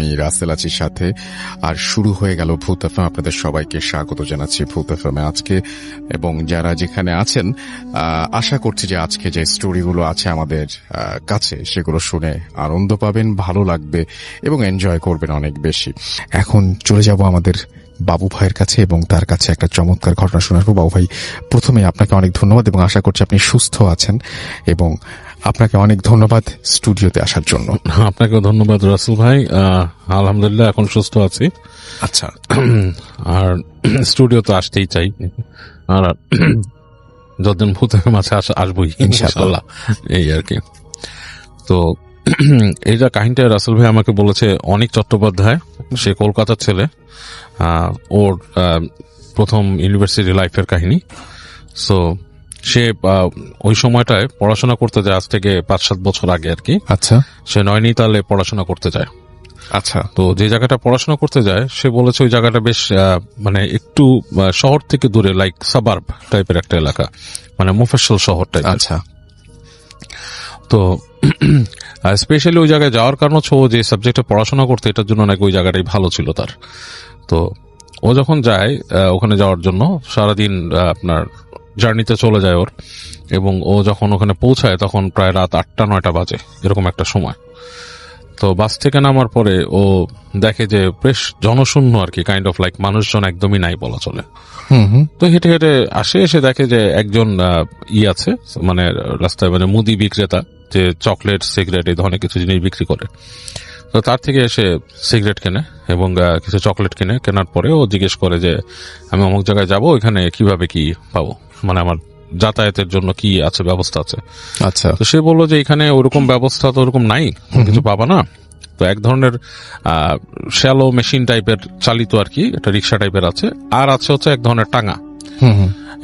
আমি রাসেল আছির সাথে। আর শুরু হয়ে গেল ভূত এফএম। আপনাদের সবাইকে স্বাগত জানাচ্ছি ভূত এফএমে আজকে, এবং যারা যেখানে আছেন আশা করছি যে আজকে যে স্টোরিগুলো আছে আমাদের কাছে সেগুলো শুনে আনন্দ পাবেন, ভালো লাগবে এবং এনজয় করবেন অনেক বেশি। এখন চলে যাব আমাদের বাবু ভাইয়ের কাছে এবং তার কাছে একটা চমৎকার ঘটনা শোনাবো। বাবু ভাই, প্রথমে আপনাকে অনেক ধন্যবাদ এবং আশা করছি আপনি সুস্থ আছেন, এবং আপনাকে অনেক ধন্যবাদ স্টুডিওতে আসার জন্য। আপনাকেও ধন্যবাদ রাসেল ভাই। আলহামদুলিল্লাহ এখন সুস্থ আছি। আচ্ছা, আর স্টুডিওতে আসতেই চাই, আর যতদিন ভূতের মাঝে আসবোই ইনশাআল্লাহ, এই আর কি। তো এই যে কাহিনীটা রাসেল ভাই আমাকে বলেছে অনেক চট্টোপাধ্যায়, সে কলকাতার ছেলে, ওর প্রথম ইউনিভার্সিটি লাইফের কাহিনী। সো সে ওই সময়টায় পড়াশোনা করতে যায়, আজ থেকে 5-7 বছর আগে আর কি। আচ্ছা, সে নয়নিতালে পড়াশোনা করতে যায়। আচ্ছা। তো যে জায়গাটা পড়াশোনা করতে যায় সে বলেছে ওই জায়গাটা বেশ মানে একটু শহর থেকে দূরে, লাইক সাবার্ব টাইপের একটা এলাকা, মানে মুফাসসল শহর টাইপ। আচ্ছা। তো স্পেশালি ওই জায়গায় যাওয়ার কারণ হচ্ছে ও যে সাবজেক্টে পড়াশোনা করতে, এটার জন্য নাকি ওই জায়গাটাই ভালো ছিল তার। তো ও যখন যায় ওখানে যাওয়ার জন্য, সারাদিন আপনার জার্নিতে চলে যায় ওর, এবং ও যখন ওখানে পৌঁছায় তখন প্রায় রাত 8টা-9টা বাজে, এরকম একটা সময়। তো বাস থেকে নামার পরে ও দেখে যে বেশ জনশূন্য আর কি, কাইন্ড অফ লাইক মানুষজন একদমই নাই বলা চলে। তো হেঁটে হেঁটে আসে, এসে দেখে যে একজন আছে, মানে রাস্তায়, মানে মুদি বিক্রেতা, যে চকলেট, সিগারেট এই ধরনের কিছু জিনিস বিক্রি করে। তো তার থেকে এসে সিগারেট কেনে এবং কিছু চকলেট কিনে, কেনার পরে ও জিজ্ঞেস করে যে আমি অমুক জায়গায় যাবো, ওইখানে কিভাবে কি পাবো, মানে আমার যাতায়াতের জন্য কি আছে, ব্যবস্থা আছে। আচ্ছা। তো সে বললো যে এখানে ওরকম ব্যবস্থা তো ওরকম নাই, কিছু পাবা না। তো এক ধরনের শ্যালো মেশিন টাইপের চালিত আর কি, একটা রিক্সা টাইপের আছে, আর আছে হচ্ছে এক ধরনের টাঙা,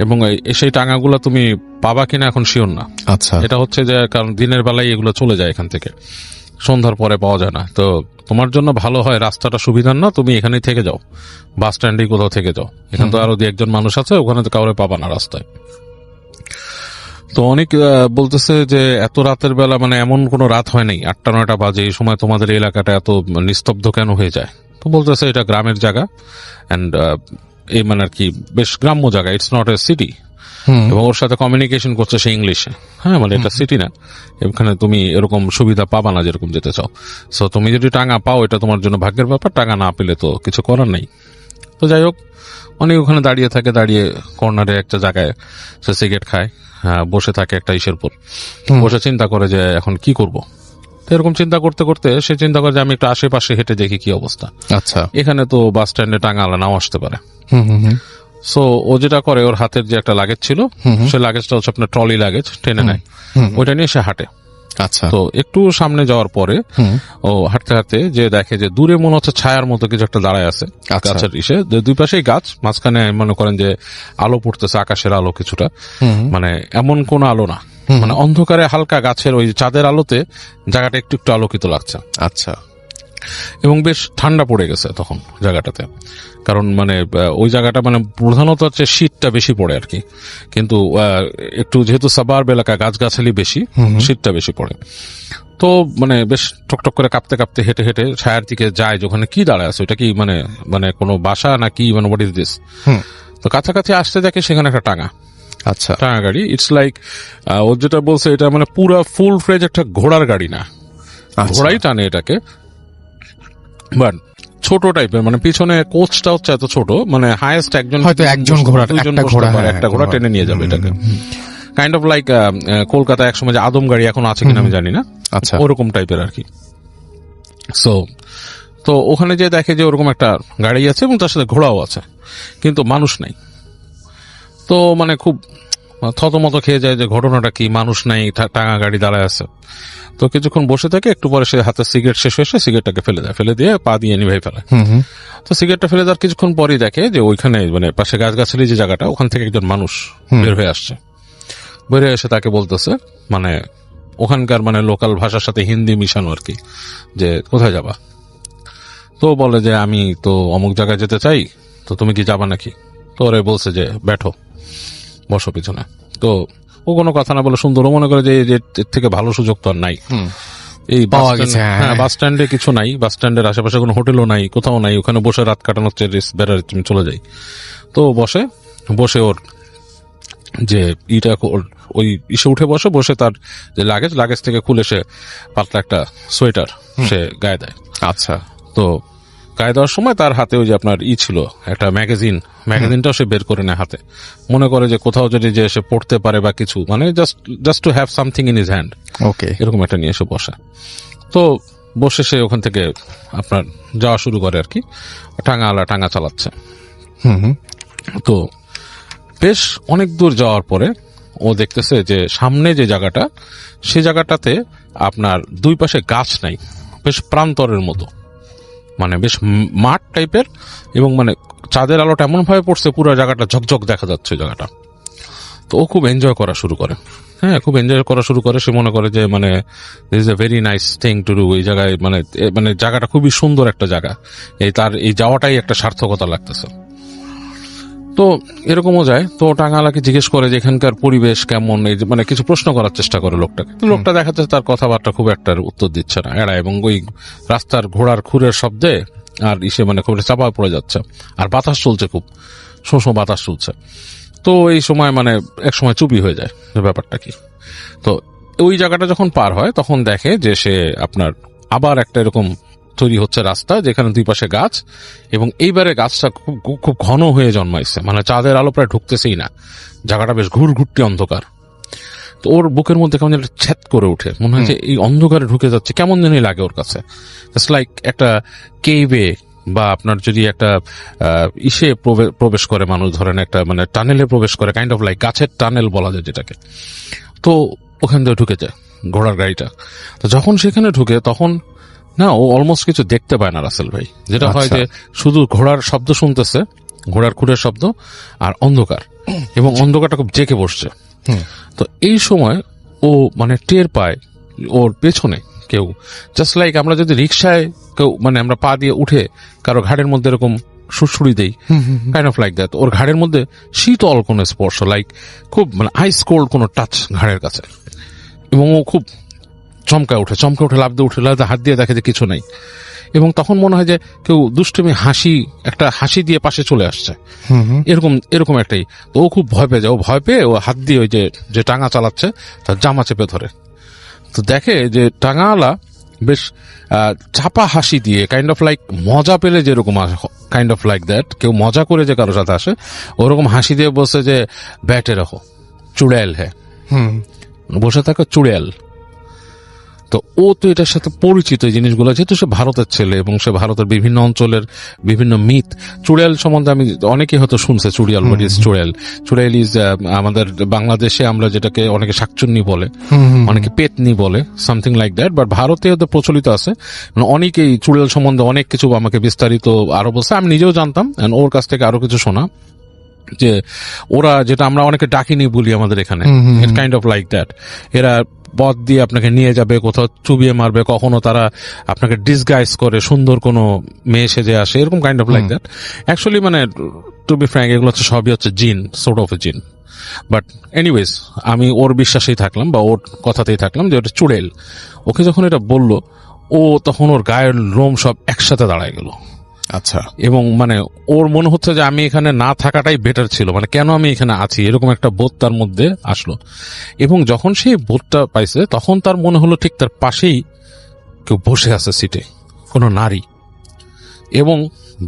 এবং সেই টাঙাগুলো তুমি পাবা কিনা এখন শিওর না। আচ্ছা। এটা হচ্ছে যে কারণ দিনের বেলায় এগুলো চলে যায় এখান থেকে, সন্ধ্যার পরে পাওয়া যায় না। তো তোমার জন্য ভালো হয়, রাস্তাটা সুবিধার না, তুমি এখানেই থেকে যাও, বাস স্ট্যান্ডে কোথাও থেকে যাও, এখানে তো আরো 2-1 মানুষ আছে, ওখানে তো কাউরে পাবা না রাস্তায়। তো অনেক বলতেছে যে এত রাতের বেলা, মানে এমন কোন রাত হয় নাই, 8টা-9টা বাজে, এই সময় তোমাদের এলাকাটা এত নিস্তব্ধ কেন হয়ে যায়? তো বলতেছে এটা গ্রামের জায়গা, এন্ড এই মানে আর কি বেশ গ্রাম্য জায়গা, ইটস নট এ সিটি। এবং ওর সাথে কমিউনিকেশন করছে সে ইংলিশে। হ্যাঁ, মানে এটা সিটি না, এখানে তুমি এরকম সুবিধা পাবা না যেরকম যেতে চাও। সো তুমি যদি টাঙা পাও এটা তোমার জন্য ভাগ্যের ব্যাপার, টাঙা না পেলে তো কিছু করার নেই। তো যাই হোক, অনেক ওখানে দাঁড়িয়ে থাকে, দাঁড়িয়ে কর্নারে একটা জায়গায় সে সিগারেট খায়, বসে থাকে একটা ইসের পর, বসে চিন্তা করে যে এখন কি করব। তো এরকম চিন্তা করতে করতে সে চিন্তা করে যে আমি একটু আশেপাশে হেঁটে দেখি কি অবস্থা। আচ্ছা। এখানে তো বাস স্ট্যান্ডে টাঙালা নাও আসতে পারে। সো ও যেটা করে, ওর হাতের যে একটা লাগেজ ছিল, সে লাগেজটা হচ্ছে আপনার ট্রলি লাগেজ, টেনে নেয়, ওইটা নিয়ে সে হাঁটে। আচ্ছা। তো একটু সামনে যাওয়ার পরে ও হাঁটতে হাঁটতে যে দেখে যে দূরে মনে হচ্ছে ছায়ার মতো কিছু একটা দাঁড়ায় আছে গাছের ইসে, দুই পাশেই গাছ, মাঝখানে মনে করেন যে আলো পড়তেছে, আকাশের আলো কিছুটা, মানে এমন কোন আলো না, মানে অন্ধকারে হালকা গাছের ওই চাঁদের আলোতে জায়গাটা একটু একটু আলোকিত লাগছে। আচ্ছা। এবং বেশ ঠান্ডা পড়ে গেছে তখন জায়গাটাতে, কারণ মানে ওই জায়গাটা মানে প্রধানত হচ্ছে শীতটা বেশি পড়ে আর কি, কিন্তু একটু যেহেতু সাবার্ব এলাকা, গাছগাছালি বেশি, শীতটা বেশি পড়ে। তো মানে বেশ টকটক করে কাঁপতে কাঁপতে হেঁটে হেঁটে ছায়ার দিকে যায়, যেখানে কি দাঁড়ায় আছে, ওইটা কি মানে মানে কোনো বাসা না কি, মানে হোয়াট ইজ দিস। তো কাছাকাছি আসতে দেখে সেখানে একটা টাঙা। আচ্ছা। টাঙা গাড়ি, ইটস লাইক ও যেটা বলছে এটা মানে পুরা ফুল ফ্রেজ একটা ঘোড়ার গাড়ি না, ঘোড়াই টানে এটাকে, বাট ছোট টাইপের, মানে পিছনে কোচটা হচ্ছে এত ছোট, মানে হাইয়েস্ট একজন একটা ঘোড়া টেনে নিয়ে যাবে এটাকে, কাইন্ড অফ লাইক কলকাতায় একসময় যে আদম গাড়ি এখন আছে কিনা আমি জানি না, আচ্ছা, ওরকম টাইপের আর কি। সো তো ওখানে যে দেখে যে ওরকম একটা গাড়ি আছে এবং তার সাথে ঘোড়াও আছে, কিন্তু মানুষ নাই। তো মানে খুব থতমত খেয়ে যায় যে ঘটনাটা কি, মানুষ নাই, টাঙা গাড়ি দাঁড়ায় আছে। তো কিছুক্ষণ বসে থাকে, একটু পরে সে হাতে সিগারেট শেষ হয়েছে, সিগারেটটাকে ফেলে দেয়, ফেলে দিয়ে পা দিয়ে নিভাই ফেলে। তো সিগারেটটা ফেলে দেওয়ার কিছুক্ষণ পরই দেখে যে ওইখানে মানে পাশে গাছগাছালি যে জায়গাটা, ওখান থেকে একজন মানুষ বের হয়ে আসছে। বের হয়ে এসে তাকে বলতেছে, মানে ওখানকার মানে লোকাল ভাষার সাথে হিন্দি মিশানো আর কি, যে কোথায় যাবা। তো বলে যে আমি তো অমুক জায়গায় যেতে চাই, তো তুমি কি যাবা নাকি। তো ওরে বলছে যে ব্যাঠো, বসো পিছনে। তো ও কোনো কথা না বলে সুন্দর, মনে করে যে এর থেকে ভালো সুযোগ তো আর নাই। এই পাওয়া গেছে, হ্যাঁ। বাস স্ট্যান্ডে কিছু নাই, বাস স্ট্যান্ডের আশেপাশে কোনো হোটেলও নাই, কোথাও নাই, ওখানে বসে রাত কাটানোর বেড়ার তুমি চলে যাই। তো বসে ওর যে ওই ইসে উঠে বসে তার যে লাগেজ থেকে খুলে সে পাতলা একটা সোয়েটার সে গায়ে দেয়। আচ্ছা। তো গায়ে দেওয়ার সময় তার হাতে ওই যে আপনার ছিল একটা ম্যাগাজিনটাও সে বের করে নেয় হাতে, মনে করে যে কোথাও যদি যে সে পড়তে পারে বা কিছু, মানে just to have something in his hand, okay, এরকম একটা নিয়ে এসে বসে। তো বসে সে ওখান থেকে আপনার যাওয়া শুরু করে আর কি, টাঙা চালাচ্ছে। তো বেশ অনেক দূর যাওয়ার পরে ও দেখতেছে যে সামনে যে জায়গাটা, সে জায়গাটাতে আপনার দুই পাশে গাছ নাই, বেশ প্রান্তরের মতো, মানে বেশ মাঠ টাইপের, এবং মানে চাঁদের আলোটা এমন ভাবে পড়ছে পুরো জায়গাটা ঝকঝক দেখা যাচ্ছে জায়গাটা। তো ও খুব এনজয় করা শুরু করে, খুব এনজয় করা শুরু করে। সে মনে করে যে মানে this is a very nice thing to do, এই জায়গায় মানে জায়গাটা খুবই সুন্দর একটা জায়গা, তার এই যাওয়াটাই একটা সার্থকতা লাগতেছে। তো এরকমও যায়। তো টাঙ্গালাকে জিজ্ঞেস করে যে এখানকার পরিবেশ কেমন, এই মানে কিছু প্রশ্ন করার চেষ্টা করে লোকটাকে। তো লোকটা দেখাচ্ছে তার কথাবার্তা খুব একটা উত্তর দিচ্ছে না, এবং ওই রাস্তার ঘোড়ার খুরের শব্দে আর মানে খুব চাপা পড়ে যাচ্ছে, আর বাতাস চলছে, খুব শোঁ বাতাস চলছে। তো এই সময় মানে এক সময় চুপই হয়ে যায় যে ব্যাপারটা কি। তো ওই জায়গাটা যখন পার হয় তখন দেখে যে সে আপনার আবার একটা এরকম তৈরি হচ্ছে রাস্তা, যেখানে দুই পাশে গাছ, এবং এইবারে গাছটা খুব ঘন হয়ে জন্মাইছে, মানে চাঁদের আলো প্রায় ঢুকতেছেই না, জায়গাটা বেশ ঘুরঘুরটি অন্ধকার। তো ওর বুকের মধ্যে কেমন একটা ছ্যাদ করে উঠে, মনে হয় যে এই অন্ধকারে ঢুকে যাচ্ছে, কেমন জানি লাগে ওর কাছে। জাস্ট লাইক একটা কেইভে, বা আপনার যদি একটা ইসে প্রবেশ করে মানুষ, ধরেন একটা মানে টানেলে প্রবেশ করে, কাইন্ড অফ লাইক গাছের টানেল বলা যায় যেটাকে। তো ওখান থেকে ঢুকে যায় ঘোড়ার গাড়িটা। তো যখন সেখানে ঢুকে তখন না, ও অলমোস্ট কিছু দেখতে পায় না রাসেল ভাই, যেটা হয় যে শুধু ঘোড়ার শব্দ শুনতেছে, ঘোড়ার খুরের শব্দ, আর অন্ধকার, এবং অন্ধকারটা খুব জেঁকে বসছে। তো এই সময় ও মানে টের পায় ওর পেছনে কেউ, জাস্ট লাইক আমরা যদি রিক্সায় কেউ মানে আমরা পা দিয়ে উঠে কারো ঘাড়ের মধ্যে এরকম সুড়সুড়ি দেই, কাইন্ড অফ লাইক দ্যাট, ওর ঘাড়ের মধ্যে শীতল কোনো স্পর্শ, লাইক খুব মানে আইস কোল্ড কোনো টাচ ঘাড়ের কাছে। এবং ও খুব চমকা উঠে লাফ দিয়ে উঠে হাত দিয়ে দেখে যে কিছু নাই, এবং তখন মনে হয় যে কেউ দুষ্টুমি একটা হাসি দিয়ে পাশে চলে আসছে, এরকম একটাই। তো ও খুব ভয় পেয়ে যায়, ও হাত দিয়ে ওই যে টাঙা চালাচ্ছে তার জামা চেপে ধরে। তো দেখে যে টাঙাওয়ালা বেশ চাপা হাসি দিয়ে, কাইন্ড অফ লাইক মজা পেলে যেরকম কাইন্ড অফ লাইক দ্যাট, কেউ মজা করে যে কারোর সাথে আসে ওরকম হাসি দিয়ে বসে যে ব্যাটে রাখো চুড়েল হ্যাঁ, বসে থাকো চুড়েল। তো ও তো এটার সাথে পরিচিত এই জিনিসগুলো, যেহেতু সে ভারতের ছেলে এবং সে ভারতের বিভিন্ন অঞ্চলের বিভিন্ন মিথ, চুড়েল সম্বন্ধে আমি অনেকে হয়তো শুনছে, চুড়েল ইজ আমাদের বাংলাদেশে আমরা যেটাকে অনেকে শাকচুন্নি বলে, অনেকে পেতনি বলে, সামথিং লাইক দ্যাট, বাট ভারতে হয়তো প্রচলিত আছে। অনেকেই চুড়েল সম্বন্ধে অনেক কিছু আমাকে বিস্তারিত আরো বলছে, আমি নিজেও জানতাম, ওর কাছ থেকে আরো কিছু শোনা, যে ওরা যেটা আমরা অনেকে ডাকিনি বলি আমাদের এখানে, কাইন্ড অফ লাইক দ্যাট, এরা পথ দিয়ে আপনাকে নিয়ে যাবে, কোথাও চুবিয়ে মারবে, কখনো তারা আপনাকে ডিসগাইজ করে সুন্দর কোনো মেয়ে সেজে আসে, এরকম kind of like that. Actually মানে টু বি ফ্র্যাঙ্ক এগুলো সবই হচ্ছে জিন, সোর্ট অফ এ জিন। বাট এনিওয়েজ আমি ওর বিশ্বাসেই থাকলাম বা ওর কথাতেই থাকলাম যে ওটা চুড়েল। ওকে যখন এটা বললো, ও তখন ওর গায়ের লোম সব একসাথে দাঁড়ায় গেল। আচ্ছা। এবং মানে ওর মনে হচ্ছে যে আমি এখানে না থাকাটাই বেটার ছিল, মানে কেন আমি এখানে আছি, এরকম একটা বোধ তার মধ্যে আসলো। এবং যখন সেই বোধটা পাইছে তখন তার মনে হলো ঠিক তার পাশেই কেউ বসে আছে সিটে, কোনো নারী। এবং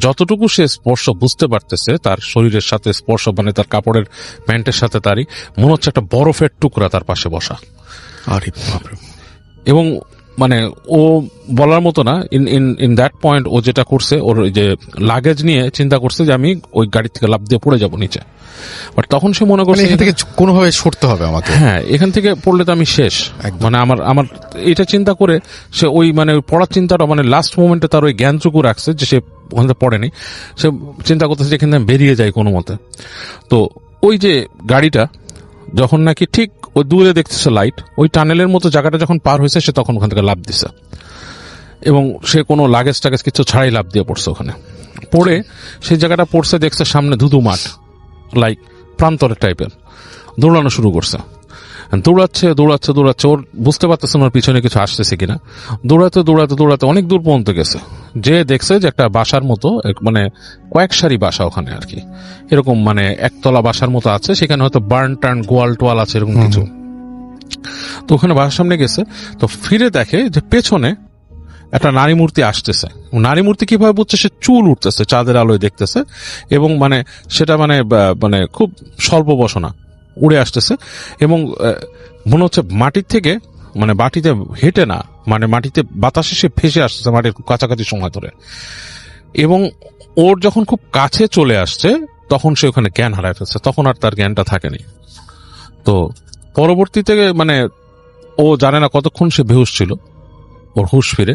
যতটুকু সে স্পর্শ বুঝতে পারতেছে তার শরীরের সাথে স্পর্শ, মানে তার কাপড়ের প্যান্টের সাথে তারই মনে হচ্ছে একটা বরফের টুকরা তার পাশে বসা। এবং মানে ও বলার মতো না, ইন দ্যাট পয়েন্ট ও যেটা করছে, ওর যে লাগেজ নিয়ে চিন্তা করছে যে আমি ওই গাড়ি থেকে লাফ দিয়ে পড়ে যাব নিচে। বাট তখন সে মনে করছে এখান থেকে কোনোভাবে সরতে হবে আমাকে, হ্যাঁ এখান থেকে পড়লে তো আমি শেষ, মানে আমার এটা চিন্তা করে সে ওই মানে পড়ার চিন্তাটা মানে লাস্ট মোমেন্টে তার ওই জ্ঞানটুকু রাখছে যে সে ওখানে পড়েনি। সে চিন্তা করতেছে যে এখান থেকে বেরিয়ে যায় কোনো মতে। তো ওই যে গাড়িটা যখন নাকি ঠিক ওই দূরে দেখতেছে লাইট, ওই টানেলের মতো জায়গাটা যখন পার হয়েছে সে তখন ওখান থেকে লাফ দিছে, এবং সে কোনো লাগেজ টাগেজ কিছু ছাড়াই লাফ দিয়ে পড়ছে। ওখানে পড়ে সেই জায়গাটা পড়ছে, দেখছে সামনে ধুধু মাঠ, লাইক প্রান্তরের টাইপের, দৌড়ানো শুরু করছে। দৌড়াচ্ছে দৌড়াচ্ছে দৌড়াচ্ছে, ওর বুঝতে পারতেছে না ওর পিছনে কিছু আসতেছে কিনা। দৌড়াতে দৌড়াতে দৌড়াতে অনেক দূর পর্যন্ত গেছে, যে দেখছে যে একটা বাসার মতো, মানে কয়েক সারি বাসা ওখানে আর কি, এরকম মানে একতলা বাসার মতো আছে, সেখানে হয়তো বার্ন টার্ন গোয়াল টোয়াল আছে এরকম কিছু। তো ওখানে বাসার সামনে গেছে, তো ফিরে দেখে যে পেছনে একটা নারী মূর্তি আসতেছে। নারী মূর্তি কিভাবে বুঝছে, সে চুল উঠতেছে, চাঁদের আলোয় দেখতেছে, এবং মানে সেটা মানে মানে খুব স্বল্প বসনা উড়ে আসতেছে, এবং মনে হচ্ছে মাটির থেকে, মানে মাটিতে হেঁটে না, মানে মাটিতে বাতাসে সে ভেসে আসতেছে মাটির খুব কাছাকাছি সময় ধরে। এবং ওর যখন খুব কাছে চলে আসছে তখন সে ওখানে জ্ঞান হারায় ফেলছে, তখন আর তার জ্ঞানটা থাকেনি। তো পরবর্তীতে মানে ও জানে না কতক্ষণ সে বেহুশ ছিল, ওর হুশ ফিরে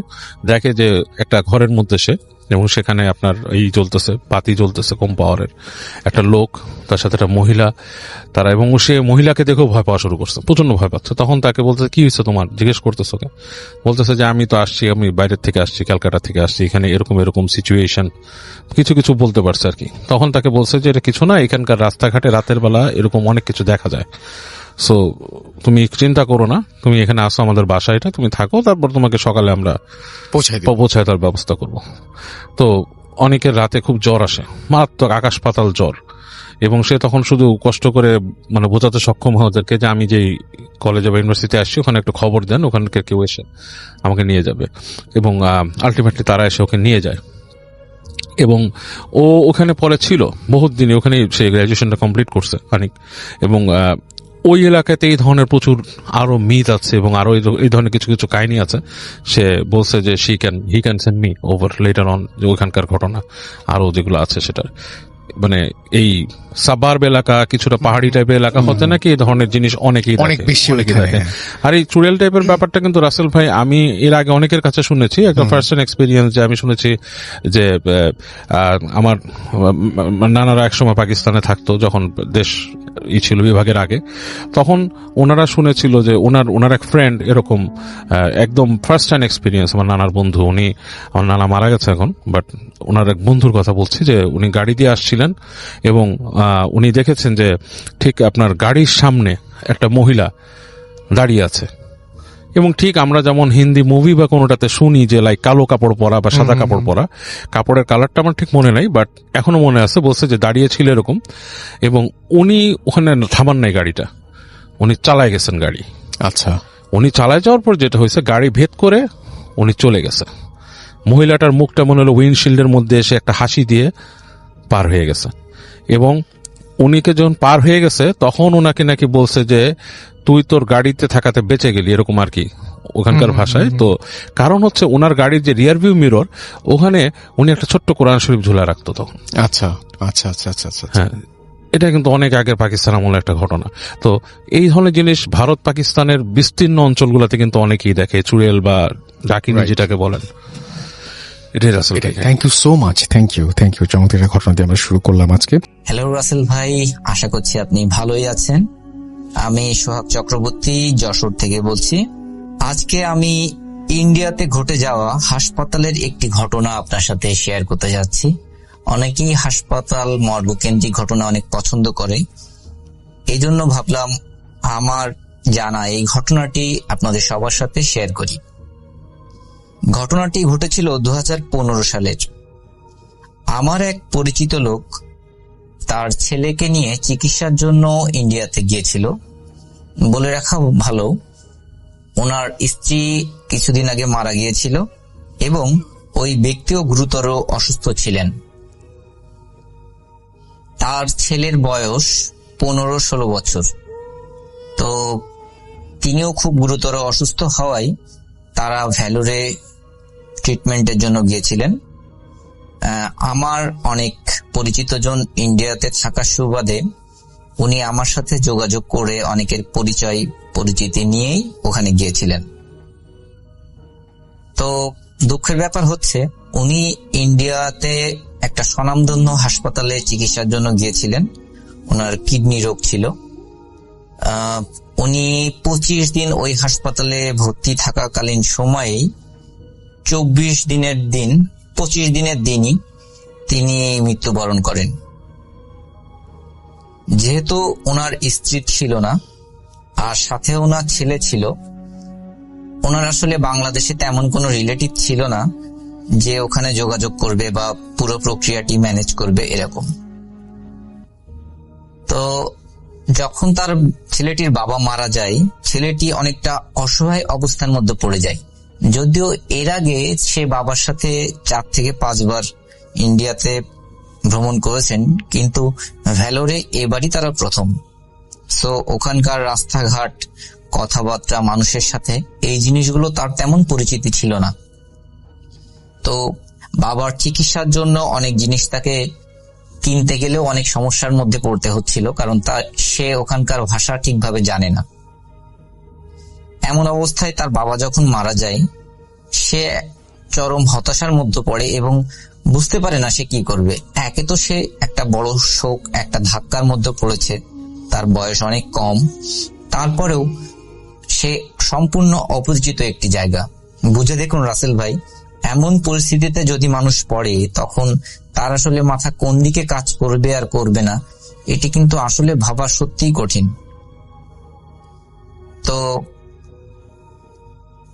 দেখে যে একটা ঘরের মধ্যে সে, এবং সেখানে আপনার এই জ্বলতেছে, বাতি জ্বলতেছে কম পাওয়ারের, একটা লোক, তার সাথে একটা মহিলা, তারা, এবং সে মহিলাকে দেখেও ভয় পাওয়া শুরু করছে, প্রচন্ড ভয় পাচ্ছে। তখন তাকে বলতেছে কি হয়েছে তোমার, জিজ্ঞেস করতেছে ওকে, বলতেছে যে আমি তো আসছি, আমি বাইরের থেকে আসছি, ক্যালকাটা থেকে আসছি, এখানে এরকম এরকম সিচুয়েশন, কিছু কিছু বলতে পারছে আর কি। তখন তাকে বলছে যে এটা কিছু না, এখানকার রাস্তাঘাটে রাতের বেলা এরকম অনেক কিছু দেখা যায়, সো তুমি চিন্তা করো না, তুমি এখানে আসো আমাদের বাসায়, এটা তুমি থাকো, তারপর তোমাকে সকালে আমরা পৌঁছায় দেওয়ার ব্যবস্থা করব। তো অনেকের রাতে খুব জ্বর আসে, মারাত্মক আকাশ পাতাল জ্বর, এবং সে তখন শুধু কষ্ট করে মানে বোঝাতে সক্ষম হয় ওদেরকে যে আমি যেই কলেজে বা ইউনিভার্সিটিতে আসছি ওখানে একটু খবর দেন, ওখানকার কেউ এসে আমাকে নিয়ে যাবে। এবং আলটিমেটলি তারা এসে ওকে নিয়ে যায়, এবং ও ওখানে পরে ছিল বহুত দিনে, ওখানে সে গ্র্যাজুয়েশনটা কমপ্লিট করছে অনেক। এবং ওই এলাকাতে এই ধরনের প্রচুর আরো মিথ আছে, এবং আরো এই ধরনের কিছু কিছু কাহিনী আছে। সে বলছে যে he can send me over letter on, যে ওখানকার ঘটনা আরো যেগুলো আছে, সেটা মানে এই সাবার্ব এলাকা, কিছুটা পাহাড়ি টাইপের এলাকা হতে নাকি এই ধরনের জিনিস অনেকেই দেখে। আর এই চুড়েল টাইপের ব্যাপারটা কিন্তু রাসেল ভাই আমি এর আগে অনেকের কাছে শুনেছি, একটা ফার্স্ট হ্যান্ড এক্সপিরিয়েন্স, যে আমি শুনেছি যে আমার নানারা একসময় পাকিস্তানে থাকতো, যখন দেশ ছিল বিভাগের আগে, তখন ওনারা শুনেছিল যে ওনার এক ফ্রেন্ড এরকম একদম ফার্স্ট হ্যান্ড এক্সপিরিয়েন্স, আমার নানার বন্ধু, আমার নানা মারা গেছে এখন, বাট ওনার এক বন্ধুর কথা বলছি, যে উনি গাড়ি দিয়ে আসছিলেন, এবং উনি দেখেছেন যে ঠিক আপনার গাড়ির সামনে একটা মহিলা দাঁড়িয়ে আছে, এবং ঠিক আমরা যেমন হিন্দি মুভি বা কোনোটাতে শুনি যে লাইক কালো কাপড় পরা বা সাদা কাপড় পরা, কাপড়ের কালারটা আমার ঠিক মনে নাই, বাট এখনো মনে আছে, বলছে যে দাঁড়িয়ে ছিল এরকম, এবং উনি ওখানে থামান নাই গাড়িটা, উনি চালায় গেছেন গাড়ি। আচ্ছা, উনি চালায় যাওয়ার পর যেটা হয়েছে, গাড়ি ভেদ করে উনি চলে গেছে, মহিলাটার মুখটা মনে হলো উইন্ডশিল্ডের মধ্যে এসে একটা হাসি দিয়ে পার হয়ে গেছে। এবং উনিকে যখন পার হয়ে গেছে তখন ওনাকে নাকি বলছে যে তুই তোর গাড়িতে থাকাতে বেঁচে গেলি, এরকম আর কি ওখানকার ভাষায়। তো কারণ হচ্ছে ওনার গাড়ির যে রিয়ার ভিউ মিরর, ওখানে উনি একটা ছোট্ট কোরআন শরীফ ঝুলা রাখতো তখন। আচ্ছা আচ্ছা আচ্ছা আচ্ছা আচ্ছা, হ্যাঁ, এটা কিন্তু অনেক আগের পাকিস্তান আমলের একটা ঘটনা। তো এই ধরনের জিনিস ভারত পাকিস্তানের বিস্তীর্ণ অঞ্চলগুলোতে কিন্তু অনেকেই দেখে, চুড়েল বা ডাকিনি যেটাকে বলেন। Thank you so much, thank you চমৎকার ঘটনা দিয়ে আমরা শুরু করলাম আজকে। হ্যালো রাসেল ভাই, আশা করছি আপনি ভালোই আছেন। আমি সোহাগ চক্রবর্তী যশোর থেকে বলছি। আজকে আমি ইন্ডিয়াতে ঘটে যাওয়া হাসপাতালের একটি ঘটনা আপনার সাথে শেয়ার করতে যাচ্ছি। অনেকেই হাসপাতাল মর্গকেন্দ্রিক ঘটনা অনেক পছন্দ করে, এই জন্য ভাবলাম আমার জানা এই ঘটনাটি আপনাদের সবার সাথে শেয়ার করি। ঘটনাটি ঘটেছিল 2015 সালের। আমার এক পরিচিত লোক তার ছেলেকে নিয়ে চিকিৎসার জন্য ইন্ডিয়াতে গিয়েছিল। বলে রাখা ভালো, ওনার স্ত্রী কিছুদিন আগে মারা গিয়েছিল এবং ওই ব্যক্তিও গুরুতর অসুস্থ ছিলেন। তার ছেলের বয়স 15-16 বছর। তো তিনিও খুব গুরুতর অসুস্থ হওয়ায় তারা ভ্যালুরে ট্রিটমেন্টের জন্য গিয়েছিলেন। আমার অনেক পরিচিত জন ইন্ডিয়াতে থাকার সুবাদে উনি আমার সাথে যোগাযোগ করে অনেকের পরিচিতি নিয়েই ওখানে গিয়েছিলেন। তো দুঃখের ব্যাপার হচ্ছে উনি ইন্ডিয়াতে একটা স্বনামধন্য হাসপাতালে চিকিৎসার জন্য গিয়েছিলেন। ওনার কিডনি রোগ ছিল। উনি 25 দিন ওই হাসপাতালে ভর্তি থাকাকালীন সময়েই 25 দিনের দিনই তিনি মৃত্যুবরণ করেন। যেহেতু ওনার স্ত্রী ছিল না, আর সাথে ওনার ছেলে ছিল। ওনার আসলে বাংলাদেশে তেমন কোনো রিলেটিভ ছিল না যে ওখানে যোগাযোগ করবে বা পুরো প্রক্রিয়াটি ম্যানেজ করবে এরকম। তো যখন তার ছেলেটির বাবা মারা যায়, ছেলেটি অনেকটা অসহায় অবস্থার মধ্যে পড়ে যায়। যদিও এর আগে সে বাবার সাথে 4 থেকে 5 বার ইন্ডিয়াতে ভ্রমণ করেছেন, কিন্তু ভ্যালোরে এবারই তারা প্রথম। সো ওখানকার রাস্তাঘাট, কথাবার্তা, মানুষের সাথে এই জিনিসগুলো তার তেমন পরিচিতি ছিল না। তো বাবার চিকিৎসার জন্য অনেক জিনিস তাকে কিনতে গেলেও অনেক সমস্যার মধ্যে পড়তে হচ্ছিল, কারণ সে ওখানকার ভাষা ঠিকভাবে জানে না। এমন অবস্থায় তার বাবা যখন মারা যায়, সে চরম হতাশার মধ্যে পড়ে এবং বুঝতে পারে না সে কি করবে। একে তো সে একটা বড় শোক, একটা ধাক্কার মধ্যে পড়েছে, তার বয়স অনেক কম, তারপরেও সে সম্পূর্ণ অপরিচিত একটি জায়গা। বুঝে দেখুন রাসেল ভাই, এমন পরিস্থিতিতে যদি মানুষ পড়ে তখন তার আসলে মাথা কোন দিকে কাজ করবে আর করবে না, এটি কিন্তু আসলে ভাবা সত্যিই কঠিন। তো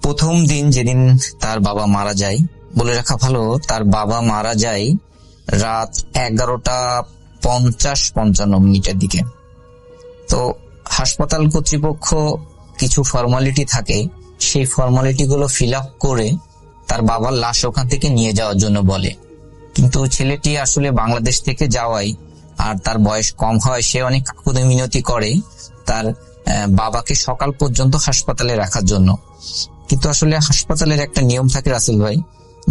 প্রথম দিন যেদিন তার বাবা মারা যায়, বলে রাখা ভালো তার বাবা মারা যায় রাত 11:50-55 দিকে। তো হাসপাতাল কর্তৃপক্ষ কিছু ফর্মালিটি থাকে, সেই ফর্মালিটি গুলো ফিল আপ করে তার বাবার লাশ ওখান থেকে নিয়ে যাওয়ার জন্য বলে। কিন্তু ছেলেটি আসলে বাংলাদেশ থেকে যাওয়ায় আর তার বয়স কম হয়, সে অনেক কাকুতি মিনতি করে তার বাবাকে সকাল পর্যন্ত হাসপাতালে রাখার জন্য। কিন্তু আসলে হাসপাতালের একটা নিয়ম থাকে রাসেল ভাই,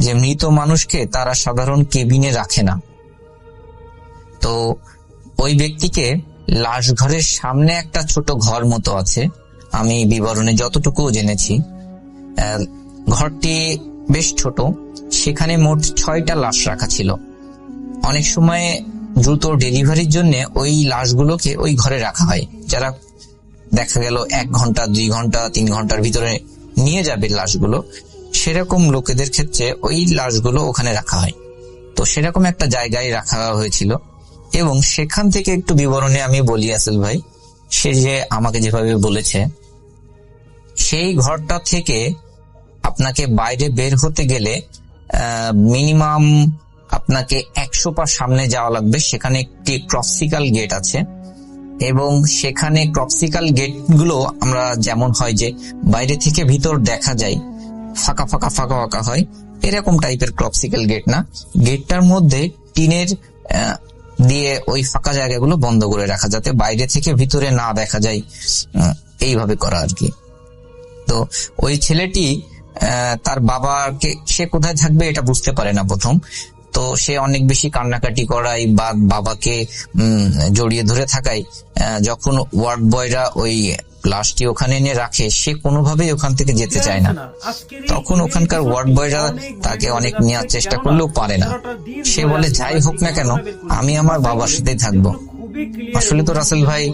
যে মৃত মানুষকে তারা সাধারণ কেবিনে রাখে না। তো ওই ব্যক্তিকে লাশ ঘরের সামনে একটা ছোট ঘর মতো আছে, আমি বিবরণে যতটুকু জেনেছি ঘরটি বেশ ছোট, সেখানে মোট 6টা লাশ রাখা ছিল। অনেক সময় দ্রুত ডেলিভারির জন্য ওই লাশগুলোকে ওই ঘরে রাখা হয়, যারা দেখা গেল 1 ঘন্টা 2 ঘন্টা 3 ঘন্টার ভিতরে নিয়ে যাবে লাশগুলো, সেরকম লোকেদের ক্ষেত্রে ওই লাশগুলো ওখানে রাখা হয়। তো সেরকম একটা জায়গায় রাখা হয়েছিল এবং সেখান থেকে একটু বিবরণে আমি বলি আসল ভাই, সে যে আমাকে যেভাবে বলেছে, সেই ঘরটা থেকে আপনাকে বাইরে বের হতে গেলে মিনিমাম আপনাকে 100 পা সামনে যাওয়া লাগবে। সেখানে একটি ক্রপসিকাল গেট আছে এবং সেখানে ক্রপসিকাল গেট গুলো আমরা যেমন হয় যে বাইরে থেকে ভিতর দেখা যায় ফাঁকা ফাঁকা ফাঁকা ফাঁকা হয়, এরকম টাইপের ক্রপসিকাল গেট না। গেটটার মধ্যে টিনের দিয়ে ওই ফাঁকা জায়গাগুলো বন্ধ করে রাখা, যাতে বাইরে থেকে ভিতরে না দেখা যায়, এইভাবে করা আর কি। তো ওই ছেলেটি তার বাবাকে, সে কোথায় থাকবে এটা বুঝতে পারে না প্রথম। তো সে অনেক বেশি কান্নাকাটি করায় বা বাবাকে জড়িয়ে ধরে থাকায় যখন ওয়ার্ড বয়রা ওই লাশটি ওখানে এনে রাখে, সে কোনোভাবেই ওখান থেকে যেতে চায় না। তখন ওখানকার ওয়ার্ড বয়রা তাকে অনেক নেওয়ার চেষ্টা করলেও পারে না। সে বলে, যাই হোক না কেন আমি আমার বাবার সাথেই থাকবো। আসলে তো রাসেল ভাই,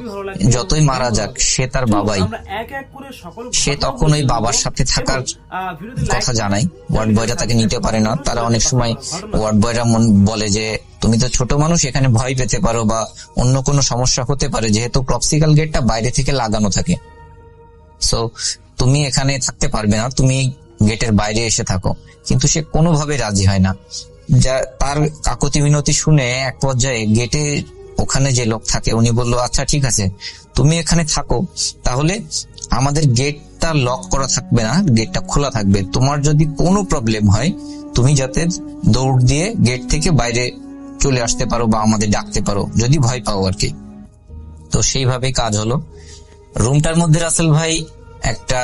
যতই মারা যাক সে তার বাবাই, সে তখন ওই বাবার সাথে থাকার কথা জানায়। ওয়ার্ড বয়রা তাকে নিতে পারে না। তারা অনেক সময় ওয়ার্ড বয়রা বলে যে তুমি তো ছোট মানুষ, এখানে ভয় পেতে পারো বা অন্য কোনো সমস্যা হতে পারে, যেহেতু ক্রপসিকাল গেটটা বাইরে থেকে লাগানো থাকে, সো তুমি এখানে থাকতে পারবে না, তুমি গেটের বাইরে এসে থাকো। কিন্তু সে কোনোভাবে রাজি হয় না। যা তার কাকুতি মিনতি শুনে এক পর্যায়ে গেটে ওখানে যে লোক থাকে উনি বললো, আচ্ছা ঠিক আছে তুমি এখানে থাকো, তাহলে আমাদের গেটটা লক করা থাকবে না, গেটটা খোলা থাকবে। তোমার যদি কোনো প্রবলেম হয় তুমি যাতে দৌড় দিয়ে গেট থেকে বাইরে চলে আসতে পারো বা আমাদের ডাকতে পারো যদি ভয় পাও আর কি। তো সেইভাবে কাজ হলো। রুমটার মধ্যে রাসেল ভাই একটা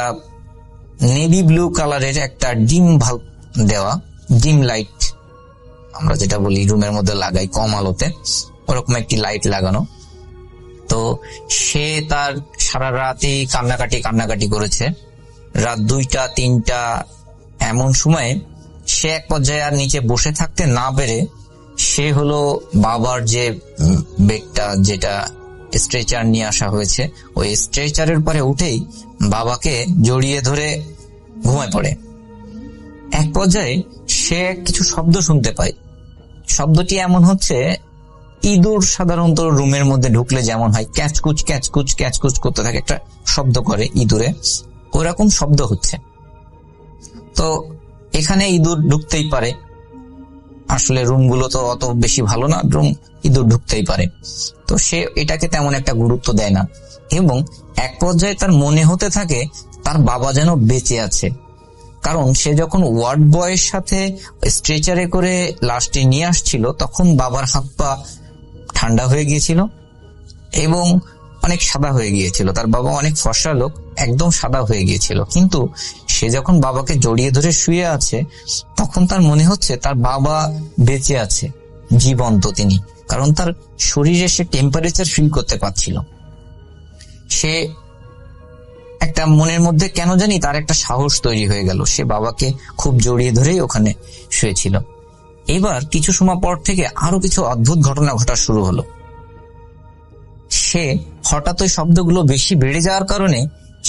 নেভি ব্লু কালারের একটা ডিম ভাল্ব দেওয়া, ডিম লাইট আমরা যেটা বলি রুমের মধ্যে লাগাই কম আলোতে, ওরকম একটি লাইট লাগানো। তো সে তার সারা রাতই কান্নাকাটি করেছে। রাত 2টা 3টা এমন সময়ে সে এক পর্যায়ে আর নিচে বসে থাকতে না পেরে সে হলো বাবার যে বেডটা, যেটা স্ট্রেচার নিয়ে আসা হয়েছে, ওই স্ট্রেচারের পরে উঠেই বাবাকে জড়িয়ে ধরে ঘুমায় পড়ে। এক পর্যায়ে সে কিছু শব্দ শুনতে পায়। শব্দটি এমন হচ্ছে ইঁদুর সাধারণত রুমের মধ্যে ঢুকলে যেমন হয় ক্যাচকুচ ক্যাচকুচ ক্যাচকুচ করতে থাকে, একটা শব্দ করে ইঁদুরে, ওরকম শব্দ হচ্ছে। তো এখানে ইঁদুর ঢুকতেই পারে, আসলে রুমগুলো তো অত বেশি ভালো না, রুম ইঁদুর ঢুকতেই পারে। তো সে এটাকে তেমন একটা গুরুত্ব দেয় না, এবং এক পর্যায়ে তার মনে হতে থাকে তার বাবা যেন বেঁচে আছে। কারণ সে যখন ওয়ার্ড বয়ের সাথে স্ট্রেচারে করে লাশটি নিয়ে আসছিল, তখন বাবার হাত পা ঠান্ডা হয়ে গিয়েছিল এবং অনেক সাদা হয়ে গিয়েছিল। তার বাবা অনেক ফর্সা লোক, একদম সাদা হয়ে গিয়েছিল। কিন্তু সে যখন বাবাকে জড়িয়ে ধরে শুয়ে আছে, তখন তার মনে হচ্ছে তার বাবা বেঁচে আছে, জীবন্ত তিনি, কারণ তার শরীরে সে টেম্পারেচার ফিল করতে পারছিল। সে একটা মনের মধ্যে কেন জানি তার একটা সাহস তৈরি হয়ে গেল, সে বাবাকে খুব জড়িয়ে ধরেই ওখানে শুয়েছিল। এবার কিছু সময় পর থেকে আরো কিছু অদ্ভুত ঘটনা ঘটা শুরু হলো। সে হঠাৎ ওই শব্দগুলো বেশি বেড়ে যাওয়ার কারণে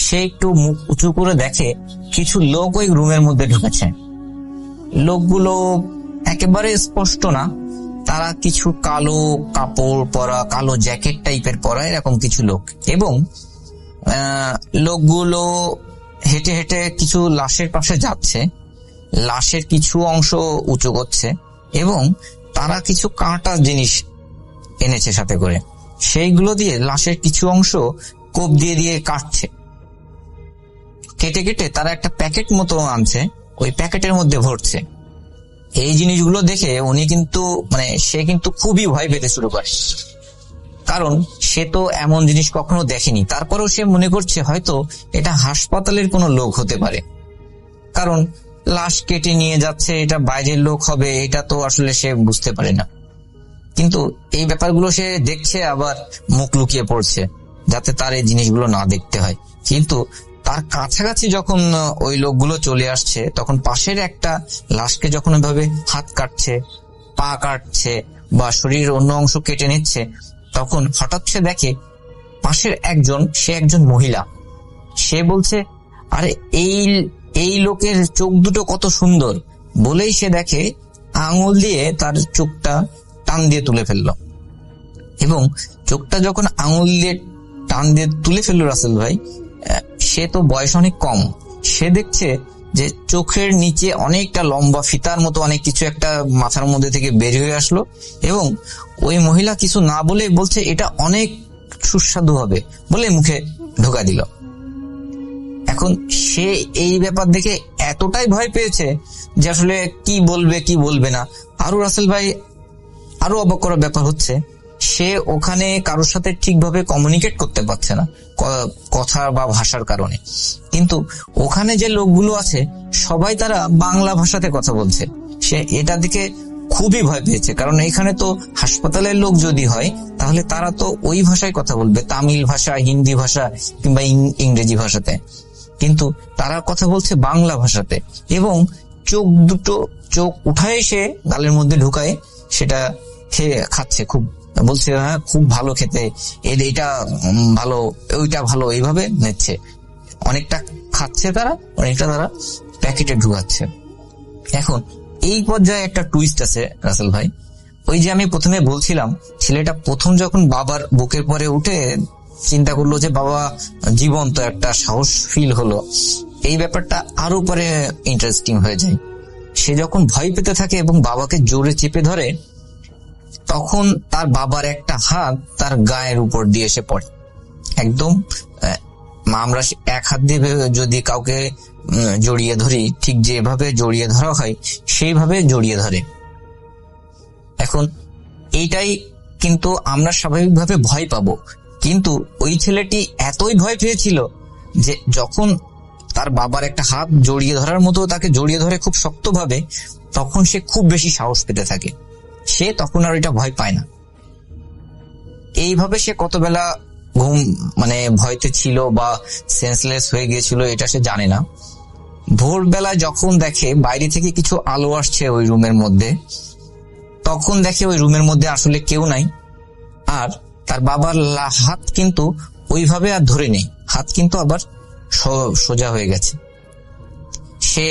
সে একটু মুখ উঁচু করে দেখে কিছু লোক ওই রুমের মধ্যে ঢুকেছে। লোকগুলো একেবারে স্পষ্ট না, তারা কিছু কালো কাপড় পরা, কালো জ্যাকেট টাইপের পরা, এরকম কিছু লোক। এবং লোকগুলো হেঁটে হেঁটে কিছু লাশের পাশে যাচ্ছে, লাশের কিছু অংশ উঁচু করছে, এবং তারা কিছু কাঁটা জিনিস এনেছে সাথে করে, সেইগুলো দিয়ে লাশের কিছু অংশ কোপ দিয়ে দিয়ে কাটছে। কেটে কেটে তারা একটা প্যাকেট মতো আনছে, ওই প্যাকেটের মধ্যে ভরছে। এই জিনিসগুলো দেখে উনি কিন্তু সে কিন্তু খুবই ভয় পেতে শুরু করে, কারণ সে তো এমন জিনিস কখনো দেখেনি। তারপরেও সে মনে করছে হয়তো এটা হাসপাতালের কোনো লোক হতে পারে, কারণ লাশ কেটে নিয়ে যাচ্ছে, এটা বাইরের লোক হবে, এটা তো আসলে সে বুঝতে পারে না। কিন্তু এই ব্যাপারগুলো সে দেখছে, আবার মুখ লুকিয়ে পড়ছে যাতে তার এই জিনিসগুলো না দেখতে হয়। কিন্তু তার কাছাকাছি যখন ওই লোকগুলো চলে আসছে, তখন পাশের একটা লাশকে যখন ওইভাবে হাত কাটছে, পা কাটছে বা শরীরের অন্য অংশ কেটে নিচ্ছে, তখন হঠাৎ সে দেখে পাশের সে একজন মহিলা। সে বলছে, আরে এই লোকের চোখ দুটো কত সুন্দর, বলেই সে দেখে আঙুল দিয়ে তার চোখটা টান দিয়ে তুলে ফেললো। এবং চোখটা যখন আঙুল দিয়ে টান দিয়ে তুলে ফেললো রাসেল ভাই, সে তো বয়স অনেক কম, সে দেখছে যে চোখের নিচে অনেকটা লম্বা ফিতার মতো অনেক কিছু একটা মাথার মধ্যে থেকে বের হয়ে আসলো, এবং ওই মহিলা কিছু না বলে বলছে এটা অনেক সুস্বাদু হবে বলে মুখে ঢোকা দিল। এখন সে এই ব্যাপার দেখে এতটাই ভয় পেয়েছে যে আসলে কি বলবে কি বলবে না। আরো রাসেল ভাই আরো অবাক করার ব্যাপার হচ্ছে, সে ওখানে কারোর সাথে ঠিকভাবে কমিউনিকেট করতে পারছে না কথা বা ভাষার কারণে। কিন্তু ওখানে যে লোকগুলো আছে সবাই তারা বাংলা ভাষাতে কথা বলছে। সে এটা দেখে খুবই ভয় পেয়েছে, কারণ এখানে তো হাসপাতালের লোক যদি হয় তাহলে তারা তো ওই ভাষায় কথা বলবে, তামিল ভাষা, হিন্দি ভাষা কিংবা ইংরেজি ভাষাতে, কিন্তু তারা কথা বলছে বাংলা ভাষাতে। এবং চোখ উঠায় সে গালের মধ্যে ঢুকায় সেটা খেয়ে খাচ্ছে, খুব বলছে হ্যাঁ খুব ভালো খেতে, এটা ভালো, ওইটা ভালো, এইভাবে নিচ্ছে। অনেকটা খাচ্ছে তারা, অনেকটা তারা প্যাকেটে ঢুকাচ্ছে। এখন এই পর্যায়ে একটা টুইস্ট আছে রাসেল ভাই। ওই যে আমি প্রথমে বলছিলাম, ছেলেটা প্রথম যখন বাবার বুকের পরে উঠে চিন্তা করলো যে বাবা জীবন্ত, একটা সাহস ফিল হলো, এই ব্যাপারটা আরো পরে ইন্টারেস্টিং হয়ে যায়। সে যখন ভয় পেতে থাকে এবং বাবাকে জোরে চেপে ধরে, তখন তার বাবার একটা হাত তার গায়ের উপর দিয়ে এসে পড়ে। একদম আমরা এক হাত দিয়ে যদি কাউকে জড়িয়ে ধরি, ঠিক যেভাবে জড়িয়ে ধরা হয় সেইভাবে জড়িয়ে ধরে। এখন এইটাই কিন্তু আমরা স্বাভাবিকভাবে ভয় পাবো, কিন্তু ওই ছেলেটি এতই ভয় পেয়েছিল যে যখন তার বাবার একটা হাত জড়িয়ে ধরার মতো তাকে জড়িয়ে ধরে খুব শক্তভাবে, তখন সে খুব বেশি সাহস পেতে থাকে। সে তখন আর এটা ভয় পায় না। এইভাবে সে কত বেলা ভয়তে ছিল বা সেন্সলেস হয়ে গিয়েছিল এটা সে জানে না। ভোরবেলা যখন দেখে বাইরে থেকে কিছু আলো আসছে ওই রুমের মধ্যে, তখন দেখে ওই রুমের মধ্যে আসলে কেউ নাই, আর তার বাবার হাত কিন্তু ওইভাবে আর ধরে নেই, হাত কিন্তু আবার সোজা হয়ে গেছে। সে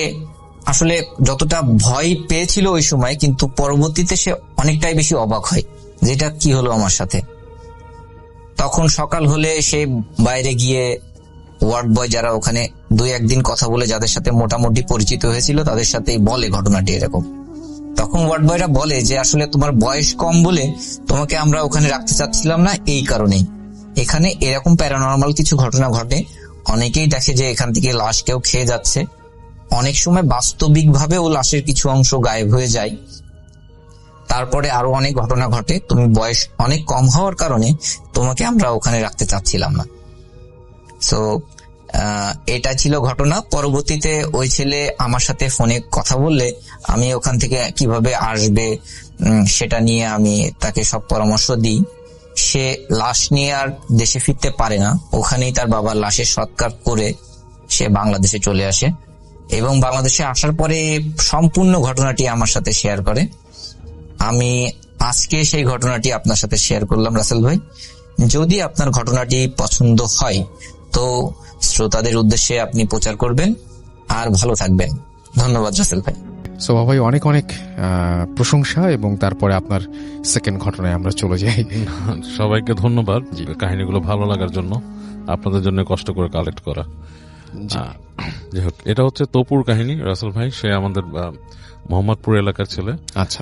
আসলে যতটা ভয় পেয়েছিল ওই সময়, কিন্তু পরবর্তীতে সে অনেকটাই বেশি অবাক হয় যেটা কি হলো আমার সাথে। তখন সকাল হলে সে বাইরে গিয়ে ওয়ার্ড বয় যারা ওখানে 2-1 দিন কথা বলে যাদের সাথে মোটামুটি পরিচিত হয়েছিল তাদের সাথেই বলে ঘটনাটি এরকম। তখন ওয়ার্ড বয়রা বলে যে আসলে তোমার বয়স কম বলে তোমাকে আমরা ওখানে রাখতে চাচ্ছিলাম না, এই কারণেই। এখানে এরকম প্যারানর্মাল কিছু ঘটনা ঘটে। অনেকেই দেখে যে এখান থেকে লাশ কেউ খেয়ে যাচ্ছে, অনেক সময় বাস্তবিক ভাবেও লাশের কিছু অংশ গায়েব হয়ে যায়। তারপরে আরো অনেক ঘটনা ঘটে। তুমি বয়স অনেক কম হওয়ার কারণে তোমাকে আমরা ওখানে রাখতে চাচ্ছিলাম না। সো এটা ছিল ঘটনা। পরবর্তীতে ওই ছেলে আমার সাথে ফোনে কথা বললে আমি ওখান থেকে কিভাবে আসবে সেটা নিয়ে আমি তাকে সব পরামর্শ দিই। সে লাশ নিয়ে আর দেশে ফিরতে পারে না, ওখানেই তার বাবার লাশের সৎকার করে সে বাংলাদেশে চলে আসে এবং বাংলাদেশে আসার পরে সম্পূর্ণ ঘটনাটি আমার সাথে শেয়ার করে। আমি আজকে সেই ঘটনাটি আপনার সাথে শেয়ার করলাম রাসেল ভাই। যদি আপনার ঘটনাটি পছন্দ হয় তো শ্রোতাদের উদ্দেশ্যে আপনি প্রচার করবেন, আর ভালো থাকবেন। ধন্যবাদ রাসেল ভাই। সোমা ভাই অনেক অনেক প্রশংসা, এবং তারপরে আপনার সেকেন্ড ঘটনায় আমরা চলে যাই। সবাইকে ধন্যবাদ কাহিনীগুলো ভালো লাগার জন্য, আপনাদের জন্য কষ্ট করে কালেক্ট করা। যাই হোক, এটা হচ্ছে তপুর কাহিনী। রাসেল ভাই সে আমাদের মোহাম্মদপুর এলাকার ছেলে। আচ্ছা,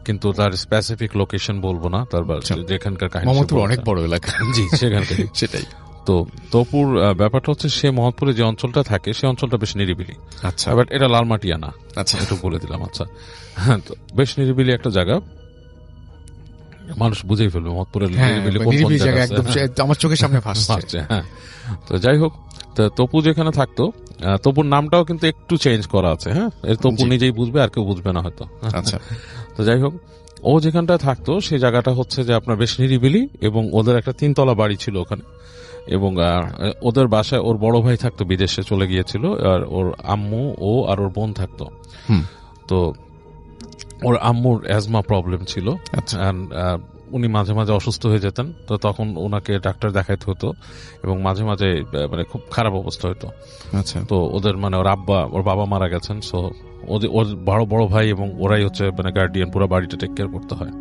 কিন্তু তার স্পেসিফিক লোকেশন বলবো না, তার যেখানকার কাহিনী। মোহাম্মদপুর অনেক বড় এলাকা। জি, সেখানকার সেটাই। তো তপুর ব্যাপারটা হচ্ছে সে মোহাম্মদপুরে যে অঞ্চলটা থাকে সে অঞ্চলটা বেশ নিরিবিলি। আচ্ছা, বাট এটা লালমাটিয়া না। আচ্ছা, একটু বলে দিলাম। আচ্ছা, হ্যাঁ, তো বেশ নিরিবিলি একটা জায়গা, মানুষ বুঝেই ফেলবে মোহাম্মদপুরের নিরিবিলি জায়গা একদম আমার চোখের সামনে ভাসছে। হ্যাঁ, তো যাই হোক, তো তপু যেখানে থাকতো, তপুর নামটাও কিন্তু একটু চেঞ্জ করা আছে। হ্যাঁ, এর তপু নিজেই বুঝবে, আর কেউ বুঝবে না হয়তো। আচ্ছা, তো যাই হোক, ও যেখানটা থাকতো সেই জায়গাটা হচ্ছে যে আপনার বেশ নিরিবিলি, এবং ওদের একটা 3 তলা বাড়ি ছিল ওখানে। এবং ওদের বাসায় ওর বড় ভাই থাকতো, বিদেশে চলে গিয়েছিল, আর ওর আম্মু, ও আর ওর বোন থাকতো। তো ওর আম্মুর অ্যাজমা প্রবলেম ছিল, উনি মাঝে মাঝে অসুস্থ হয়ে যেতেন। তো তখন ওনাকে ডাক্তার দেখাইতে হতো এবং মাঝে মাঝে মানে খুব খারাপ অবস্থা হতো। আচ্ছা, তো ওদের মানে ওর বাবা মারা গেছেন। সো ওর বড় ভাই এবং ওরাই হচ্ছে মানে গার্ডিয়ান, পুরো বাড়িটা টেক কেয়ার করতে হয়।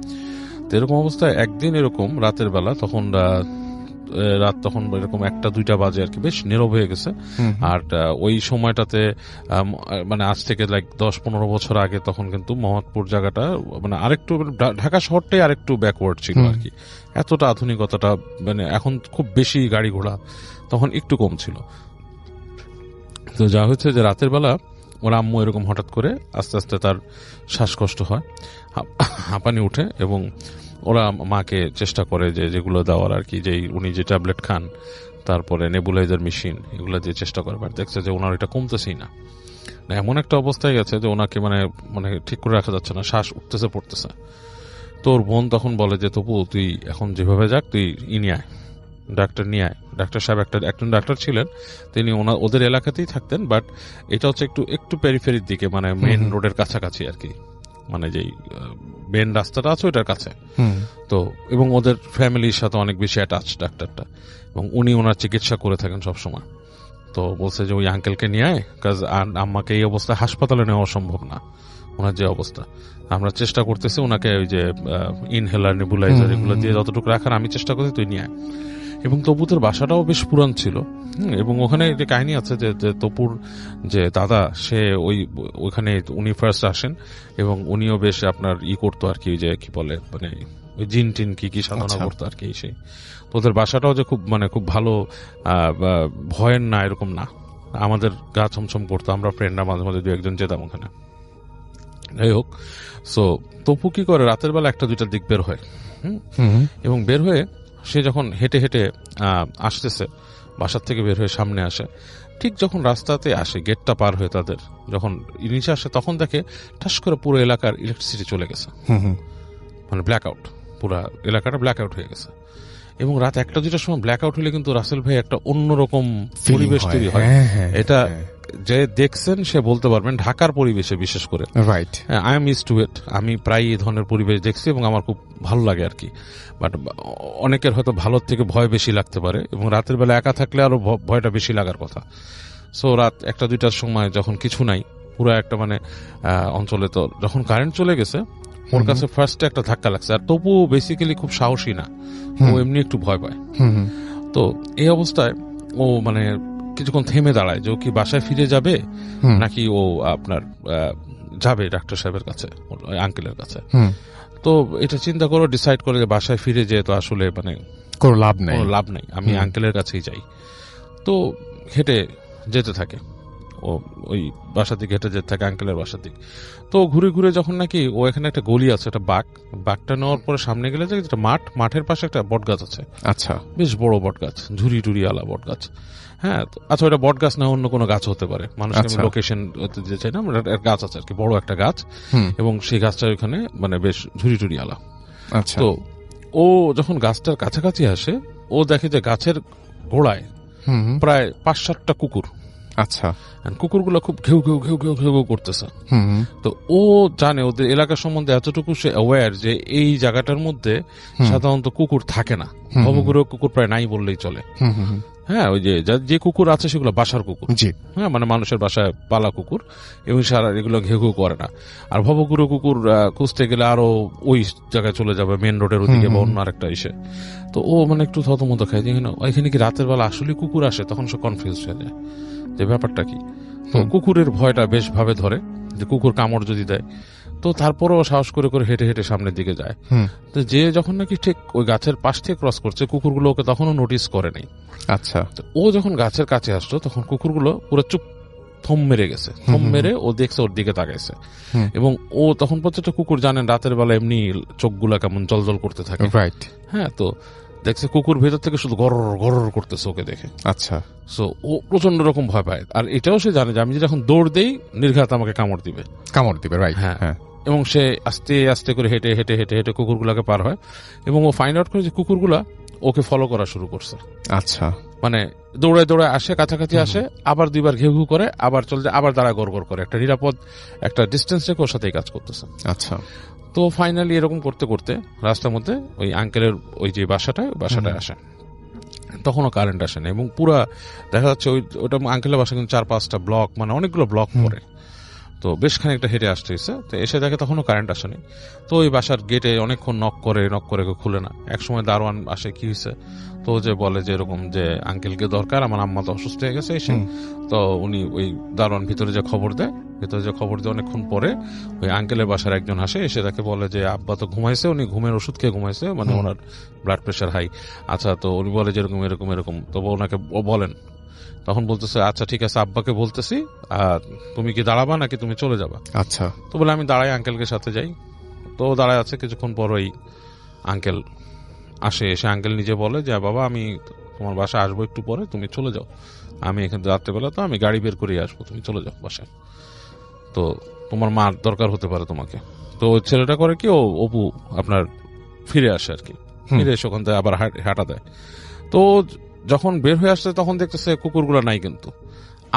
তো এরকম অবস্থায় একদিন এরকম রাতের বেলা, তখন তখন এরকম 1-2টা বাজে আর কি, বেশ নীরব হয়ে গেছে। আর ওই সময়টাতে মানে আজ থেকে 10-15 বছর আগে তখন কিন্তু মোহাম্মদপুর জায়গাটা মানে আরেকটু ঢাকা শহরটাই আরেকটু ব্যাকওয়ার্ড ছিল আর কি। এতটা আধুনিকতাটা মানে এখন খুব বেশি গাড়ি ঘোড়া, তখন একটু কম ছিল। তো যা হচ্ছে যে রাতের বেলা ওর আম্মু এরকম হঠাৎ করে আস্তে আস্তে তার শ্বাসকষ্ট হয়, হাঁপানি উঠে, এবং ওরা মাকে চেষ্টা করে যে যেগুলো দেওয়ার আর কি, যে উনি যে ট্যাবলেট খান, তারপরে নেবুলাইজার মেশিন, এগুলো দিয়ে চেষ্টা করে, বাট দেখছে যে ওনার এটা কমতেছেই না। এমন একটা অবস্থায় গেছে যে ওনাকে মানে মানে ঠিক করে রাখা যাচ্ছে না, শ্বাস উঠতেছে পড়তেছে। তো ওর বোন তখন বলে যে তপু তুই এখন যেভাবে যাক তুই নিয়ে আয়, ডাক্তার নিয়ে আয়। ডাক্তার সাহেব একজন ডাক্তার ছিলেন, তিনি ওদের এলাকাতেই থাকতেন, বাট এটা হচ্ছে একটু পেরিফেরির দিকে, মানে মেইন রোডের কাছাকাছি আর কি, মানে যেই মেন রাস্তাটা আছে ওইটার কাছে। তো এবং ওদের ফ্যামিলির সাথে অনেক বেশি অ্যাটাচ ডাক্তারটা, এবং উনি ওনার চিকিৎসা করে থাকেন সবসময়। তো বলছে যে ওই আঙ্কেলকে নিয়ে আয়, কাজ আম্মাকে এই অবস্থায় হাসপাতালে নেওয়া সম্ভব না, ওনার যে অবস্থা। আমরা চেষ্টা করতেছি ওনাকে ওই যে ইনহেলার, নেবুলাইজার এগুলো দিয়ে যতটুকু রাখার আমি চেষ্টা করছি, তুই নিয়ে আয়। এবং তপুদের বাসাটাও বেশ পুরান ছিল, এবং ওখানে একটা কাহিনী আছে যে তপুর যে দাদা সে ওইখানে উনি ফার্স্ট আসেন, এবং উনিও বেশ আপনার করতো আর কি, যে কি বলে মানে ওই জিন টিন কি সাধনা করতো আর কি। সেই তোদের বাসাটাও যে খুব ভালো ভয়ের না এরকম না, আমাদের গা ছমছম করতো, আমরা ফ্রেন্ডরা মাঝে মাঝে 2-1 যেতাম ওখানে। যাই হোক, সো তপু কি করে রাতের বেলা 1-2টার দিক বের হয়, এবং বের হয়ে সে যখন হেঁটে হেঁটে আসতেছে, বাসার থেকে বের হয়ে সামনে আসে, ঠিক যখন রাস্তাতে আসে গেটটা পার হয়ে তাদের যখন নিচে আসে, তখন দেখে ঠাস করে পুরো এলাকার ইলেকট্রিসিটি চলে গেছে, মানে ব্ল্যাক আউট, পুরো এলাকাটা ব্ল্যাক আউট হয়ে গেছে। এবং রাত 1-2টার সময় ব্ল্যাক আউট হলে কিন্তু রাসেল ভাই একটা অন্যরকম পরিবেশ তৈরি হয়। এটা যে দেখছেন সে বলতে পারবেন, ঢাকার পরিবেশে বিশেষ করে। Right, I am used to it, আমি প্রায় এই ধরনের পরিবেশ দেখছি এবং আমার খুব ভালো লাগে আর কি। বাট অনেকের হয়তো ভালোর থেকে ভয় বেশি লাগতে পারে, এবং রাতের বেলা একা থাকলে আরো ভয়টা বেশি লাগার কথা। সো রাত 1-2টার সময় যখন কিছু নাই, পুরো একটা মানে অঞ্চলে, তো যখন কারেন্ট চলে গেছে ওর কাছে ফার্স্টে একটা ধাক্কা লাগছে, আর তবুও বেসিক্যালি খুব সাহসী না, ও এমনি একটু ভয় পায়। তো এই অবস্থায় ও মানে কিছুক্ষণ থেমে দাঁড়ায় যে ও কি বাসায় ফিরে যাবে নাকি ও আপনার যাবে ডাক্তার সাহেবের কাছে, আঙ্কেলের কাছে। তো এটা চিন্তা করে ডিসাইড করে যে বাসায় ফিরে যেয়ে তো আসলে মানে কোনো লাভ নেই, আমি আঙ্কেলের কাছেই যাই। তো হেঁটে যেতে থাকে, ও ওই বাসার দিকে হেঁটে যেতে থাকে আঙ্কেলের বাসার দিকে। তো ঘুরে ঘুরে যখন নাকি ও এখানে একটা গলি আছে, একটা বাঘটা নেওয়ার পরে সামনে গেলে যে যেটা মাঠের পাশে একটা বট গাছ আছে। আচ্ছা, বেশ বড় বট গাছ, ঝুরি টুরি আলা বট গাছ। হ্যাঁ, আচ্ছা ওটা বট গাছ না অন্য কোনো গাছ হতে পারে, মানুষকে আমি লোকেশন দিতে চাই না, গাছ আছে আর কি, বড় একটা গাছ, এবং সেই গাছটা ওখানে মানে বেশ ঝুরি টুরি আলা। আচ্ছা, তো ও যখন গাছটার কাছাকাছি আসে, ও দেখে যে গাছের গোড়ায় প্রায় 5-7টা কুকুর। আচ্ছা, কুকুরগুলো খুব ঘেউ ঘেউ ঘেউ ঘেউ ঘেউ ঘেউ করতেছে। তো ও জানে ওদের এলাকা সম্বন্ধে এতটুকু সে অ্যাওয়্যার যে এই জায়গাটার মধ্যে সাধারণত কুকুর থাকে না, ভবঘুরেও কুকুর প্রায় নাই বললেই চলে। হ্যাঁ, ওই যে কুকুর আছে সেগুলো বাসার কুকুর, হ্যাঁ মানে মানুষের বাসায় পালা কুকুর, এবং সারা এগুলো ঘেউ ঘেউ করে না। আর ভবঘুরে কুকুর খুঁজতে গেলে আরো ওই জায়গায় চলে যাবে, মেন রোডের ওদিকে বা অন্য আরেকটা এসে। তো ও মানে একটু থতমত খায় যে এখানে কি রাতের বেলা আসলে কুকুর আসে, তখন সে কনফিউজ হয়ে যায় যে ব্যাপারটা কি। তো কুকুরের ভয়টা বেশ ভাবে ধরে যে কুকুর কামড় যদি দেয়। তো তারপরও সাহস করে করে হেঁটে হেঁটে সামনের দিকে যায়। তো যে যখন নাকি ঠিক ওই গাছের পাশ থেকে ক্রস করছে, কুকুরগুলো ওকে তখনও নোটিস করে নাই। আচ্ছা, ও যখন গাছের কাছে আসলো তখন কুকুরগুলো পুরো চুপ থম মেরে গেছে, থম মেরে ও দেখছে ওর দিকে তাকাইছে। এবং ও তখন প্রত্যেকটা কুকুর জানেন রাতের বেলা এমনি চোখগুলা কেমন জলজল করতে থাকে, হ্যাঁ, তো দেখছে কুকুর ভেতর থেকে শুধু গরর গরর করতেছে ওকে দেখে। আচ্ছা, সো ও প্রচন্ড রকম ভয় পায়, আর এটাও সে জানে যে আমি যদি এখন দৌড় দেই নির্ঘাত আমাকে কামড় দিবে, রাইট। হ্যাঁ, এবং সে আস্তে আস্তে করে হেঁটে হেঁটে হেঁটে হেঁটে কুকুরগুলাকে পার হয়, এবং ও ফাইন্ড আউট করে যে কুকুরগুলা ওকে ফলো করা শুরু করছে। আচ্ছা, মানে দৌড়ায় দৌড়ায় আসে, কাছাকাছি আসে, আবার দুইবার ঘেউ ঘেউ করে, আবার চলে যায়, আবার দাঁড়ায় গড় গড় করে, একটা নিরাপদ একটা ডিস্টেন্স রেখে ওর সাথেই কাজ করতেছে। আচ্ছা, তো ফাইনালি এরকম করতে করতে রাস্তার মধ্যে ওই আঙ্কেলের ওই যে বাসাটায় আসে। তখনও কারেন্ট আসে না, এবং পুরা দেখা যাচ্ছে ওটা আঙ্কেলের বাসা কিন্তু 4-5টা ব্লক, মানে অনেকগুলো ব্লক পরে। তো বেশ খানিকটা হেঁটে আসতে হয়েছে, তো এসে দেখে তখনও কারেন্ট আসেনি। তো ওই বাসার গেটে অনেকক্ষণ নক করে খুলে না। একসময় দারোয়ান আসে, কি হয়েছে, তো যে বলে যে এরকম যে আঙ্কেলকে দরকার, আমার আম্মা তো অসুস্থ হয়ে গেছে এসে। তো উনি ওই দারোয়ান ভিতরে যে খবর দেয় অনেকক্ষণ পরে ওই আঙ্কেলের বাসার একজন আসে, এসে তাকে বলে যে আব্বা তো ঘুমাইছে, উনি ঘুমের ওষুধ খেয়ে ঘুমাইছে, মানে ওনার ব্লাড প্রেশার হাই। আচ্ছা, তো উনি বলে যে এরকম এরকম এরকম, তবে ওনাকে বলেন, তখন বলতেছে আচ্ছা ঠিক আছে, আব্বাকে বলতেছি, আর তুমি কি দাঁড়াবা নাকি তুমি চলে যাবা? আচ্ছা, তো বলে আমি দাঁড়াই, আঙ্কেলকে সাথে যাই। তো দাঁড়ায় আছে, কিছুক্ষণ পর ওই আঙ্কেল আসে, এসে আঙ্কেল নিজে বলে যে বাবা আমি তোমার বাসায় আসবো একটু পরে, তুমি চলে যাও, আমি এখানে রাত্রেবেলা তো আমি গাড়ি বের করে আসবো, তুমি চলে যাও বাসায়, তো তোমার মার দরকার হতে পারে তোমাকে। তো ছেলেটা করে কি, ও অপু আপনার ফিরে আসে আর কি, ফিরে এসে ওখান থেকে আবার হাঁটা দেয়। তো যখন বের হয়ে আসছে তখন দেখতেছে কুকুরগুলো নাই, কিন্তু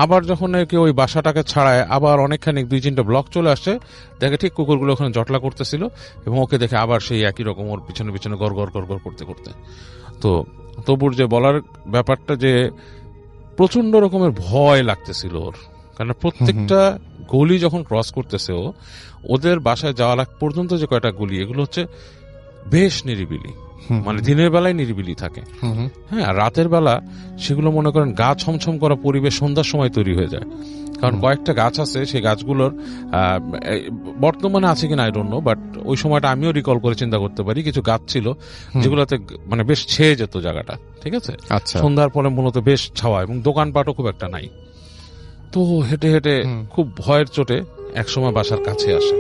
আবার যখন ওই বাসাটাকে ছাড়ায় আবার অনেকখানি 2-3টা ব্লক চলে আসছে, দেখে ঠিক কুকুরগুলো ওখানে জটলা করতেছিল, এবং ওকে দেখে আবার সেই একই রকম ওর পিছনে পিছনে গড় গড় গড় গড় করতে করতে। তো তবুর যে বলার ব্যাপারটা যে প্রচন্ড রকমের ভয় লাগতেছিল ওর, কারণ প্রত্যেকটা গলি যখন ক্রস করতেছে ওদের বাসায় যাওয়ার আগ পর্যন্ত যে কয়টা গলি, এগুলো হচ্ছে বেশ নিরিবিলি, মানে দিনের বেলায় নিরিবিলি থাকে, হ্যাঁ, আর রাতের বেলা সেগুলো মনে করেন গা ছমছম করা পরিবেশ সন্ধ্যার সময় তৈরি হয়ে যায়। কারণ কয়েকটা গাছ আছে, সেই গাছগুলোর বর্তমানে আছে কিনা আই ডোন্ট নো, বাট ওই সময়টা আমিও রিকল করে চিন্তা করতে পারি, কিছু গাছ ছিল যেগুলোতে মানে বেশ ছেয়ে যেত জায়গাটা, ঠিক আছে। সন্ধ্যার পরে মূলত বেশ ছাওয়া, এবং দোকানপাটও খুব একটা নাই। তো হেঁটে হেঁটে খুব ভয়ের চোটে একসময় বাসার কাছে আসে।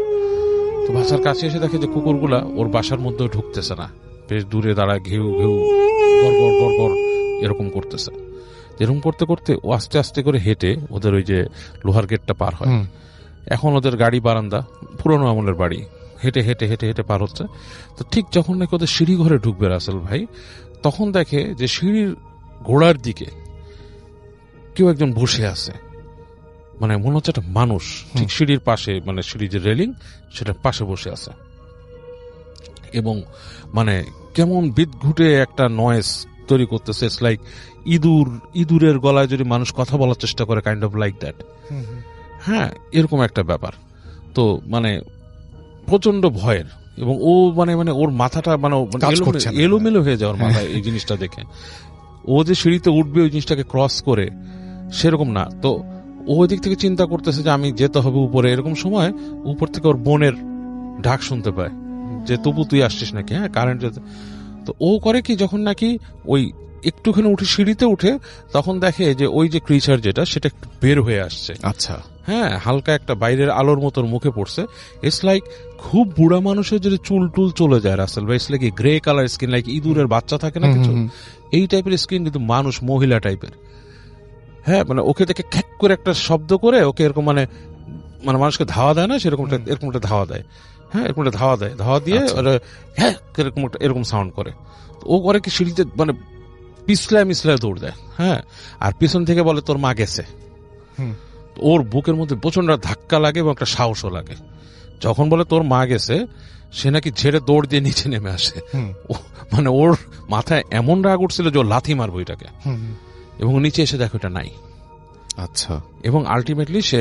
তো বাসার কাছে এসে দেখে যে কুকুরগুলা ওর বাসার মধ্যেও ঢুকতেছে না, বেশ দূরে দাঁড়ায় ঘেউ ঘেউ গড় গড় গড় গড় এরকম করতেছে। এরকম করতে করতে ও আস্তে আস্তে করে হেঁটে ওদের ওই যে লোহার গেটটা পার হয়। এখন ওদের গাড়ি বারান্দা, পুরোনো আমলের বাড়ি, হেঁটে হেঁটে হেঁটে হেঁটে পার হচ্ছে। তো ঠিক যখন নাকি ওদের সিঁড়ি ঘরে ঢুকবে রাসেল ভাই, তখন দেখে যে সিঁড়ির গোড়ার দিকে কেউ একজন বসে আছে, মানে মনে হচ্ছে একটা মানুষ ঠিক সিঁড়ির পাশে, মানে সিঁড়ির যে রেলিং সেটার পাশে বসে আছে, এবং মানে কেমন বিদঘুটে একটা নয়েজ তৈরি করতেছে। ইটস লাইক ইঁদুরের গলায় যদি মানুষ কথা বলার চেষ্টা করে, কাইন্ড অফ লাইক দ্যাট, হ্যাঁ, এরকম একটা ব্যাপার। তো মানে প্রচন্ড ভয়ের, এবং ও মানে মানে ওর মাথাটা মানে কাজ করছে না। এলোমেলো হয়ে যায় ওর মাথায় এই জিনিসটা দেখে। ও যে সিঁড়িতে উঠবে ওই জিনিসটাকে ক্রস করে, সেরকম না। তো ও ওই দিক থেকে চিন্তা করতেছে যে আমি যেতে হবে উপরে। এরকম সময় উপর থেকে ওর বোনের ঢাক শুনতে পায় যে তবু তুই আসছিস নাকি, হ্যাঁ কারেন্ট যেতে। তো ও করে কি, যখন নাকি ওই একটুখানি উঠে সিঁড়িতে উঠে, তখন দেখে যে ওই যে ক্রিচার যেটা সেটা একটু বের হয়ে আসছে। আচ্ছা, হ্যাঁ, হালকা একটা বাইরের আলোর মতোর মুখে পড়ছে। ইটস লাইক খুব বুড়া মানুষের যদি চুল টুল চলে যায় রাসেল ভাই, it's like grey colour skin, like ইঁদুরের বাচ্চা থাকে না কিছু, এই টাইপের স্কিন, কিন্তু মানুষ, মহিলা টাইপের। হ্যাঁ, মানে ওকে দেখে খ্যাক করে একটা শব্দ করে ওকে এরকম মানে মানে মানুষকে ধাওয়া দেয় না সেরকম এরকম একটা ধাওয়া দেয়। হ্যাঁ, এরকম একটা ধাওয়া দেয়, ধাওয়া দিয়ে হ্যাঁ এরকম একটা এরকম সাউন্ড করে। ও করে কি সিঁড়িতে মানে পিছলায় মিছলায় দৌড় দেয়। হ্যাঁ, আর পিছন থেকে বলে তোর মা গেছে। ওর বুকের মধ্যে প্রচন্ড ধাক্কা লাগে এবং একটা সাহসও লাগে। যখন বলে তোর মা গেছে, সে নাকি ঝেড়ে দৌড় দিয়ে নিচে নেমে আসে। মানে ওর মাথায় এমন রাগ উঠছিল যে ও লাথি মারবো এটাকে, এবং নিচে এসে দেখো এটা নাই। আচ্ছা, এবং আলটিমেটলি সে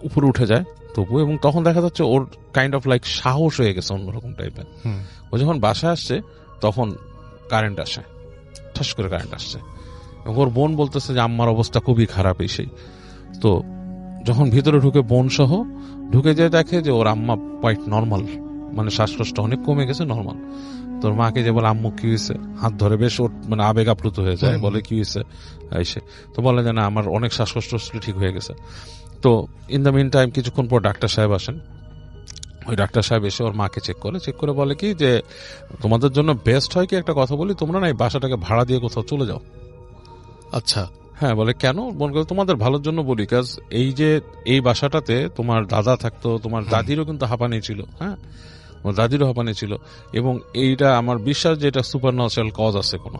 উপরে উঠে যায় তবু, এবং তখন দেখা যাচ্ছে ওর কাইন্ড অফ লাইক সাহস হয়ে গেছে অন্যরকম টাইপের। ও যখন বাসায় আসছে তখন কারেন্ট আসে, ঠাস করে কারেন্ট আসছে, এবং ওর বোন বলতেছে যে আম্মার অবস্থা খুবই খারাপ। সেই তো যখন ভিতরে ঢুকে বোন সহ ঢুকে যায়, দেখে যে ওর আম্মা কোয়াইট নর্মাল, মানে শ্বাসকষ্ট অনেক কমে গেছে, নর্মাল। তোর মাকে যে বলে আম্মু কি হয়েছে, হাত ধরে বেশ ওর মানে আবেগ আপ্লুত হয়ে যায়, বলে কি হয়েছে এসে, তো বলে যে না আমার অনেক শ্বাসকষ্ট ঠিক হয়ে গেছে। তো ইন দ্য মিন টাইম কিছুক্ষণ পর ডাক্তার সাহেব আসেন। ওই ডাক্তার সাহেব এসে ওর মাকে চেক করে বলে কি যে তোমাদের জন্য বেস্ট হয় কি একটা কথা বলি, তোমরা না এই বাসাটাকে ভাড়া দিয়ে কোথাও চলে যাও। আচ্ছা, হ্যাঁ, বলে কেন, বলে তোমাদের ভালোর জন্য বলি, কাজ এই যে এই বাসাটাতে তোমার দাদা থাকতো, তোমার দাদিরও কিন্তু হাঁপানি ছিল। হ্যাঁ, আমার দাদিরও হাঁপানি ছিল, এবং এইটা আমার বিশ্বাস যে এটা সুপার ন্যাচারাল কজ আছে কোনো।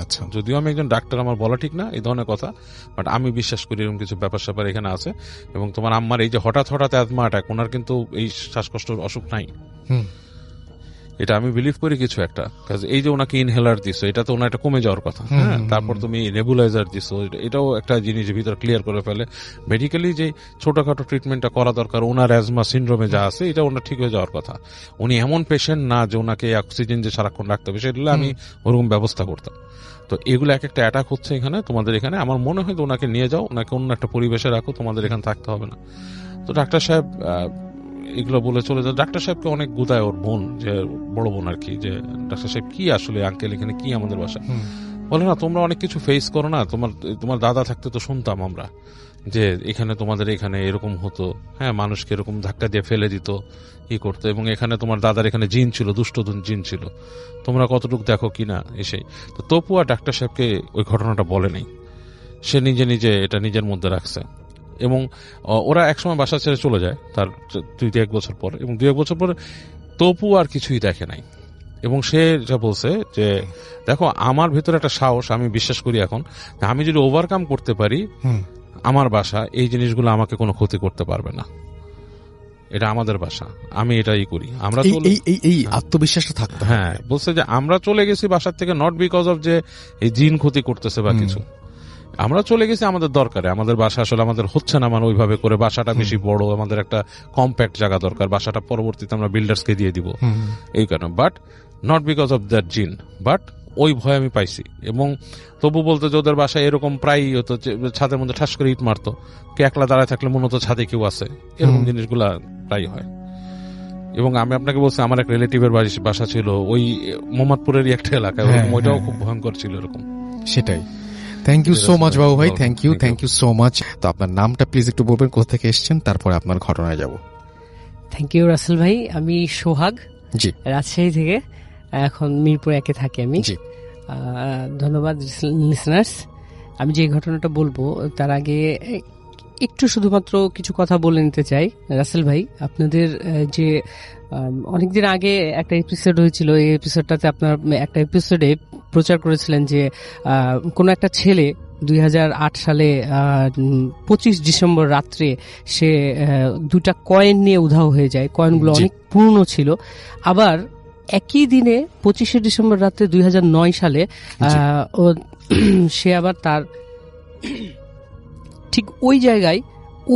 আচ্ছা, যদিও আমি একজন ডাক্তার, আমার বলা ঠিক না এই ধরনের কথা, বাট আমি বিশ্বাস করি এরকম কিছু ব্যাপার স্যাপার এখানে আছে। এবং তোমার আম্মার এই যে হঠাৎ হঠাৎ অ্যাজমা অ্যাটাক, ওনার কিন্তু এই শ্বাসকষ্টের অসুখ নাই। এটা আমি বিলিভ করি কিছু একটা, কাজ এই যে ওনাকে ইনহেলার দিছো, এটা তো ওনার একটা কমে যাওয়ার কথা। হ্যাঁ, তারপর তুমি নেবুলাইজার দিছো, এটাও একটা জিনিস ভিতর ক্লিয়ার করে ফেলে। মেডিকেলি যে ছোটখাটো ট্রিটমেন্টটা করা দরকার ওনার অ্যাজমা সিনড্রোমে যা আছে, এটা ওনার ঠিক হয়ে যাওয়ার কথা। উনি এমন পেশেন্ট না যে ওনাকে অক্সিজেন যে সারাক্ষণ রাখতে হবে, সেগুলো আমি ওরকম ব্যবস্থা করতাম। তো এগুলো এক একটা অ্যাটাক হচ্ছে এখানে, তোমাদের এখানে। আমার মনে হয় ওনাকে নিয়ে যাও, ওনাকে অন্য একটা পরিবেশে রাখো, তোমাদের এখানে থাকতে হবে না। তো ডাক্তার সাহেব এগুলো বলে চলে যায়। ডাক্তার সাহেবকে অনেক গুদায় ওর বোন, যে বড় বোন আর কি, যে ডাক্তার সাহেব কি আসলে আঙ্কেল এখানে কি আমাদের বাসা। বলে না তোমরা অনেক কিছু ফেস করো না, তোমার দাদা থাকতে তো শুনতাম আমরা যে এখানে তোমাদের এখানে এরকম হতো। হ্যাঁ, মানুষকে এরকম ধাক্কা দিয়ে ফেলে দিত, ই করতো, এবং এখানে তোমার দাদার এখানে জিন ছিল, দুষ্ট জিন ছিল, তোমরা কতটুকু দেখো কিনা এসেই। তো তপু আর ডাক্তার সাহেবকে ওই ঘটনাটা বলে নেই, সে নিজে নিজে এটা নিজের মধ্যে রাখছে। এবং ওরা একসময় বাসা ছেড়ে চলে যায় তার 2-1 বছর পর, এবং 2-1 বছর পরে তপু আর কিছুই দেখে নাই। এবং সে যা বলছে যে দেখো আমার ভেতরে একটা সাহস, আমি বিশ্বাস করি এখন আমি যদি ওভারকাম করতে পারি, আমার বাসা এই জিনিসগুলো আমাকে কোনো ক্ষতি করতে পারবে না, এটা আমাদের বাসা, আমি এটাই করি। আমরা এই আত্মবিশ্বাসটা থাকতে। হ্যাঁ, বলছে যে আমরা চলে গেছি বাসার থেকে নট বিকজ অফ যে এই জিন ক্ষতি করতেছে বা কিছু, আমরা চলে গেছি আমাদের দরকারে। আমাদের বাসা আসলে আমাদের হচ্ছে না, মানে ওইভাবে করে বাসাটা বেশি বড়, আমাদের একটা কম্প্যাক্ট জায়গা দরকার, বাসাটা পরবর্তীতে আমরা বিল্ডার্সকে দিয়ে দিব এই কারণে, but not because of that জিন। বাট ওই ভয় আমি পাইছি। এবং তবু বলতে যে ওদের বাসায় এরকম প্রায়ই হতো, ছাদের মধ্যে ঠাস করে ইট মারতো, কে একলা দাঁড়ায় থাকলে মনে হতো ছাদে কেউ আছে, এরকম জিনিসগুলা প্রায় হয়। এবং আমি আপনাকে বলছি আমার এক রিলেটিভের বাসা ছিল ওই মোহাম্মদপুরেরই একটা এলাকায়, ওইটাও খুব ভয়ঙ্কর ছিল এরকম। সেটাই। থ্যাংক ইউ সো মাচ বাবু ভাই, থ্যাংক ইউ সো মাচ। তো আপনার নামটা প্লিজ একটু বলবেন, কোথা থেকে এসেছেন, তারপরে আপনার ঘটনায় যাব। থ্যাংক ইউ রাসেল ভাই, আমি সোহাগ, জি, রাজশাহী থেকে, এখন মিরপুর 1-এ থাকি আমি। জি, ধন্যবাদ লিসনার্স। আমি যে ঘটনাটা বলবো তার আগে একটু শুধুমাত্র কিছু কথা বলে নিতে চাই। রাসেল ভাই, আপনাদের যে অনেকদিন আগে একটা এপিসোড হয়েছিল, এই এপিসোডটাতে আপনার একটা এপিসোডে প্রচার করেছিলেন যে কোনো একটা ছেলে 2008 সালে 25 ডিসেম্বর রাত্রে সে 2টা কয়েন নিয়ে উধাও হয়ে যায়। কয়েনগুলো অনেক পুরনো ছিল। আবার একই দিনে 25শে ডিসেম্বর রাত্রে 2009 সালে সে আবার তার ঠিক ওই জায়গায়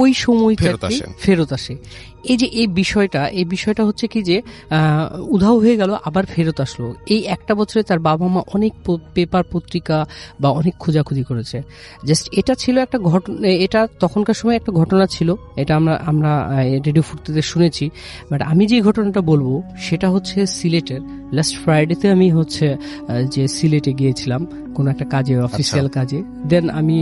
ওই ফেরত সময়টাতে আসেন। ফেরত আসে। এই যে এই বিষয়টা হচ্ছে কি যে উধাও হয়ে গেল আবার ফেরত আসলো। এই একটা বছরে তার বাবা মা অনেক পেপার পত্রিকা বা অনেক খোঁজাখুঁজি করেছে। জাস্ট এটা ছিল একটা ঘটনা, এটা তখনকার সময় একটা ঘটনা ছিল, এটা আমরা রেডিও ফুর্তিতে শুনেছি। বাট আমি যে ঘটনাটা বলবো সেটা হচ্ছে সিলেটের। লাস্ট ফ্রাইডেতে আমি হচ্ছে যে সিলেটে গিয়েছিলাম কোন একটা কাজে, অফিসিয়াল কাজে। দেন আমি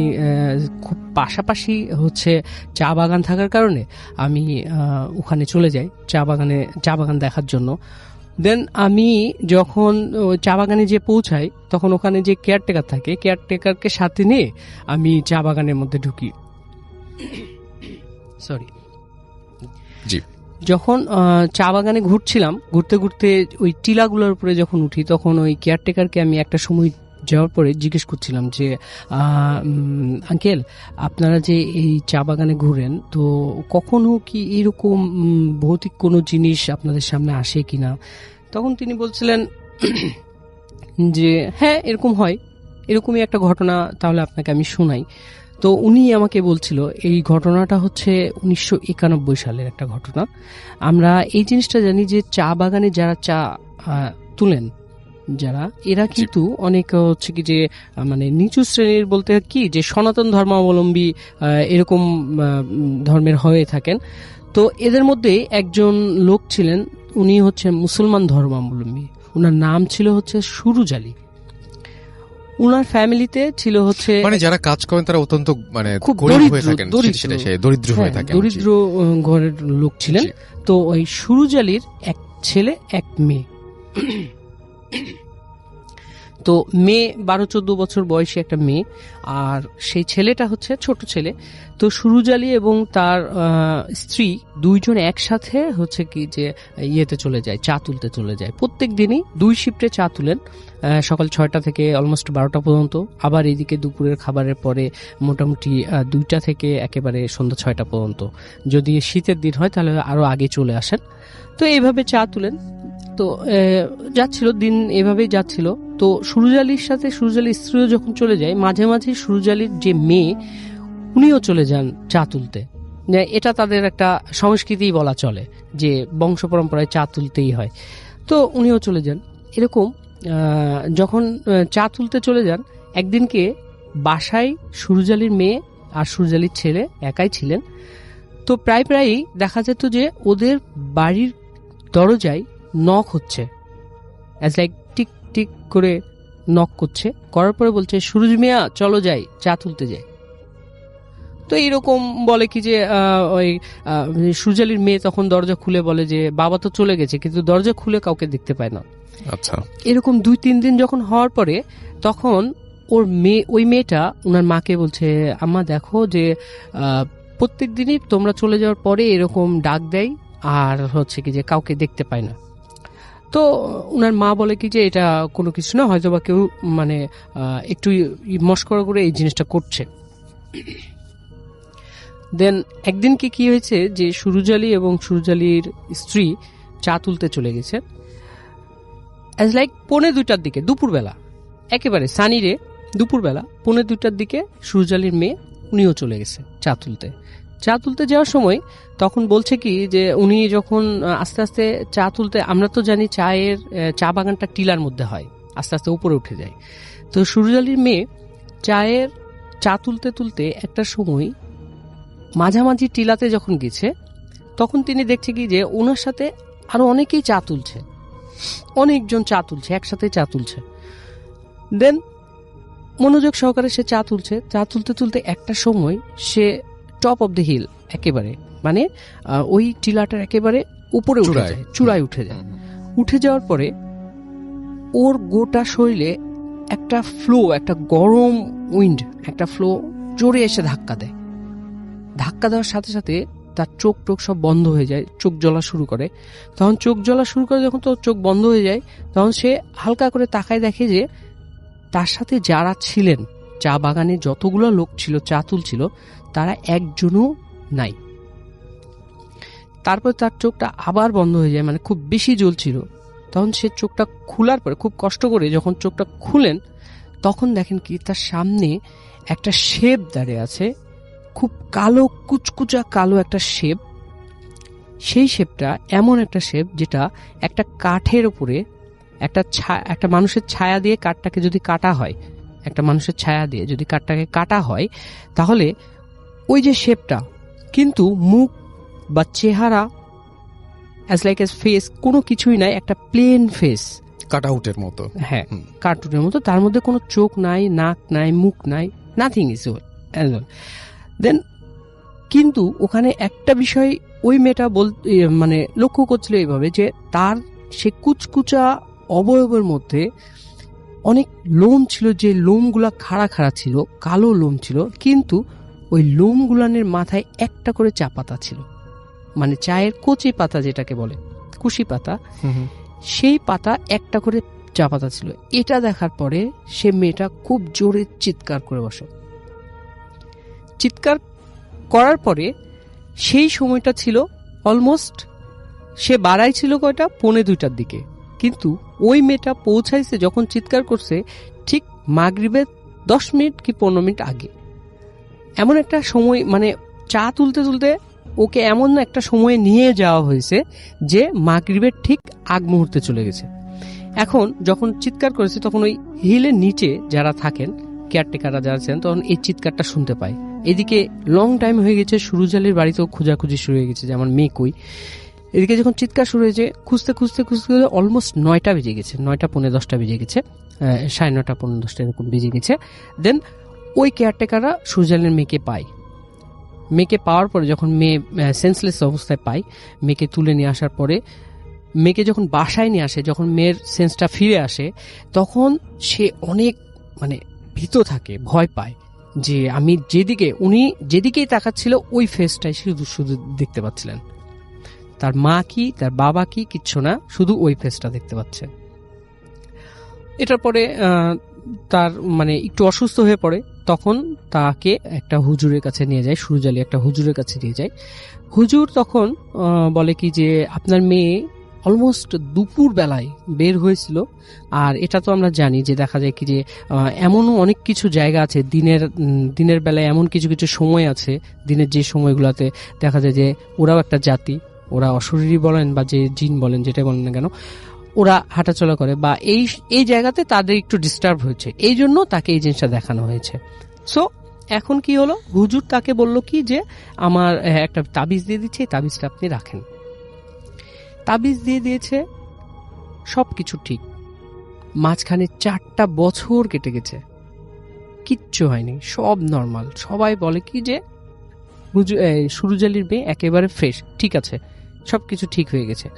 খুব পাশাপাশি হচ্ছে চা বাগান থাকার কারণে আমি ওখানে চলে যাই চা বাগান দেখার জন্য। দেন আমি যখন চা বাগানে যে পৌঁছাই তখন ওখানে যে কেয়ারটেকার থাকে, কেয়ারটেকারকে সাথে নিয়ে আমি চা বাগানের মধ্যে ঢুকি। সরি। জি। যখন চা বাগানে ঘুরতে ঘুরতে ওই টিলাগুলোর উপরে যখন উঠি তখন ওই কেয়ারটেকারকে আমি একটা সময় যাওয়ার পরে জিজ্ঞেস করছিলাম যে আঙ্কেল, আপনারা যে এই চা বাগানে ঘুরেন তো কখনো কি এরকম ভৌতিক কোনো জিনিস আপনাদের সামনে আসে কিনা? তখন তিনি বলছিলেন যে হ্যাঁ এরকম হয়, এরকমই একটা ঘটনা, তাহলে আপনাকে আমি শোনাই। তো উনি আমাকে বলছিল এই ঘটনাটা হচ্ছে 1991 সালের একটা ঘটনা। আমরা এই জিনিসটা জানি যে চা বাগানে যারা চা তুলেন যারা, এরা কিন্তু অনেক হচ্ছে কি যে মানে নিচু শ্রেণীর বলতে কি যে সনাতন ধর্মাবলম্বী এরকম ধর্মের হয়ে থাকেন। তো এদের মধ্যে একজন লোক ছিলেন, উনি হচ্ছে মুসলমান ধর্মাবলম্বী। ওনার নাম ছিল হচ্ছে সুরুজ আলী। উনার ফ্যামিলিতে ছিল হচ্ছে মানে যারা কাজ করেন তারা অত্যন্ত মানে খুব গরিব হয়ে থাকেন, দরিদ্র হয়ে থাকেন। দরিদ্র ঘরের লোক ছিলেন। তো ওই সুরুজ আলীর এক ছেলে এক মেয়ে। তো মেয়ে 12-14 বছর বয়সী একটা মেয়ে, আর সেই ছেলেটা হচ্ছে ছোট ছেলে। তো সুরুজ আলী এবং তার স্ত্রী দুইজন একসাথে হচ্ছে কি যে ইয়েতে চলে যায়, চা তুলতে চলে যায়। প্রত্যেক দিনই 2 শিফটে চা তুলেন, সকাল 6টা থেকে অলমোস্ট 12টা পর্যন্ত, আবার এইদিকে দুপুরের খাবারের পরে মোটামুটি 2টা থেকে একেবারে সন্ধ্যা 6টা পর্যন্ত। যদি শীতের দিন হয় তাহলে আরো আগে চলে আসেন। তো এইভাবে চা তুলেন। তো যাচ্ছিল দিন, এভাবেই যাচ্ছিল। তো সুরুজ আলীর সাথে সুরুজ আলীর স্ত্রীও যখন চলে যায়, মাঝে মাঝে সুরুজ আলীর যে মেয়ে উনিও চলে যান চা তুলতে। এটা তাদের একটা সংস্কৃতিই বলা চলে যে বংশ পরম্পরায় চা তুলতেই হয়। তো উনিও চলে যান। এরকম যখন চা তুলতে চলে যান, একদিনকে বাসায় সুরুজ আলীর মেয়ে আর সুরুজ আলীর ছেলে একাই ছিলেন। তো প্রায়ই দেখা যেত যে ওদের বাড়ির দরজায় নক হচ্ছে, অ্যাজ লাইক টিক টিক করে নক করছে, করার পরে বলছে সুরুজ মিয়া চলো যাই, চা তুলতে যাই। তো এইরকম বলে কি যে ওই সুরুজ আলীর মেয়ে তখন দরজা খুলে বলে যে বাবা তো চলে গেছে, কিন্তু দরজা খুলে কাউকে দেখতে পায় না। আচ্ছা। এরকম 2-3 দিন যখন হওয়ার পরে তখন ওই মেয়েটা ওনার মাকে বলছে, আম্মা দেখো যে প্রত্যেক দিনই তোমরা চলে যাওয়ার পরে এরকম ডাক দেয় আর হচ্ছে কি যে কাউকে দেখতে পায় না। তো উনার মা বলে কি যে এটা কোনো কিছু না, হয়তো বা কেউ মানে একটু মস্করা করে এই জিনিসটা করছে। দেন একদিন কি হয়েছে যে সুরুজ আলী এবং সুরুজ আলীর স্ত্রী চা তুলতে চলে গেছে, অ্যাজ লাইক 1:45 দিকে, দুপুরবেলা, একেবারে সানি রে, দুপুরবেলা 1:45 দিকে সুরুজ আলীর মেয়ে উনিও চলে গেছে চা তুলতে যাওয়ার সময় তখন বলছে কি যে উনি যখন আস্তে আস্তে চা তুলতে, আমরা তো জানি চা বাগানটা টিলার মধ্যে হয়, আস্তে আস্তে উপরে উঠে যায়। তো সুরুজ আলীর মেয়ে চা তুলতে তুলতে একটা সময় মাঝামাঝি টিলাতে যখন গেছে তখন তিনি দেখছে কি যে ওনার সাথে আরো অনেকেই চা তুলছে, অনেকজন চা তুলছে, একসাথে চা তুলছে। দেন মনোযোগ সহকারে সে চা তুলতে তুলতে একটা সময় সে টপ অফ দ্য হিল, একেবারে মানে ওই টিলাটার একেবারে উপরে উঠে যায়, চূড়ায় উঠে যায়। উঠে যাওয়ার পরে ওর গোটা শরীরে একটা ফ্লো, একটা গরম উইন্ড, একটা ফ্লো জোরে এসে ধাক্কা দেওয়ার সাথে সাথে তার চোখ সব বন্ধ হয়ে যায়, চোখ জ্বলা শুরু করে। যখন তো চোখ বন্ধ হয়ে যায়, তখন সে হালকা করে তাকায়, দেখে যে তার সাথে যারা ছিলেন চা বাগানে, যতগুলো লোক ছিল চা তুলছিল, তারা একজনও নাই। তারপর তার চোখটা আবার বন্ধ হয়ে যায়, মানে খুব বেশি জ্বলছিল। তখন সে চোখটা খোলার পরে খুব কষ্ট করে যখন চোখটা খুলেন, তখন দেখেন কি তার সামনে একটা শেপ দাঁড়িয়ে আছে, খুব কালো কুচকুচা কালো একটা শেপ। সেই শেপটা এমন একটা শেপ যেটা একটা কাঠের উপরে একটা মানুষের ছায়া দিয়ে কাঠটাকে যদি কাটা হয়, একটা মানুষের ছায়া দিয়ে যদি কাঠটাকে কাটা হয়, তাহলে ওই যে শেপটা, কিন্তু মুখ বা চেহারা অ্যাজ লাইক এস ফেস কোনো কিছুই নাই, একটা প্লেন ফেস, কাট আউটের মতো। হ্যাঁ কার্টুনের মতো, তার মধ্যে কোনো চোখ নাই, নাক নাই, মুখ নাই, নাথিং ইজ দেন। কিন্তু ওখানে একটা বিষয় ওই মেয়েটা মানে লক্ষ্য করছিল এইভাবে যে তার সে কুচকুচা অবয়বের মধ্যে অনেক লোম ছিল, যে লোমগুলা খাড়া খাড়া ছিল, কালো লোম ছিল, কিন্তু ওই লোমগুলানের মাথায় একটা করে চা পাতা ছিল, মানে চায়ের কচি পাতা যেটাকে বলে কুশি পাতা, সেই পাতা একটা করে চা পাতা ছিল। এটা দেখার পরে সে মেয়েটা খুব জোরে চিৎকার করে বসে। চিৎকার করার পরে সেই সময়টা ছিল অলমোস্ট, সে বাড়াই ছিল কয়টা 1:45 দিকে, কিন্তু ওই মেয়েটা পৌঁছাইছে যখন চিৎকার করছে ঠিক মাগরিবের 10 মিনিট কি 15 মিনিট আগে। এমন একটা সময়, মানে চা তুলতে তুলতে ওকে এমন একটা সময়ে নিয়ে যাওয়া হয়েছে যে মাগরিবের ঠিক আগ মুহূর্তে চলে গেছে। এখন যখন চিৎকার করেছে তখন ওই হিলের নিচে যারা থাকেন, কেয়ারটেকাররা যারা আছেন, তখন এই চিৎকারটা শুনতে পায়। এদিকে লং টাইম হয়ে গেছে, সুরুজ আলীর বাড়িতেও খোঁজাখুঁজি শুরু হয়ে গেছে যে আমার মেয়ে কই। এদিকে যখন চিৎকার শুরু হয়েছে, খুঁজতে খুঁজতে খুঁজতে অলমোস্ট 9টা বেজে গেছে, 9টা পৌনে 10টা বেজে গেছে, 9:30 পৌনে 10টা এরকম বেজে গেছে। দেন ওই কেয়ারটেকাররা সুরুজ আলীর মেয়েকে পায়। মেয়েকে পাওয়ার পরে যখন মেয়ে সেন্সলেস অবস্থায় পায়, মেয়েকে তুলে নিয়ে আসার পরে মেয়েকে যখন বাসায় নিয়ে আসে, যখন মেয়ের সেন্সটা ফিরে আসে, তখন সে অনেক মানে ভীত থাকে, ভয় পায় যে আমি উনি যেদিকেই তাকাচ্ছিল ওই ফেসটাই শুধু শুধু দেখতে পাচ্ছিলেন। তার মা কি, তার বাবা কি, কিচ্ছু না, শুধু ওই ফেসটা দেখতে পাচ্ছে। এটার পরে তার মানে একটু অসুস্থ হয়ে পড়ে, তখন তাকে একটা হুজুরের কাছে নিয়ে যায়, সুরুজ আলী একটা হুজুরের কাছে নিয়ে যায়। হুজুর তখন বলে কি যে আপনার মেয়ে অলমোস্ট দুপুর বেলায় বের হয়েছিল। আর এটা তো আমরা জানি যে দেখা যায় কি যে এমনও অনেক কিছু জায়গা আছে দিনের বেলায়, এমন কিছু কিছু সময় আছে দিনের যে সময়গুলোতে দেখা যায় যে ওরাও একটা জাতি, ওরা অশরীরী বলেন বা যে জিন বলেন, যেটা বলেন না কেন, ওরা হাঁটাচলা করে, বা এই জায়গাতে তাদের একটু ডিস্টার্ব হয়েছে, এই জন্য তাকে এই জিনিসটা দেখানো হয়েছে। সো এখন কি হলো, হুজুর তাকে বলল কি যে আমার একটা তাবিজ দিয়ে দিচ্ছে, এই তাবিজটা আপনি রাখেন। তাবিজ দিয়ে দিয়েছে, সবকিছু ঠিক। মাঝখানে 4টা বছর কেটে গেছে, কিচ্ছু হয়নি, সব নর্মাল। সবাই বলে কি যে সুরুজ আলীর মেয়ে একেবারে ফ্রেশ, ঠিক আছে, সবকিছু ঠিক হয়ে গেছে।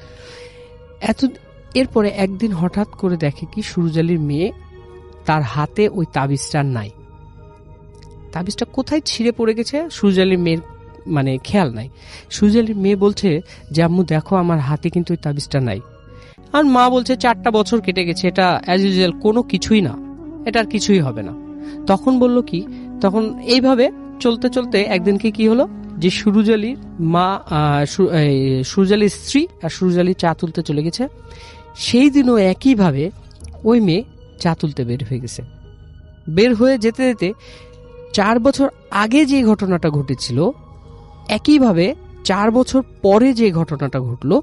এরপরে একদিন হঠাৎ করে দেখে কি সুরুজ আলীর মেয়ে, তার হাতে ওই তাবিজটা নাই। তাবিজটা কোথায় ছিঁড়ে পড়ে গেছে সুরুজ আলীর মেয়ের মানে খেয়াল নাই। সুরুজ আলীর মেয়ে বলছে যে আম্মু দেখো আমার হাতে কিন্তু ওই তাবিজটা নাই। আর মা বলছে 4টা বছর কেটে গেছে, এটা অ্যাজ ইউজুয়াল কোনো কিছুই না, এটা আর কিছুই হবে না। তখন এইভাবে চলতে চলতে একদিনকে কি হলো যে সুরুজ আলীর মা, সুরুজ আলীর স্ত্রী আর সুরুজ আলী চা তুলতে চলে গেছে। সেই দিনও একইভাবে ওই মেয়ে চা তুলতে বের হয়ে গেছে। বের হয়ে যেতে যেতে 4 বছর আগে যে ঘটনাটা ঘটেছিল, একইভাবে 4 বছর পরে যে ঘটনাটা ঘটলো,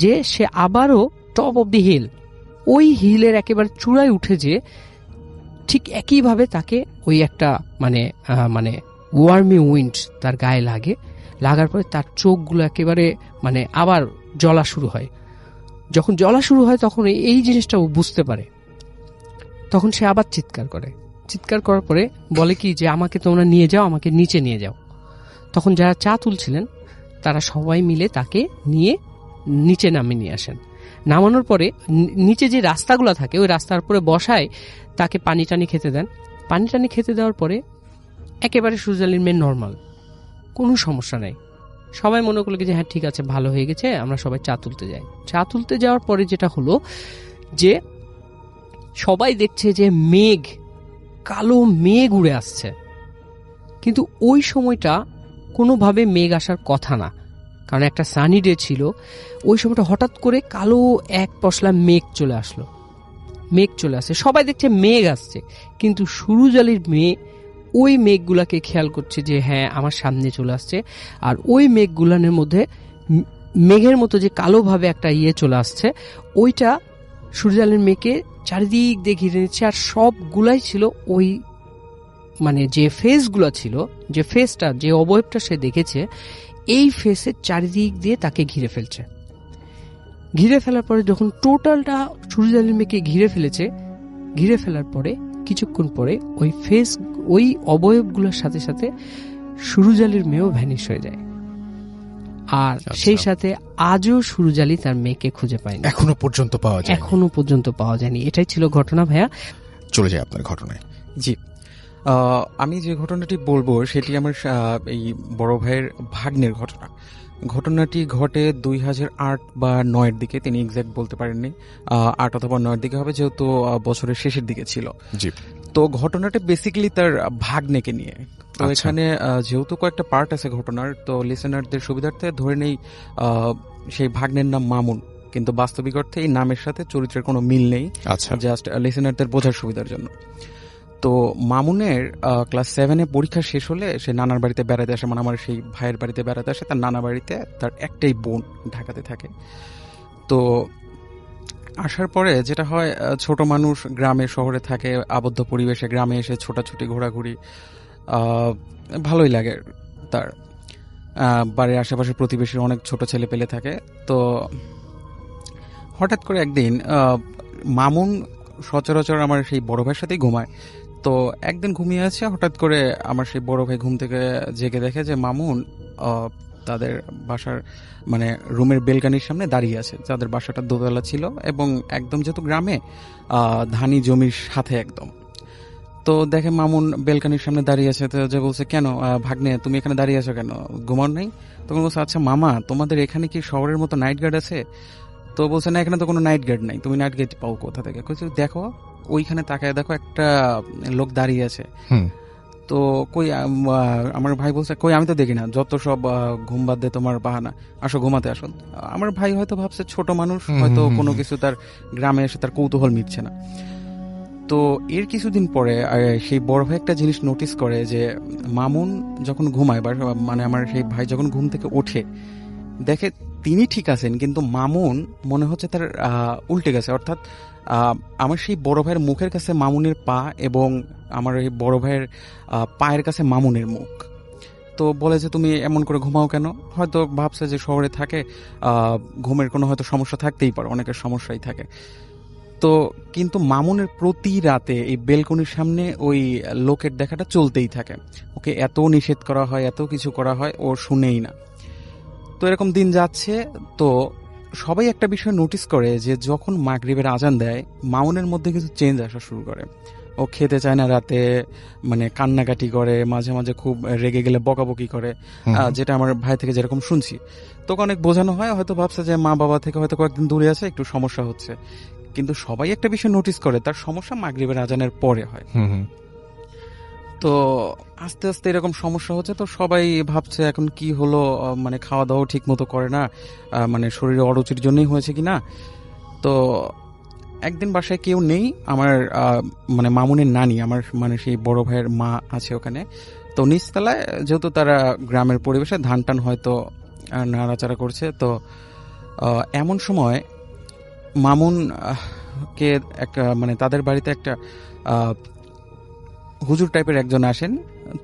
যে সে আবারও টপ অব দি হিল, ওই হিলের একেবারে চূড়ায় উঠে, যে ঠিক একইভাবে তাকে ওই একটা মানে ওয়ার্মি উইন্ড তার গায়ে লাগার পরে তার চোখগুলো একেবারে মানে আবার জ্বলা শুরু হয়। যখন জ্বলা শুরু হয় তখন এই জিনিসটা ও বুঝতে পারে। তখন সে আবার চিৎকার করে। চিৎকার করার পরে বলে কি যে আমাকে তোমরা নিয়ে যাও, আমাকে নিচে নিয়ে যাও। তখন যারা চা তুলছিলেন তারা সবাই মিলে তাকে নিয়ে নিচে নামিয়ে নিয়ে আসেন। নামানোর পরে নিচে যে রাস্তাগুলো থাকে ওই রাস্তার উপরে বসায় তাকে পানি টানি খেতে দেন। পানি টানি খেতে দেওয়ার পরে একেবারে সুরুজ আলীর মেয়ে নর্মাল, কোনো সমস্যা নাই। সবাই মনে করলো যে হ্যাঁ ঠিক আছে, ভালো হয়ে গেছে, আমরা সবাই চা তুলতে যাই। চা তুলতে যাওয়ার পরে যেটা হলো যে সবাই দেখছে যে কালো মেঘ উড়ে আসছে, কিন্তু ওই সময়টা কোনোভাবে মেঘ আসার কথা না, কারণ একটা সানি ডে ছিল। ওই সময়টা হঠাৎ করে কালো এক পশলা মেঘ চলে আসে, সবাই দেখছে মেঘ আসছে, কিন্তু সুরুজ আলীর মেয়ে ওই মেঘগুলাকে খেয়াল করছে যে হ্যাঁ আমার সামনে চলে আসছে, আর ওই মেঘগুলানের মধ্যে মেঘের মতো যে কালোভাবে একটা চলে আসছে, ওইটা সূর্যালের মেঘকে চারিদিক দিয়ে ঘিরে নিচ্ছে। আর সবগুলাই ছিল ওই মানে যে ফেসগুলো ছিল, যে ফেসটা, যে অবয়বটা সে দেখেছে, এই ফেসের চারিদিক দিয়ে তাকে ঘিরে ফেলছে। ঘিরে ফেলার পরে যখন টোটালটা সূর্যালের মেঘকে ঘিরে ফেলেছে, ঘিরে ফেলার পরে কিছুক্ষণ পরে ওই ফেস, ওই অবয়বগুলোর সাথে সাথে সুরুজালির মেয়েও ভ্যানিশ হয়ে যায়। আর সেই সাথে আজও সুরুজালি তার মেয়েকে খুঁজে পায়নি, এখনো পর্যন্ত পাওয়া যায়, এখনো পর্যন্ত পাওয়া যায়নি। এটাই ছিল ঘটনা। ভাইয়া চলে যায় আপনার ঘটনায়। জি, আমি যে ঘটনাটি বলবো সেটি আমার এই বড় ভাইয়ের ভাগ্নের ঘটনা। ঘটনাটি ঘটে 2008 বা 9-এর দিকে, তিনি এক্সাক্ট বলতে পারেননি, 8 অথবা 9-এর দিকে হবে, যেহেতু বছরের শেষের দিকে ছিল। জি। তো ঘটনাটা বেসিক্যালি তার ভাগ্নেকে নিয়ে। তো এখানে যেহেতু কয়েকটা পার্ট আছে ঘটনার, তো লিসেনারদের সুবিধার্থে ধরে নেই সেই ভাগ্নের নাম মামুন, কিন্তু বাস্তবিক অর্থে এই নামের সাথে চরিত্রের কোনো মিল নেই, জাস্ট লিসেনারদের বোঝার সুবিধার জন্য। তো মামুনের ক্লাস 7-এ পরীক্ষা শেষ হলে সে নানার বাড়িতে বেড়াতে আসে, মানে আমার সেই ভাইয়ের বাড়িতে বেড়াতে আসে। তার নানা বাড়িতে তার একটাই বোন ঢাকাতে থাকে। তো আসার পরে যেটা হয়, ছোট মানুষ গ্রামে শহরে থাকে, আবদ্ধ পরিবেশে গ্রামে এসে ছোটাছুটি ঘোরাঘুরি ভালোই লাগে তার। বাড়ির আশেপাশে প্রতিবেশীর অনেক ছোট ছেলে পেলে থাকে। তো হঠাৎ করে একদিন মামুন সচরাচর আমার সেই বড় ভাইয়ের সাথেই ঘুমায়। তো একদিন ঘুমিয়ে আছে, হঠাৎ করে আমার সেই বড় ভাই ঘুম থেকে জেগে দেখে যে মামুন তাদের বাসার মানে রুমের বেলকানির সামনে দাঁড়িয়ে আছে। যাদের বাসাটা দোতলা ছিল এবং একদম যেহেতু গ্রামে ধানি জমির সাথে একদম। তো দেখে মামুন বেলকানির সামনে দাঁড়িয়ে আছে। তো যে বলছে, কেন ভাগ্নে তুমি এখানে দাঁড়িয়ে আছো কেন, ঘুমাও নাই? তখন বলছে, আচ্ছা মামা, তোমাদের এখানে কি শহরের মতো নাইট গার্ড আছে? তো বলছে, না, এখানে তো কোনো নাইট গার্ড নাই, তুমি নাইট গার্ড পাও কোথা থেকে? দেখো ওইখানে তাকায় দেখো, একটা লোক দাঁড়িয়ে আছে। তো কই, আমার ভাই বলছে, কই আমি তো দেখি না, যত সব ঘুম বাদ দে তোমার বাহানা, আসো ঘুমাতে আসো। আমার ভাই হয়তো ভাবছে ছোট মানুষ, হয়তো কোনো কিছু তার গ্রামে এসে তার কৌতূহল মিটছে না। তো এর কিছুদিন পরে সেই বড় ভাই একটা জিনিস নোটিস করে যে মামুন যখন ঘুমায়, বা মানে আমার সেই ভাই যখন ঘুম থেকে ওঠে, দেখে তিনি ঠিক আছেন, কিন্তু মামুন মনে হচ্ছে তার উল্টে গেছে। অর্থাৎ আমার সেই বড় ভাইয়ের মুখের কাছে মামুনের পা, এবং আমার এই বড় ভাইয়ের পায়ের কাছে মামুনের মুখ। তো বলে যে, তুমি এমন করে ঘুমাও কেন? হয়তো ভাবছে যে শহরে থাকে, ঘুমের কোনো হয়তো সমস্যা থাকতেই পারে, অনেকের সমস্যাই থাকে। তো কিন্তু মামুনের প্রতি রাতে এই বেলকনির সামনে ওই লোকের দেখাটা চলতেই থাকে। ওকে এত নিষেধ করা হয়, এত কিছু করা হয়, ও শুনেই না। তো এরকম দিন যাচ্ছে। তো সবাই একটা বিষয় নোটিস করে যে যখন মাগরিবের আজান দেয়, মামুনের মধ্যে কিছু চেঞ্জ আসা শুরু করে। ও খেতে চায় না রাতে, মানে কান্নাকাটি করে, মাঝে মাঝে খুব রেগে গেলে বকাবকি করে, যেটা আমার ভাই থেকে যেরকম শুনছি। তোকে অনেক বোঝানো হয়, হয়তো ভাবছে যে মা বাবা থেকে হয়তো কয়েকদিন দূরে আছে, একটু সমস্যা হচ্ছে। কিন্তু সবাই একটা বিষয় নোটিস করে, তার সমস্যা মাগরিবের আজানের পরে হয়। তো আস্তে আস্তে এরকম সমস্যা হচ্ছে। তো সবাই ভাবছে এখন কি হলো, মানে খাওয়া দাওয়া ঠিক মতো করে না, মানে শরীরে অরুচির জন্যই হয়েছে কিনা। তো একদিন বাসায় কেউ নেই, আমার মানে মামুনের নানি, আমার মানে সেই বড় ভাইয়ের মা আছে ওখানে। তো নিচতলায় যেহেতু তারা গ্রামের পরিবেশে ধান টান হয়তো নাড়াচাড়া করছে। তো এমন সময় মামুন কে একটা মানে তাদের বাড়িতে একটা হুজুর টাইপের একজন আসেন।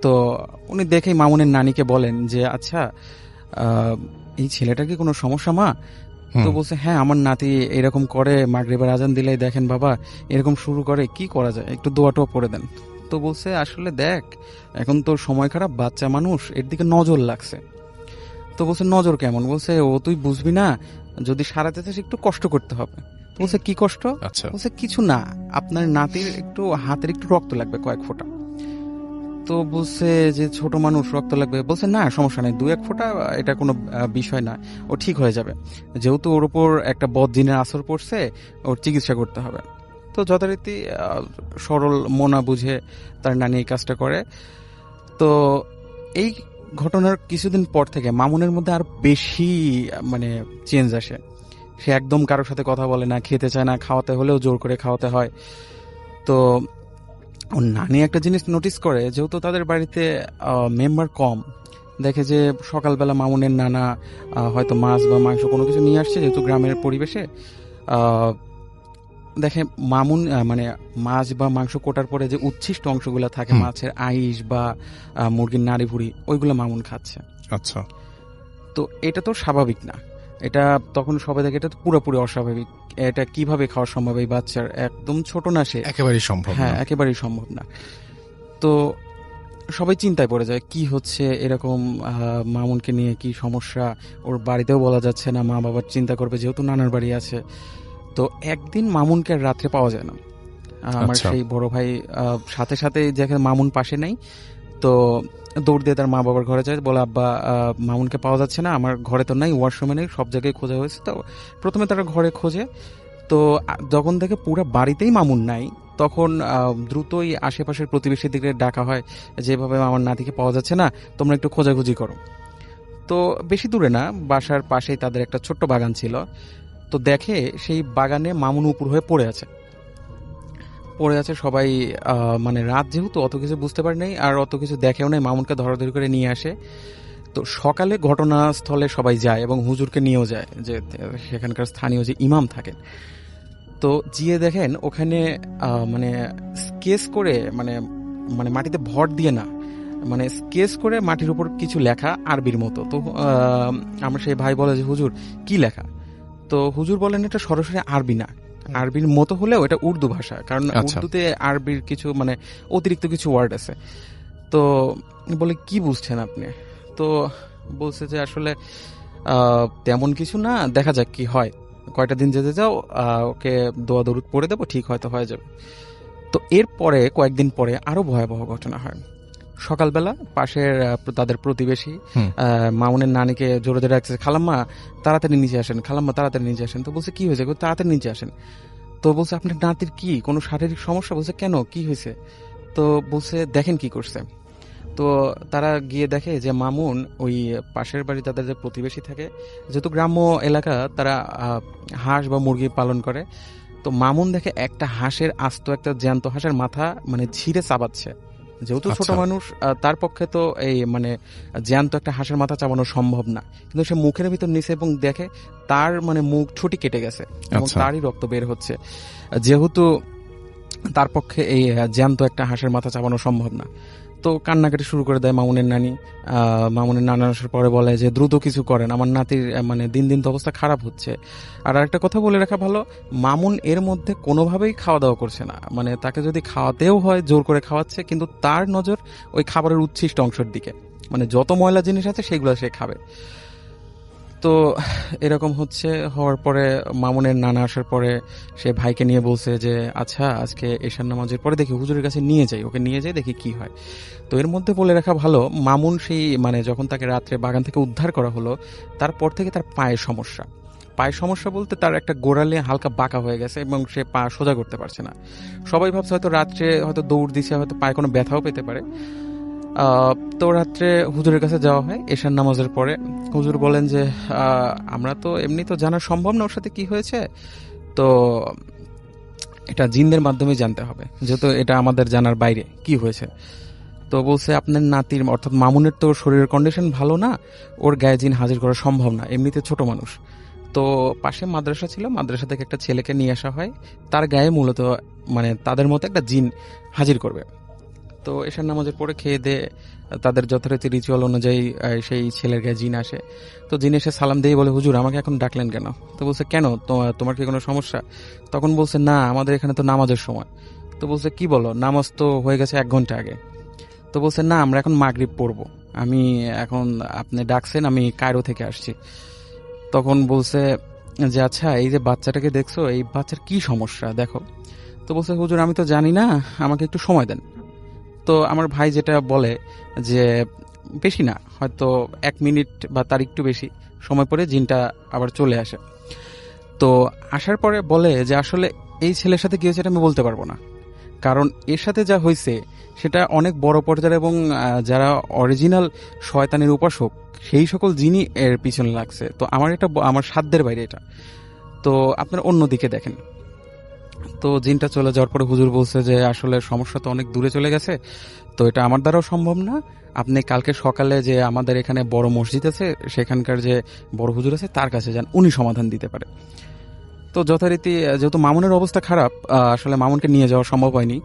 তো উনি দেখেই মামুনের নানিকে বলেন যে, আচ্ছা এই ছেলেটার কি কোনো সমস্যা মা? তো বলছে, হ্যাঁ আমার নাতি এরকম করে, মাগরিবের আজান দিলেই দেখেন বাবা এরকম শুরু করে, কি করা যায়, একটু দোয়া টোয়া পড়ে দেন। তো বলছে, আসলে দেখ এখন তো সময় খারাপ, বাচ্চা মানুষ, এর দিকে নজর লাগছে। তো বলছে, নজর কেমন? বলছে, ও তুই বুঝবি না, যদি সারাতে চাস একটু কষ্ট করতে হবে। বলছে, কি কষ্ট? বলছে, কিছু না, আপনার নাতির একটু হাতের একটু রক্ত লাগবে, কয়েক ফোঁটা। তো বলছে যে ছোট মানুষ, রক্ত লাগবে? বলছে, না সমস্যা নেই, 2-1 ফোঁটা, এটা কোনো বিষয় না, ও ঠিক হয়ে যাবে। যেহেতু ওর উপর একটা বদজিনের আসর পড়ছে, ওর চিকিৎসা করতে হবে। তো যথারীতি সরল মনা বুঝে তার নানি এই কাজটা করে। তো এই ঘটনার কিছুদিন পর থেকে মামুনের মধ্যে আর বেশি মানে চেঞ্জ আসে। সে একদম কারোর সাথে কথা বলে না, খেতে চায় না, খাওয়াতে হলেও জোর করে খাওয়াতে হয়। তো ওর নানি একটা জিনিস নোটিস করে, যেহেতু তাদের বাড়িতে মেম্বার কম, দেখে যে সকালবেলা মামুনের নানা হয়তো মাছ বা মাংস কোনো কিছু নিয়ে আসছে, যেহেতু গ্রামের পরিবেশে দেখে মামুন মানে মাছ বা মাংস কোটার পরে যে উচ্ছিষ্ট অংশগুলো থাকে, মাছের আইস বা মুরগির নাড়ি ভুড়ি, ওইগুলো মামুন খাচ্ছে। আচ্ছা, তো এটা তো স্বাভাবিক না, এটা তখন সবাই দেখে এটা তো পুরোপুরি অস্বাভাবিক, এটা কিভাবে খাওয়া সম্ভব এই বাচ্চার, একদম ছোট না সে, একেবারেই সম্ভব হ্যাঁ না। একেবারেই সম্ভব না। তো সবাই চিন্তায় পড়ে যায় কি হচ্ছে, এরকম মামুনকে নিয়ে কি সমস্যা, ওর বাড়িতেও বলা যাচ্ছে না, মা বাবার চিন্তা করবে যেহেতু নানার বাড়ি আছে। তো একদিন মামুনকে আর রাত্রে পাওয়া যায় না। আমার আচ্ছা। সেই বড় ভাই সাথে সাথে দেখে মামুন পাশে নেই, তো দৌড় দিয়ে তার মা বাবার ঘরে যায়, বলে আব্বা মামুনকে পাওয়া যাচ্ছে না, আমার ঘরে তো নাই, ওয়াশরুমে নেই, সব জায়গায় খোঁজা হয়েছে। তো প্রথমে তারা ঘরে খোঁজে, তো যখন দেখে পুরো বাড়িতেই মামুন নাই, তখন দ্রুতই আশেপাশের প্রতিবেশীর দিকে ডাকা হয়, যেভাবে আমার নাতিকে পাওয়া যাচ্ছে না, তোমরা একটু খোঁজাখুঁজি করো। তো বেশি দূরে না, বাসার পাশেই তাদের একটা ছোট্ট বাগান ছিল। তো দেখে সেই বাগানে মামুন উপর হয়ে পড়ে আছে। সবাই মানে রাত যেহেতু অত কিছু বুঝতে পারে নাই আর অত কিছু দেখেও নাই, মামুনকে ধরাধরি করে নিয়ে আসে। তো সকালে ঘটনাস্থলে সবাই যায় এবং হুজুরকে নিয়েও যায়, যে সেখানকার স্থানীয় যে ইমাম থাকেন। তো গিয়ে দেখেন ওখানে মানে স্কেচ করে, মানে মানে মাটিতে ভর দিয়ে না, মানে স্কেচ করে মাটির উপর কিছু লেখা আরবির মতো। তো আমার সেই ভাই বলে যে হুজুর কি লেখা? তো হুজুর বলেন এটা সরাসরি আরবি না, আরবির মতো হলেও এটা উর্দু ভাষা, কারণ আচ্ছা। উর্দুতে আরবির কিছু মানে অতিরিক্ত কিছু ওয়ার্ড আছে। তো বলে কি বুঝছেন আপনি? তো বলছে যে আসলে তেমন কিছু না, দেখা যাক কি হয়, কয়টা দিন যেতে যাও, ওকে দোয়া দরুদ পড়ে দেবো, ঠিক হয়তো হয়ে যাবে। তো এরপরে কয়েকদিন পরে আরো ভয়াবহ ঘটনা হয়। সকালবেলা পাশের তাদের প্রতিবেশী মামুনের নানিকে জোরে জোরে রাখছে, খালাম্মা তাড়াতাড়ি নিচে আসেন, খালাম্মা তাড়াতাড়ি নিচে আসেন। তো বলছে কি হয়েছে? তাড়াতাড়ি নিচে আসেন। তো বলছে আপনার নাতির কি কোনো শারীরিক সমস্যা? বলছে কেন, কি হয়েছে? তো বলছে দেখেন কি করছে। তো তারা গিয়ে দেখে যে মামুন ওই পাশের বাড়ি তাদের যে প্রতিবেশী থাকে, যেহেতু গ্রাম্য এলাকা, তারা হাঁস বা মুরগি পালন করে। তো মামুন দেখে একটা হাঁসের আস্ত, একটা জ্যান্ত হাঁসের মাথা মানে ছিঁড়ে চাবাচ্ছে। যেহেতু ছোট আচ্ছা। মানুষ, তার পক্ষে তো এই মানে জ্যান্ত একটা হাঁসের মাথা চাবানো সম্ভব না, কিন্তু সে মুখের ভিতর নিছে এবং দেখে তার মানে মুখ ছুটি কেটে গেছে এবং আচ্ছা। তারই রক্ত বের হচ্ছে। যেহেতু তার পক্ষে এই জ্যান্ত একটা হাঁসের মাথা চাবানো সম্ভব না, তো কান্নাকাটি শুরু করে দেয় মামুনের নানি। মামুনের নানা আসার পরে বলে যে দ্রুত কিছু করেন, আমার নাতির মানে দিন দিন তো অবস্থা খারাপ হচ্ছে। আর একটা কথা বলে রাখা ভালো, মামুন এর মধ্যে কোনোভাবেই খাওয়া দাওয়া করছে না, মানে তাকে যদি খাওয়াতেও হয় জোর করে খাওয়াচ্ছে, কিন্তু তার নজর ওই খাবারের উচ্ছিষ্ট অংশের দিকে, মানে যত ময়লা জিনিস আছে সেগুলো সে খাবে। তো এরকম হওয়ার পরে মামুনের নানা আসার পরে সে ভাইকে নিয়ে বলছে যে আচ্ছা আজকে এশার নামাজের পরে দেখি হুজুরের কাছে নিয়ে যাই, ওকে নিয়ে যাই, দেখি কি হয়। তো এর মধ্যে বলে রাখা ভালো, মামুন সেই মানে যখন তাকে রাত্রে বাগান থেকে উদ্ধার করা হলো, তারপর থেকে তার পায়ের সমস্যা বলতে তার একটা গোড়ালে হালকা বাঁকা হয়ে গেছে এবং সে পা সোজা করতে পারছে না। সবাই ভাবছে হয়তো রাত্রে হয়তো দৌড় দিছে, হয়তো পায়ে কোনো ব্যথাও পেতে পারে। তো রাত্রে হুজুরের কাছে যাওয়া হয় এশার নামাজের পরে। হুজুর বলেন যে আমরা তো এমনি তো জানা সম্ভব না ওর সাথে কি হয়েছে, তো এটা জিনদের মাধ্যমে জানতে হবে, যেহেতু এটা আমাদের জানার বাইরে কি হয়েছে। তো বলছে আপনার নাতির অর্থাৎ মামুনের তো শরীরের কন্ডিশন ভালো না, ওর গায়ে জিন হাজির করা সম্ভব না, এমনিতে ছোট মানুষ। তো পাশে মাদ্রাসা ছিল, মাদ্রাসা থেকে একটা ছেলেকে নিয়ে আসা হয়, তার গায়ে মূলত মানে তাদের মতো একটা জিন হাজির করবে। তো এশার নামাজের পরে খেয়ে দিয়ে তাদের যথারীতি রিচুয়াল অনুযায়ী সেই ছেলের গায়ে জিন আসে। তো জিন এসে সালাম দিয়ে বলে হুজুর আমাকে এখন ডাকলেন কেন? তো বলছে কেন, তোমার কি কোনো সমস্যা? তখন বলছে না আমাদের এখানে তো নামাজের সময়। তো বলছে কি বলো, নামাজ তো হয়ে গেছে 1 ঘন্টা আগে। তো বলছে না আমরা এখন মাগরিব পড়বো, আমি এখন আপনি ডাকছেন, আমি কায়রো থেকে আসছি। তখন বলছে যে আচ্ছা এই যে বাচ্চাটাকে দেখছো, এই বাচ্চার কি সমস্যা দেখো। তো বলছে হুজুর আমি তো জানি না, আমাকে একটু সময় দেন। তো আমার ভাই যেটা বলে যে বেশি না, হয়তো 1 মিনিট বা তার একটু বেশি সময় পরে জিনটা আবার চলে আসে। তো আসার পরে বলে যে আসলে এই ছেলের সাথে কি হয়েছে এটা আমি বলতে পারবো না, কারণ এর সাথে যা হয়েছে সেটা অনেক বড় পর্যায়ে এবং যারা অরিজিনাল শয়তানের উপাসক সেই সকল জিনই এর পিছনে লাগছে। তো আমার এটা আমার সাধ্যের বাইরে এটা, তো আপনার অন্যদিকে দেখেন। তো জিনটা চলে যাওয়ার পরে হুজুর বলছে যে আসলে সমস্যা তো অনেক দূরে চলে গেছে, তো এটা আমার দ্বারাও সম্ভব না, আপনি কালকে সকালে যে আমাদের এখানে বড় মসজিদ আছে সেখানকার যে বড় হুজুর আছে তার কাছে যান, উনি সমাধান দিতে পারে। তো যথারীতি যেহেতু মামুনের অবস্থা খারাপ, আসলে মামুনকে নিয়ে যাওয়া সম্ভব হয়নি।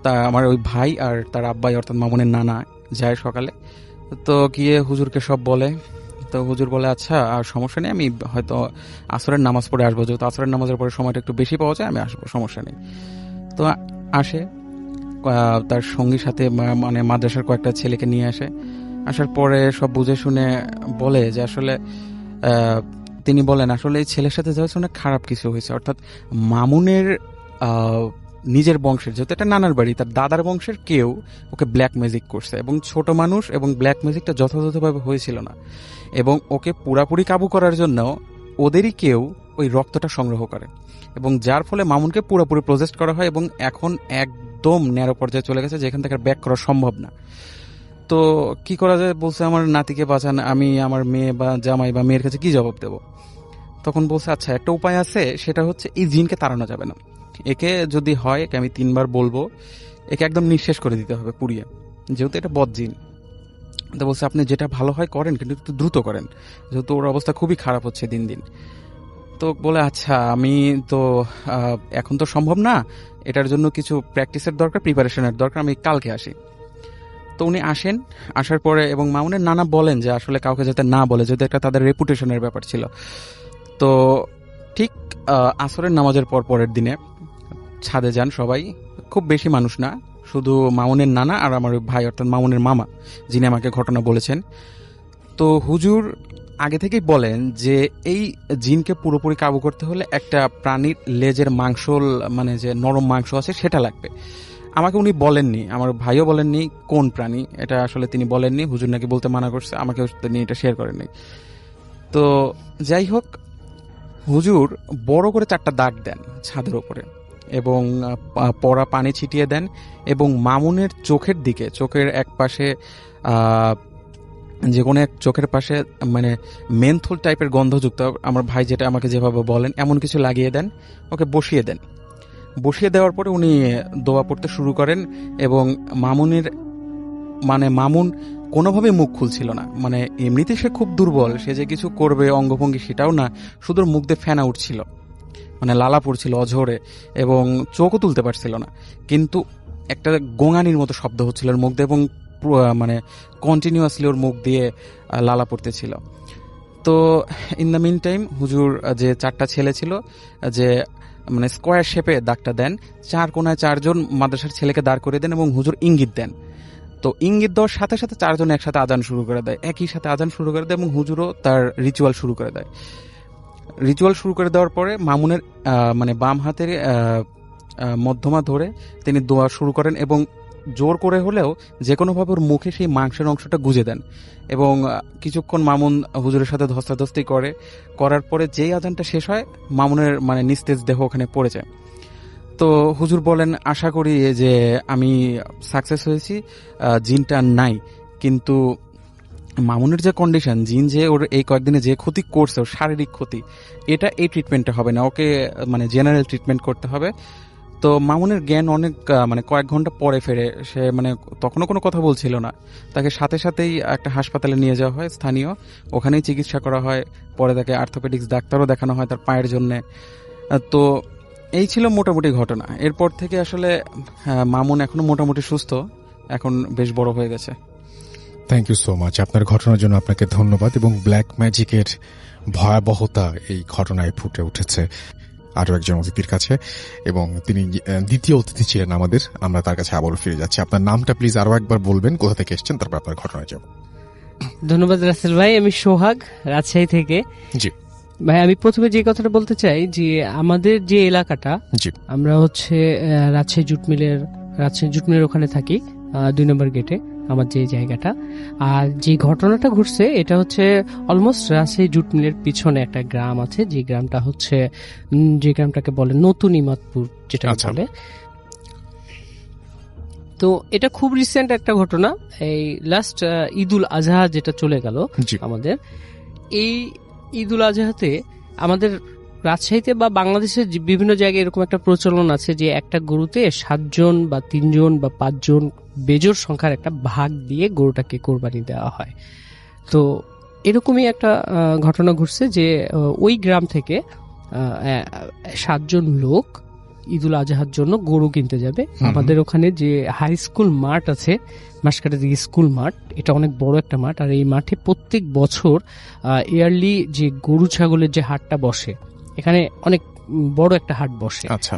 তা আমার ওই ভাই আর তার আব্বাই অর্থাৎ মামুনের নানা যায় সকালে, তো গিয়ে হুজুরকে সব বলে। তো হুজুর বলে আচ্ছা আর সমস্যা নেই, আমি হয়তো আসরের নামাজ পড়ে আসবো, যেহেতু আসরের নামাজের পরে সময়টা একটু বেশি পাওয়া যায়, আমি আসবো, সমস্যা নেই। তো আসে, তার সঙ্গীর সাথে মানে মাদ্রাসার কয়েকটা ছেলেকে নিয়ে আসে। আসার পরে সব বুঝে শুনে বলে যে আসলে তিনি বলেন আসলে এই ছেলের সাথে যা হয়েছে অনেক খারাপ কিছু হয়েছে, অর্থাৎ মামুনের নিজের বংশের, যেহেতু এটা নানার বাড়ি, তার দাদার বংশের কেউ ওকে ব্ল্যাক ম্যাজিক করছে, এবং ছোট মানুষ এবং ব্ল্যাক ম্যাজিকটা যথাযথভাবে হয়েছিল না, এবং ওকে পুরাপুরি কাবু করার জন্য ওদেরই কেউ ওই রক্তটা সংগ্রহ করে, এবং যার ফলে মামুনকে পুরোপুরি প্রজেস্ট করা হয়, এবং এখন একদম ন্যারো পর্যায়ে চলে গেছে, যেখান থেকে ব্যাক করা সম্ভব না। তো কি করা যায়, বলছে আমার নাতিকে বাঁচান, আমি আমার মেয়ে বা জামাই বা মেয়ের কাছে কি জবাব দেব? তখন বলছে আচ্ছা একটা উপায় আছে, সেটা হচ্ছে এই জিনকে তাড়ানো যাবে না, একে যদি হয় একে আমি 3 বার বলবো, একে একদম নিঃশেষ করে দিতে হবে পুড়িয়ে, যেহেতু এটা বদ জিন। তো বলছে আপনি যেটা ভালো হয় করেন, কিন্তু একটু দ্রুত করেন, যেহেতু ওর অবস্থা খুবই খারাপ হচ্ছে দিন দিন। তো বলে আচ্ছা আমি তো এখন তো সম্ভব না, এটার জন্য কিছু প্র্যাকটিসের দরকার, প্রিপারেশনের দরকার, আমি কালকে আসি। তো উনি আসেন, আসার পরে এবং মামুনের নানা বলেন যে আসলে কাউকে যাতে না বলে, যেহেতু একটা তাদের রেপুটেশনের ব্যাপার ছিল। তো ঠিক আসরের নামাজের পর পরের দিনে ছাদে যান সবাই, খুব বেশি মানুষ না, শুধু মামুনের নানা আর আমার ভাই অর্থাৎ মামুনের মামা, যিনি আমাকে ঘটনা বলেছেন। তো হুজুর আগে থেকেই বলেন যে এই জিনকে পুরোপুরি কাবু করতে হলে একটা প্রাণীর লেজের মাংস, মানে যে নরম মাংস আছে সেটা লাগবে। আমাকে উনি বলেননি, আমার ভাইও বলেননি কোন প্রাণী, এটা আসলে তিনি বলেননি, হুজুর নাকি বলতে মানা করছে, আমাকে তিনি এটা শেয়ার করেননি। তো যাই হোক, হুজুর বড় করে 4টা দাগ দেন ছাদের ওপরে, এবং পড়া পানি ছিটিয়ে দেন, এবং মামুনের চোখের দিকে, চোখের এক পাশে যে কোনো এক চোখের পাশে মানে মেন্থল টাইপের গন্ধযুক্ত, আমার ভাই যেটা আমাকে যেভাবে বলেন এমন কিছু লাগিয়ে দেন, ওকে বসিয়ে দেন। বসিয়ে দেওয়ার পরে উনি দোয়া পড়তে শুরু করেন, এবং মামুন কোনোভাবেই মুখ খুলছিল না, মানে এমনিতে সে খুব দুর্বল, সে যে কিছু করবে অঙ্গভঙ্গি সেটাও না, শুধু মুখ দিয়ে ফেনা উঠছিল, মানে লালা পড়ছিল অঝরে, এবং চোখও তুলতে পারছিল না, কিন্তু একটা গোঙানির মতো শব্দ হচ্ছিল ওর মুখ দিয়ে, এবং মানে কন্টিনিউয়াসলি ওর মুখ দিয়ে লালা পড়তেছিল। তো ইন দ্য মিন টাইম হুজুর যে 4টা ছেলে ছিল, যে মানে স্কোয়ার শেপে দাগটা দেন, 4 কোণায় 4জন মাদ্রাসার ছেলেকে দাঁড় করে দেন, এবং হুজুর ইঙ্গিত দেন। তো ইঙ্গিত দেওয়ার সাথে সাথে 4জন একসাথে আজান শুরু করে দেয়, একই সাথে আজান শুরু করে দেয়, এবং হুজুরও তার রিচুয়াল শুরু করে দেয়। রিচুয়াল শুরু করে দেওয়ার পরে মামুনের মানে বাম হাতের মধ্যমা ধরে তিনি দোয়া শুরু করেন, এবং জোর করে হলেও যে কোনোভাবে ওর মুখে সেই মাংসের অংশটা গুজে দেন, এবং কিছুক্ষণ মামুন হুজুরের সাথে ধস্তাধস্তি করার পরে যেই আজানটা শেষ হয়, মামুনের মানে নিস্তেজ দেহ ওখানে পড়ে যায়। তো হুজুর বলেন আশা করি যে আমি সাকসেস হয়েছি, জিনটা নাই, কিন্তু মামুনের যে কন্ডিশন, জিন যে ওর এই কয়েকদিনে যে ক্ষতি করছে, ওর শারীরিক ক্ষতি, এটা এই ট্রিটমেন্টে হবে না, ওকে মানে জেনারেল ট্রিটমেন্ট করতে হবে। তো মামুনের জ্ঞান অনেক মানে কয়েক ঘন্টা পরে ফেরে, সে মানে তখনও কোনো কথা বলছিল না, তাকে সাথে সাথেই একটা হাসপাতালে নিয়ে যাওয়া হয় স্থানীয়, ওখানেই চিকিৎসা করা হয়, পরে তাকে অর্থোপেডিক্স ডাক্তারও দেখানো হয় তার পায়ের জন্যে। তো এই ছিল মোটামুটি ঘটনা। এরপর থেকে আসলে মামুন এখনো মোটামুটি সুস্থ, এখন বেশ বড় হয়ে গেছে। থ্যাংক ইউ সো মাচ, আপনার ঘটনার জন্য আপনাকে ধন্যবাদ। এবং ব্ল্যাক ম্যাজিকের ভয়াবহতা এই ঘটনায় ফুটে উঠেছে আরো একজন অতিথির কাছে, এবং তিনি দ্বিতীয় অতিথি ছিলেন আমাদের। আমরা তার কাছে আবারও ফিরে যাচ্ছি। আপনার নামটা প্লিজ আরো একবার বলবেন, কোথা থেকে এসেছেন, তারপর আপনার ঘটনায় যাব। ধন্যবাদ রাসেল ভাই, আমি সোহাগ, রাজশাহী থেকে। জি ভাই, আমি প্রথমে যে কথাটা বলতে চাই যে আমাদের যে এলাকাটা, জি আমরা হচ্ছে রাজশাহী জুটমিলের ওখানে থাকি, 2 নম্বর গেটে আমার যে জায়গাটা। আর যে ঘটনাটা ঘটছে এটা হচ্ছে অলমোস্ট রাজশাহী জুটমিলের পিছনে একটা গ্রাম আছে, যে গ্রামটা হচ্ছে যে গ্রামটাকে বলে নতুন ইমাদপুর যেটা বলে। তো এটা খুব রিসেন্ট একটা ঘটনা, এই লাস্ট ঈদুল আজহা যেটা চলে গেল আমাদের, এই ঈদুল আজহাতে আমাদের রাজশাহীতে বা বাংলাদেশের বিভিন্ন জায়গায় এরকম একটা প্রচলন আছে যে একটা গরুতে 7 জন বা 3 জন বা 5 জন বেজোড় সংখ্যার একটা ভাগ দিয়ে গরুটাকে কোরবানি দেওয়া হয়। তো এরকমই একটা ঘটনা ঘটছে যে ওই গ্রাম থেকে 7 জন লোক ঈদুল আজহার জন্য গরু কিনতে যাবে। আমাদের ওখানে যে হাই স্কুল মাঠ আছে, মাসকাটের দিকে স্কুল মাঠ, এটা অনেক বড় একটা মাঠ। আর এই মাঠে প্রত্যেক বছর ইয়ারলি যে গরু ছাগলের যে হাটটা বসে, এখানে অনেক বড় একটা হাট বসে। আচ্ছা,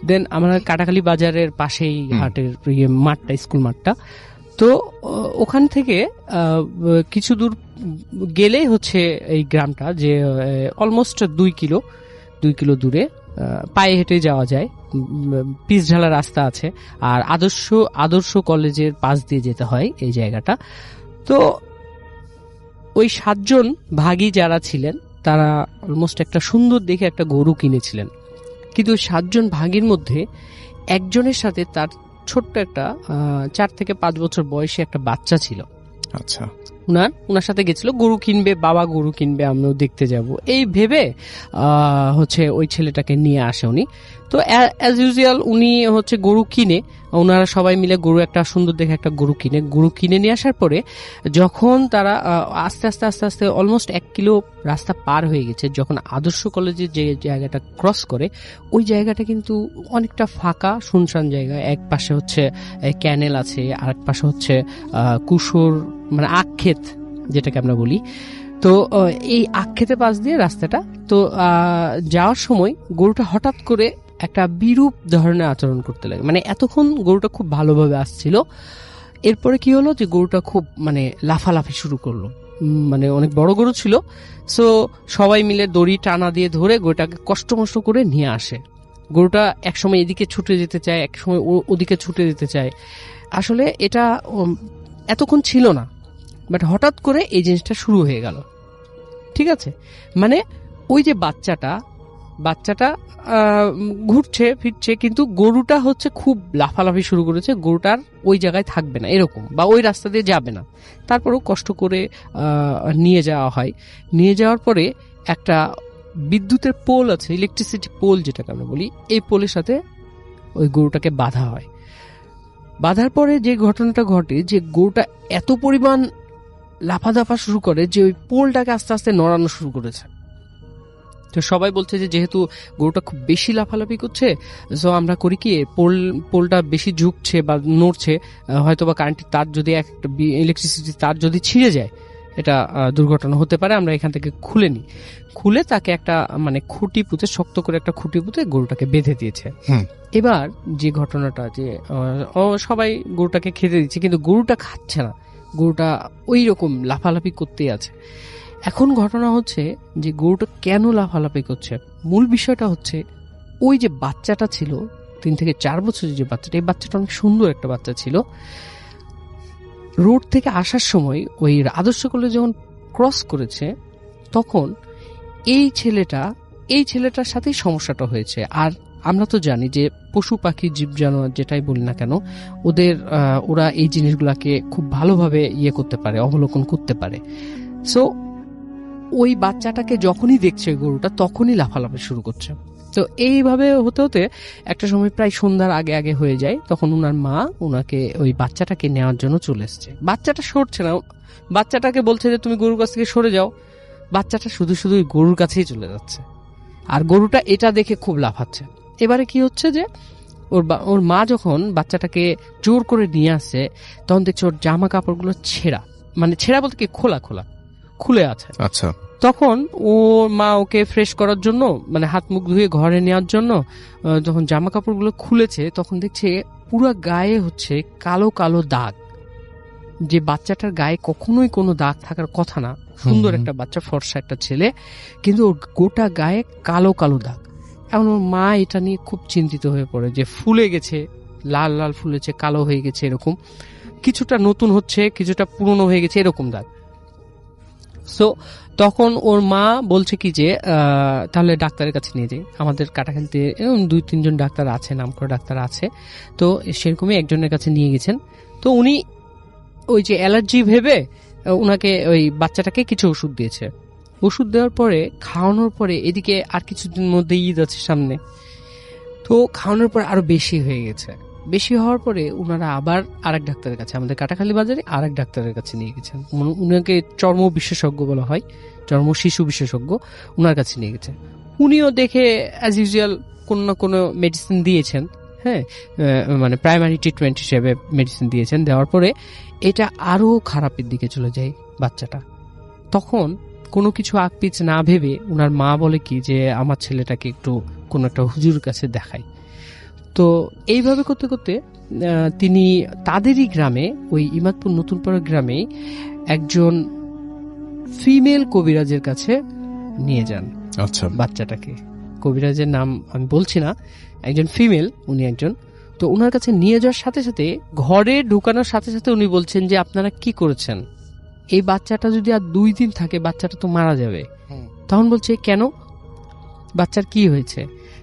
দেন আমরা কাটাখালী বাজারের পাশেই হাটের মাঠটা, স্কুল মাঠটা। তো ওখান থেকে কিছু দূর গেলেই হচ্ছে এই গ্রামটা, যে অলমোস্ট 2 কিলো দূরে পায়ে হেঁটে যাওয়া যায়, পিচ ঢালা রাস্তা আছে। আর আদর্শ কলেজের পাশ দিয়ে যেতে হয় এই জায়গাটা। তো ওই 7 জন ভাগী যারা ছিলেন তারা অলমোস্ট একটা সুন্দর দেখে একটা গরু কিনেছিলেন। কিন্তু 7 জন ভাগীর মধ্যে একজনের সাথে তার ছোট্ট একটা 4 থেকে 5 বছর বয়সী একটা বাচ্চা ছিল। আচ্ছা, উনার সাথে গেছিল, গরু কিনবে, বাবা গরু কিনবে, আমিও দেখতে যাব এই ভেবে হচ্ছে ওই ছেলেটাকে নিয়ে আসে উনি। তো অ্যাজ ইউজুয়াল উনি হচ্ছে গরু কিনে, ওনারা সবাই মিলে গরু একটা সুন্দর দেখে একটা গরু কিনে নিয়ে আসার পরে যখন তারা আস্তে আস্তে অলমোস্ট 1 কিলো রাস্তা পার হয়ে গেছে, যখন আদর্শ কলেজের যে জায়গাটা ক্রস করে, ওই জায়গাটা কিন্তু অনেকটা ফাঁকা শুনশান জায়গা। এক পাশে হচ্ছে ক্যানেল আছে, আর এক পাশে হচ্ছে কুসুর মানে আখক্ষেত যেটাকে আমরা বলি। তো এই আখক্ষেতের পাশ দিয়ে রাস্তাটা। তো যাওয়ার সময় গরুটা হঠাৎ করে একটা বিরূপ ধরনের আচরণ করতে লাগে। মানে এতক্ষণ গরুটা খুব ভালোভাবে আসছিল, এরপরে কি হলো যে গরুটা খুব মানে লাফালাফি শুরু করলো। মানে অনেক বড় গরু ছিল, সো সবাই মিলে দড়ি টানা দিয়ে ধরে গরুটাকে কষ্ট করে নিয়ে আসে। গরুটা একসময় এদিকে ছুটে যেতে চায়, একসময় ওদিকে ছুটে যেতে চায়। আসলে এটা এতক্ষণ ছিল না, বাট হঠাৎ করে এই জিনিসটা শুরু হয়ে গেল। ঠিক আছে, মানে ওই যে বাচ্চাটা ঘুরছে ফিরছে, কিন্তু গরুটা হচ্ছে খুব লাফালাফি শুরু করেছে, গরুটার ওই জায়গায় থাকবে না এরকম, বা ওই রাস্তা দিয়ে যাবে না। তারপরেও কষ্ট করে নিয়ে যাওয়া হয়। নিয়ে যাওয়ার পরে একটা বিদ্যুতের পোল আছে, ইলেকট্রিসিটি পোল যেটাকে আমরা বলি, এই পোলের সাথে ওই গরুটাকে বাঁধা হয়। বাঁধার পরে যে ঘটনাটা ঘটে, যে গরুটা এত পরিমাণ লাফাদাফা শুরু করে যে ওই পোলটাকে আস্তে আস্তে নড়ানো শুরু করেছে। তো সবাই বলছে যে যেহেতু গরুটা খুব বেশি লাফালাফি করছে, সো আমরা করি কি, পোলটা বেশি ঝুঁকছে বা নড়ছে, হয়তো বা কারেন্টের তার যদি একটা ইলেকট্রিসিটি তার যদি ছিঁড়ে যায়, এটা দুর্ঘটনা হতে পারে, আমরা এখান থেকে খুলে তাকে একটা মানে খুঁটি পুঁতে, শক্ত করে একটা খুঁটি পুঁতে গরুটাকে বেঁধে দিয়েছে। এবার যে ঘটনাটা, যে সবাই গরুটাকে খেতে দিচ্ছে, কিন্তু গরুটা খাচ্ছে না, গরুটা ওই রকম লাফালাফি করতেই আছে। এখন ঘটনা হচ্ছে যে গরুটা কেন লাফালাফি করছে, মূল বিষয়টা হচ্ছে ওই যে বাচ্চাটা ছিল 3 থেকে 4 বছরের যে বাচ্চাটা, এই বাচ্চাটা অনেক সুন্দর একটা বাচ্চা ছিল। রোড থেকে আসার সময় ওই আদর্শ কলেজ যখন ক্রস করেছে, তখন এই ছেলেটার সাথেই সমস্যাটা হয়েছে। আর আমরা তো জানি যে পশু পাখি জীব জানোয়ার যেটাই বলি না কেন, ওরা এই জিনিসগুলাকে খুব ভালোভাবে করতে পারে, অবলোকন করতে পারে। সো ওই বাচ্চাটাকে যখনই দেখছে গরুটা, তখনই লাফালাফি শুরু করছে। তো এইভাবে হতে হতে একটা সময় প্রায় সন্ধ্যার আগে হয়ে যায়। তখন উনার মা উনাকে ওই বাচ্চাটাকে নেওয়ার জন্য চলে এসছে। বাচ্চাটা সরছে না, বাচ্চাটাকে বলছে যে তুমি গরুর কাছ থেকে সরে যাও। বাচ্চাটা শুধু ওই গরুর কাছেই চলে যাচ্ছে, আর গরুটা এটা দেখে খুব লাফাচ্ছে। এবারে কি হচ্ছে যে ওর মা যখন বাচ্চাটাকে জোর করে নিয়ে আসছে, তখন দেখছে ওর জামা কাপড়গুলো ছেঁড়া, মানে ছেঁড়া বলতে কি খোলা খুলে আছে। আচ্ছা, তখন ওর মা ওকে ফ্রেশ করার জন্য, মানে হাত মুখ ধুয়ে ঘরে নেওয়ার জন্য যখন জামা কাপড়গুলো খুলেছে, তখন দেখছে পুরো গায়ে হচ্ছে কালো কালো দাগ, যে বাচ্চাটার গায়ে কখনোই কোনো দাগ থাকার কথা না। সুন্দর একটা বাচ্চা, ফর্সা একটা ছেলে, কিন্তু ওর গোটা গায়ে কালো কালো দাগ। এখন ওর মা এটা নিয়ে খুব চিন্তিত হয়ে পড়ে, যে ফুলে গেছে, লাল লাল ফুলেছে, কালো হয়ে গেছে, এরকম কিছুটা নতুন হচ্ছে, কিছুটা পুরনো হয়ে গেছে, এরকম দাগ। সো তখন ওর মা বলছে কি যে তাহলে ডাক্তারের কাছে নিয়ে যাই। আমাদের কাটাখালিতে 2-3 জন ডাক্তার আছে, নামকরা ডাক্তার আছে, তো সেরকমই একজনের কাছে নিয়ে গেছেন। তো উনি ওই যে অ্যালার্জি ভেবে উনাকে ওই বাচ্চাটাকে কিছু ওষুধ দিয়েছে। ওষুধ দেওয়ার পরে খাওয়ানোর পরে এদিকে আর কিছুদিন মধ্যে ঈদ আছে সামনে, তো খাওয়ানোর পর আরো বেশি হয়ে গেছে। বেশি হওয়ার পরে ওনারা আবার আরেক ডাক্তারের কাছে, আমাদের কাটাখালী বাজারে আরেক ডাক্তারের কাছে নিয়ে গেছেন। উনাকে চর্ম বিশেষজ্ঞ বলা হয়, চর্ম শিশু বিশেষজ্ঞ, উনার কাছে নিয়ে গেছে। উনিও দেখে অ্যাজ ইউজুয়াল কোনো না কোনো মেডিসিন দিয়েছেন, হ্যাঁ, মানে প্রাইমারি ট্রিটমেন্ট হিসেবে মেডিসিন দিয়েছেন। দেওয়ার পরে এটা আরো খারাপের দিকে চলে যায় বাচ্চাটা। তখন কোনো কিছু আকপিচ না ভেবে উনার মা বলে কি যে আমার ছেলেটাকে একটু কোনো একটা হুজুর কাছে দেখাই। তো এইভাবে করতে করতে তিনি তাদেরই গ্রামে, ওই ইমাদপুর নতুনপাড়া গ্রামে একজন ফিমেল কবিরাজের কাছে নিয়ে যান। আচ্ছা, বাচ্চাটাকে, কবিরাজের নাম আমি বলছি না, একজন ফিমেল, উনি একজন। তো ওনার কাছে নিয়ে যাওয়ার সাথে সাথে, ঘরে ঢুকানোর সাথে সাথে উনি বলছেন যে আপনারা কি করেছেন, এই বাচ্চাটা যদি আর 2 দিন থাকে বাচ্চাটা তো মারা যাবে। তখন বলছে কেন, বাচ্চার কি হয়েছে?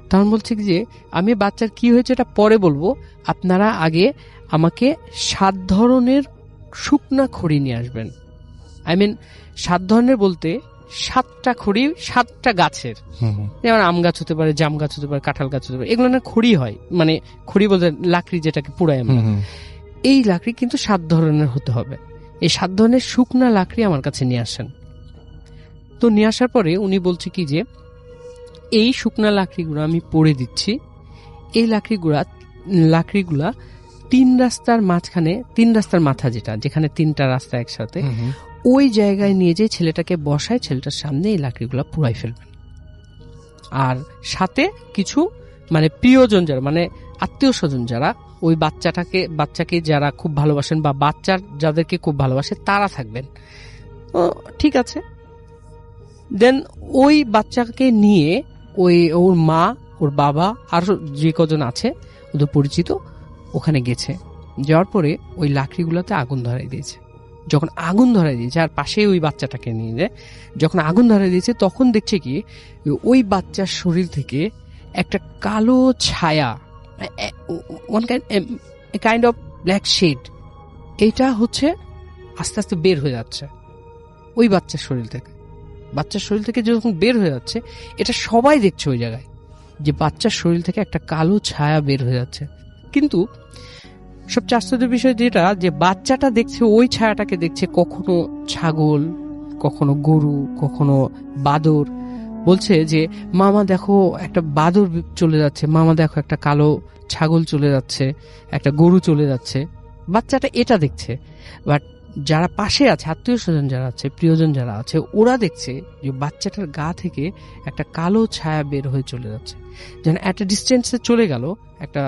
তখন বলছে যে আমি বাচ্চার কি হয়েছে এটা পরে বলবো, আপনারা আগে আমাকে 7 ধরনের শুকনা খড়ি নিয়ে আসবেন। আই মিন 7 ধরনের বলতে 7টা খড়ি 7টা গাছের, যেমন আম গাছ হতে পারে, জাম গাছ হতে পারে, কাঁঠাল গাছ হতে পারে, এগুলো না খড়ি হয়, মানে খড়ি বলতে লাকড়ি যেটাকে পুড়াই আমরা, এই লাকড়ি কিন্তু 7 ধরনের হতে হবে। এই 7 ধরনের শুকনা লাকড়ি আমার কাছে নিয়ে আসেন। তো নিয়ে আসার পরে উনি বলছে কি যে এই শুকনা লাকড়িগুলো আমি পড়ে দিচ্ছি, এই লাকড়িগুলা 3 রাস্তার মাঝখানে, 3 রাস্তার মাথা যেখানে 3টা রাস্তা একসাথে, ওই জায়গায় নিয়ে যে ছেলেটাকে বসায়, ছেলেটার সামনে এই লাকড়িগুলা পুড়াই ফেলবেন। আর সাথে কিছু মানে প্রিয়জন যারা, মানে আত্মীয় স্বজন যারা ওই বাচ্চাকে যারা খুব ভালোবাসেন বা বাচ্চার যাদেরকে খুব ভালোবাসে তারা থাকবেন। ঠিক আছে। দেন ওই বাচ্চাকে নিয়ে ওর মা, ওর বাবা আর যে কজন আছে ওদের পরিচিত ওখানে গেছে। যাওয়ার পরে ওই লাকড়িগুলোতে আগুন ধরাই দিয়েছে। যখন আগুন ধরাই দিয়েছে, আর পাশে ওই বাচ্চাটাকে নিয়ে যায়, যখন আগুন ধরাই দিয়েছে তখন দেখছে কি ওই বাচ্চার শরীর থেকে একটা কালো ছায়া, কাইন্ড অফ ব্ল্যাক শেড, এইটা হচ্ছে আস্তে আস্তে বের হয়ে যাচ্ছে ওই বাচ্চার শরীর থেকে। বাচ্চার শরীর থেকে যখন বের হয়ে যাচ্ছে, এটা সবাই দেখছে ওই জায়গায় যে বাচ্চার শরীর থেকে একটা কালো ছায়া বের হয়ে যাচ্ছে। কিন্তু সবচেয়ে আশ্চর্যের বিষয় যেটা, যে বাচ্চাটা দেখছে ওই ছায়াটাকে দেখছে কখনো ছাগল, কখনো গরু, কখনো বাদর। বলছে যে মামা দেখো একটা বাদর চলে যাচ্ছে, মামা দেখো একটা কালো ছাগল চলে যাচ্ছে, একটা গরু চলে যাচ্ছে। বাচ্চাটা এটা দেখছে। বাট যারা পাশে আছে, আত্মীয় স্বজন যারা আছে, প্রিয়জন যারা আছে, ওরা দেখছে যে বাচ্চাটার গা থেকে একটা কালো ছায়া বের হয়ে চলে যাচ্ছে। যেন একটা ডিস্টেন্সে চলে গেল, একটা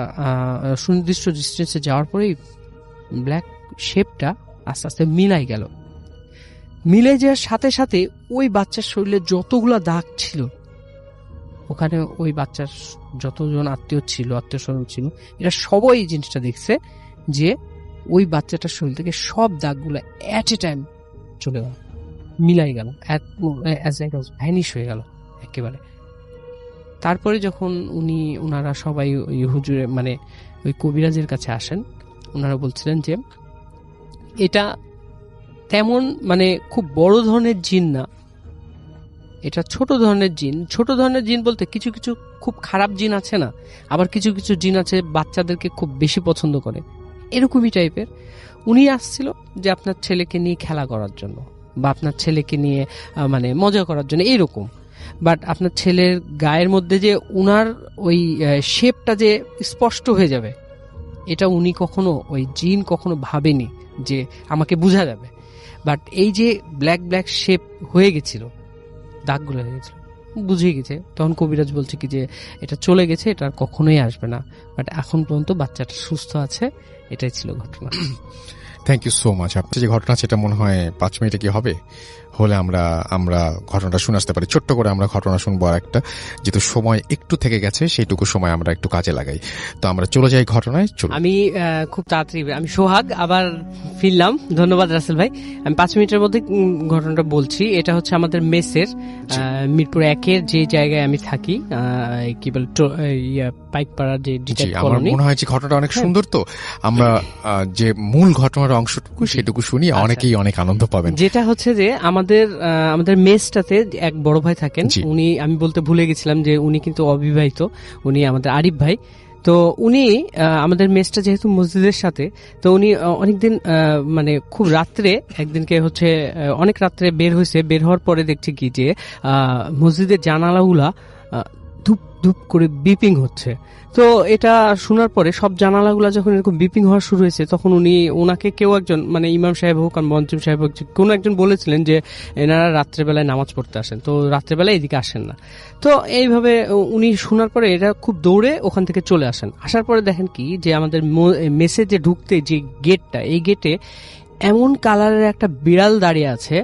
সুনির্দিষ্ট ডিস্টেন্সে যাওয়ার পরেই ব্ল্যাক শেপটা আস্তে আস্তে মিলাই গেল। মিলে যাওয়ার সাথে সাথে ওই বাচ্চার শরীরে যতগুলা দাগ ছিল, ওখানে ওই বাচ্চার যতজন আত্মীয় স্বজন ছিল, এরা সবাই এই জিনিসটা দেখছে যে ওই বাচ্চাটার শরীর থেকে সব দাগগুলো অ্যাট এ টাইম চলে গেল, মিলাই গেল, ভ্যানিশ হয়ে গেল একেবারে। তারপরে যখন ওনারা সবাই ওই হুজুরে মানে ওই কবিরাজের কাছে আসেন, ওনারা বলছিলেন যে এটা তেমন মানে খুব বড় ধরনের জিন না, এটা ছোট ধরনের জিন। ছোট ধরনের জিন বলতে কিছু কিছু খুব খারাপ জিন আছে না, আবার কিছু কিছু জিন আছে বাচ্চাদেরকে খুব বেশি পছন্দ করে, এরকমই টাইপের। উনি আসছিল যে আপনার ছেলেকে নিয়ে খেলা করার জন্য বা আপনার ছেলেকে নিয়ে মানে মজা করার জন্য এরকম। বাট আপনার ছেলের গায়ের মধ্যে যে উনার ওই শেপটা যে স্পষ্ট হয়ে যাবে, এটা উনি কখনো, ওই জিন কখনো ভাবেনি যে আমাকে বোঝা যাবে। বাট এই যে ব্ল্যাক ব্ল্যাক শেপ হয়ে গেছিল, দাগগুলো হয়ে গেছিল, বুঝে গেছে। তখন কবিরাজ বলছে কি যে এটা চলে গেছে, এটা আর কখনোই আসবে না। বাট এখন পর্যন্ত বাচ্চাটা সুস্থ আছে। এটাই ছিল ঘটনা। Thank you so much. আপনার যে ঘটনা সেটা মনে হয় 5 মিনিটে কি হবে হলে আমরা ঘটনাটা শুনে আসতে পারি। ছোট্ট করে আমরা ঘটনা শুনবো আর একটা, যেহেতু সময় একটু থেকে গেছে সেইটুকু সময় আমরা একটু কাজে লাগাই। তো আমরা চলে যাই ঘটনায়। আমি খুব তাড়াতাড়ি, আমি সোহাগ আবার ফিরলাম। ধন্যবাদ রাসেল ভাই। আমি 5 মিনিটের মধ্যে ঘটনাটা বলছি। এটা হচ্ছে আমাদের মেসের মিরপুর 1-এর যে জায়গায় আমি থাকি, কি বলে পাইকপাড়ার যে ডিটেইল কলোনি। আমার মনে হয় যে ঘটনাটা অনেক সুন্দর, তো আমরা যে মূল ঘটনার অংশটুকু সেটুকু শুনি, অনেকেই অনেক আনন্দ পাবেন। যেটা হচ্ছে যে আমাদের আমাদের মেসটাতে এক বড় ভাই থাকেন, জি। উনি, আমি বলতে ভুলে গেছিলাম যে উনি কিন্তু অবিবাহিত, উনি আমাদের আরিফ ভাই। তো উনি আমাদের মেসটা যেহেতু মসজিদের সাথে, তো উনি অনেকদিন মানে খুব রাত্রে একদিনকে হচ্ছে অনেক রাত্রে বের হয়েছে, বের হওয়ার পরে দেখছি কি যে মসজিদের জানালাগুলা ধুপ ধুপ করে বিপিং হচ্ছে। তো এটা শোনার পরে সব জানালাগুলা যখন এরকম বিপিং হওয়া শুরু হয়েছে, তখন ওনাকে কেউ একজন, মানে ইমাম সাহেব হোক আর মঞ্চুম সাহেব হোক, কোনো একজন বলেছিলেন যে এনারা রাত্রেবেলায় নামাজ পড়তে আসেন, তো রাত্রেবেলায় এদিকে আসেন না। তো এইভাবে উনি শোনার পরে এটা খুব দৌড়ে ওখান থেকে চলে আসেন। আসার পরে দেখেন কি যে আমাদের মেসে যে ঢুকতে যে গেটটা, এই গেটে এমন কালারের একটা বিড়াল দাঁড়িয়ে আছে।